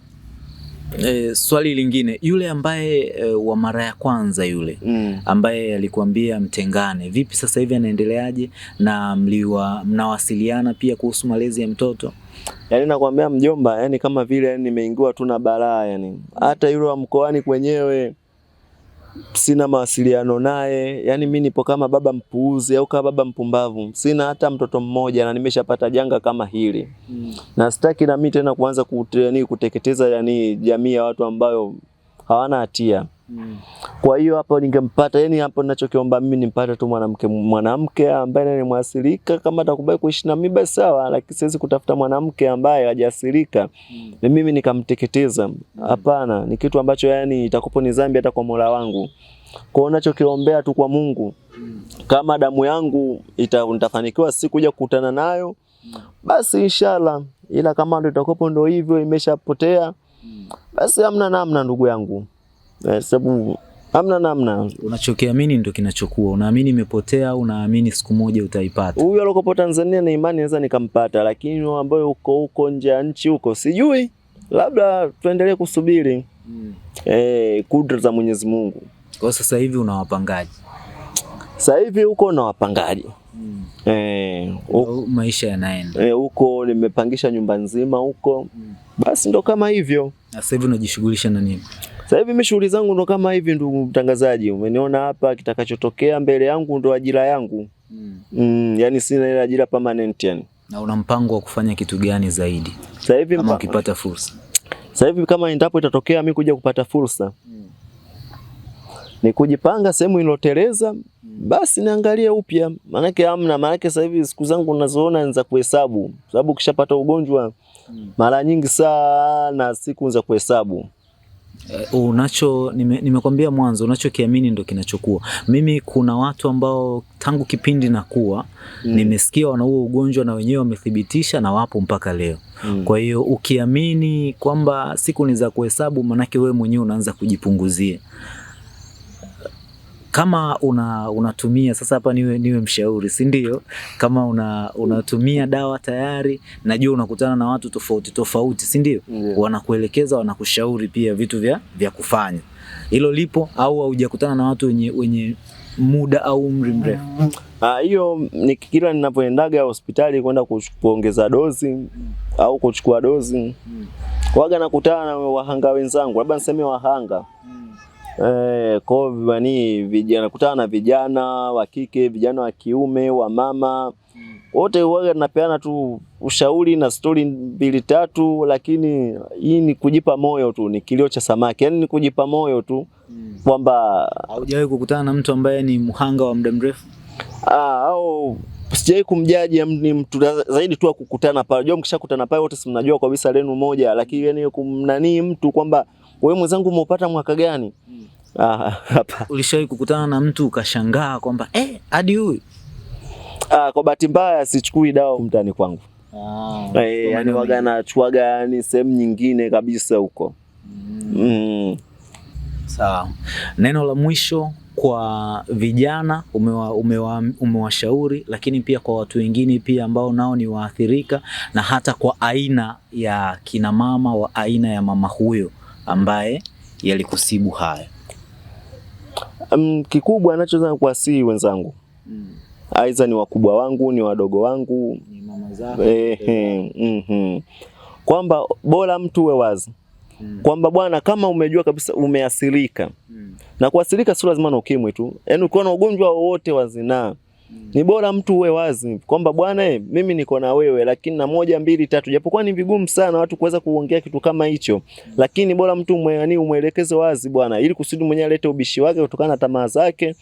swali lingine, yule ambaye wa mara ya kwanza yule ambaye alikuambia mtengane, vipi sasa hivi anaendeleaje na mnawasiliana pia kuhusu malezi ya mtoto? Yani nakwambia mjomba, yani kama vile yani nimeingiwa tu na balaa yani. Hata yule wa mkoani kwenyewe sina mawasiliano naye. Yani mimi nipo kama baba mpuuzi au kama baba mpumbavu. Sina hata mtoto mmoja na nimeshapata janga kama hili. Na sitaki na mimi tena kuanza kuteketeza yani jamii ya watu ambao hawana hatia. Kwa hiyo hapo ningempata, yani hapo ninachokiomba mimi nimpate tu mwanamke ambaye ni mwasilika. Kama atakubali kuishi na mimi basi sawa, lakini siwezi kutafuta mwanamke ambaye hajasilika na mimi nikamteketeza. Hapana, ni kitu ambacho yani itakupo ni dhambi hata kwa Mola wangu. Kwa hiyo ninachokiombea tu kwa Mungu, kama damu yangu nitafanikiwa siku kuja kukutana nayo, basi inshallah. Ila kama ndio itakupo ndio hivyo imeshapotea, basi hamna namna ndugu yangu. Sababu hamna namna. Unachokiamini ndio kinachokuwa. Unaamini imepotea au unaamini siku moja utaipata? Huyo alikopo Tanzania na imani naweza nikampata, lakini ambaye huko nje ya nchi huko sijui. Labda tuendelee kusubiri kudra za Mwenyezi Mungu. Kwa sasa hivi unawapangaji? Sasa hivi huko na wapangaji. Maisha yanaenda. Huko nimepangisha nyumba nzima huko. Basi ndo kama hivyo. Na sasa hivi unajishughulisha na nini? Sasa hivi mimi shughuli zangu ndo kama hivi ndugu mtangazaji. Umeniona hapa, kitakachotokea mbele yangu ndo ajira yangu. Yani sina ile ajira permanent yani. Na una mpango wa kufanya kitu gani zaidi? Sasa hivi kama ukipata fursa. Sasa hivi kama endapo itatokea mimi kuja kupata fursa, ni kujipanga sehemu iloteleza, basi niangalie upya. Maana sasa hivi siku zangu ninazoona ni za kuhesabu. Sababu ukishapata ugonjwa mara nyingi sana siku za kuhesabu. Nimekwambia mwanzo unachokiamini ndio kinachokuwa. Mimi kuna watu ambao tangu kipindi nakuwa nimesikia wana huo ugonjwa na wenyewe wamethibitisha na wapo mpaka leo. Kwa hiyo ukiamini kwamba siku ni za kuhesabu, manake wewe mwenyewe unaanza kujipunguzia. Kama unatumia sasa hapa niwe mshauri, si ndio? Kama unatumia dawa tayari, najua unakutana na watu tofauti, si ndio? Wanakuelekeza, wanakushauri pia vitu vya kufanya. Hilo lipo au hujakutana na watu wenye muda au umri mrefu? Hiyo ni kila ninapoendaga hospitali kwenda kuongeza dozi au kuchukua dozi, waga nakutana na wahanga wenzangu, labda niseme wahanga. Kwa vijana nakutana na vijana wa kike, vijana wa kiume, wa mama. Wote waga napeana tu ushauri na story 2-3, lakini hii ni kujipa moyo tu, ni kilio cha samaki. Yaani ni kujipa moyo tu kwamba haujawahi kukutana na mtu ambaye ni mhanga wa muda mrefu? Au sijawahi kumjaji, ni mtu zaidi tu kukutana pale. Unajua mkishakutana pale wote si mnajua kabisa lenu moja, lakini yani kumnani mtu kwamba wewe mwenzangu umepata mwaka gani? Hapa. Ulishawahi kukutana na mtu ukashangaa kwamba hadi huyu? Kwa bahati mbaya sichukui dawa mtani kwangu. Yani waga nachuaga yani sehemu nyingine kabisa huko. Sawa. Neno la mwisho kwa vijana umewashauri, lakini pia kwa watu wengine pia ambao nao ni waathirika, na hata kwa aina ya kina mama wa aina ya mama huyo ambaye yalikusibu haya. Kikubwa anachoweza kuwasihi wenzangu, aidha ni wakubwa wangu, ni wadogo wangu, ni mama zako, kwamba bora mtu uwe wazi. Kwamba bwana, kama umejua kabisa umeathirika, na kuathirika sio lazima na ukimwi tu, yaani ukiwa na ugonjwa wowote wa zinaa, ni bora mtu uwe wazi kwamba bwana, mimi niko na wewe, lakini na 1 2 3, japokuwa ni vigumu sana watu kuweza kuongea kitu kama hicho, lakini bora mtu umuelekeze wazi bwana, ili kusudi mwenyewe alete ubishi wake kutokana na tamaa zake.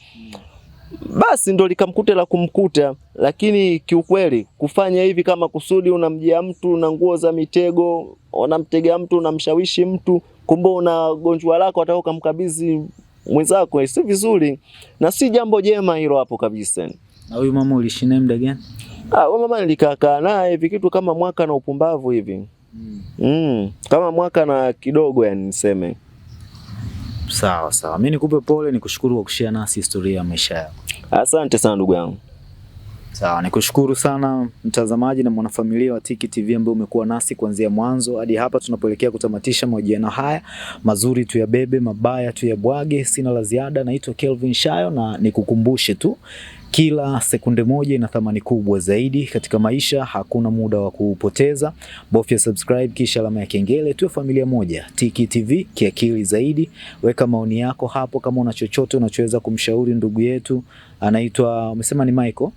Basi ndo likamkuta la kumkuta. Lakini kiukweli kufanya hivi kama kusudi unamjia mtu na nguo za mitego, unamtegea mtu, unamshawishi mtu, kumbe una gonjwa lako ataka kumkabidhi mwenzako, si vizuri na si jambo jema hilo hapo kabisa. Na huyu mama uliishi naye muda gani? Huyu mama nilikaa naye hivi kitu kama mwaka na upumbavu hivi. Kama mwaka na kidogo yani niseme. Sawa. Mimi nikupe pole, nikushukuru kwa kushare nasi historia ya maisha yako. Asante sana ndugu yangu. Sawa, nikushukuru sana mtazamaji na mwanafamilia wa Tiki TV ambaye umekuwa nasi kuanzia mwanzo hadi hapa tunapoelekea kutamatisha mahojiano haya. Mazuri tu ya bebe, mabaya tu ya bwage. Sina la ziada. Naitwa Kelvin Shayo, na nikukumbushe tu kila sekunde moja ina thamani kubwa zaidi katika maisha. Hakuna muda wa kupoteza. Bofya subscribe kisha alama ya kengele. Tuwe familia moja. Tiki TV, kiakili zaidi. Weka maoni yako hapo kama una chochote unachoweza kumshauri ndugu yetu. Anaitwa, umesema ni Michael?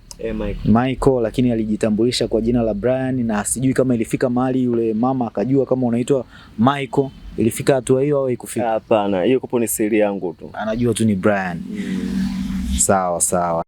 Michael, lakini alijitambulisha kwa jina la Brian, na sijui kama ilifika mahali yule mama akajua kama unaitwa Michael. Ilifika hatua hiyo au haikufika? Hapana, hiyo kupo ni siri yangu tu. Anajua tu ni Brian. Sawa.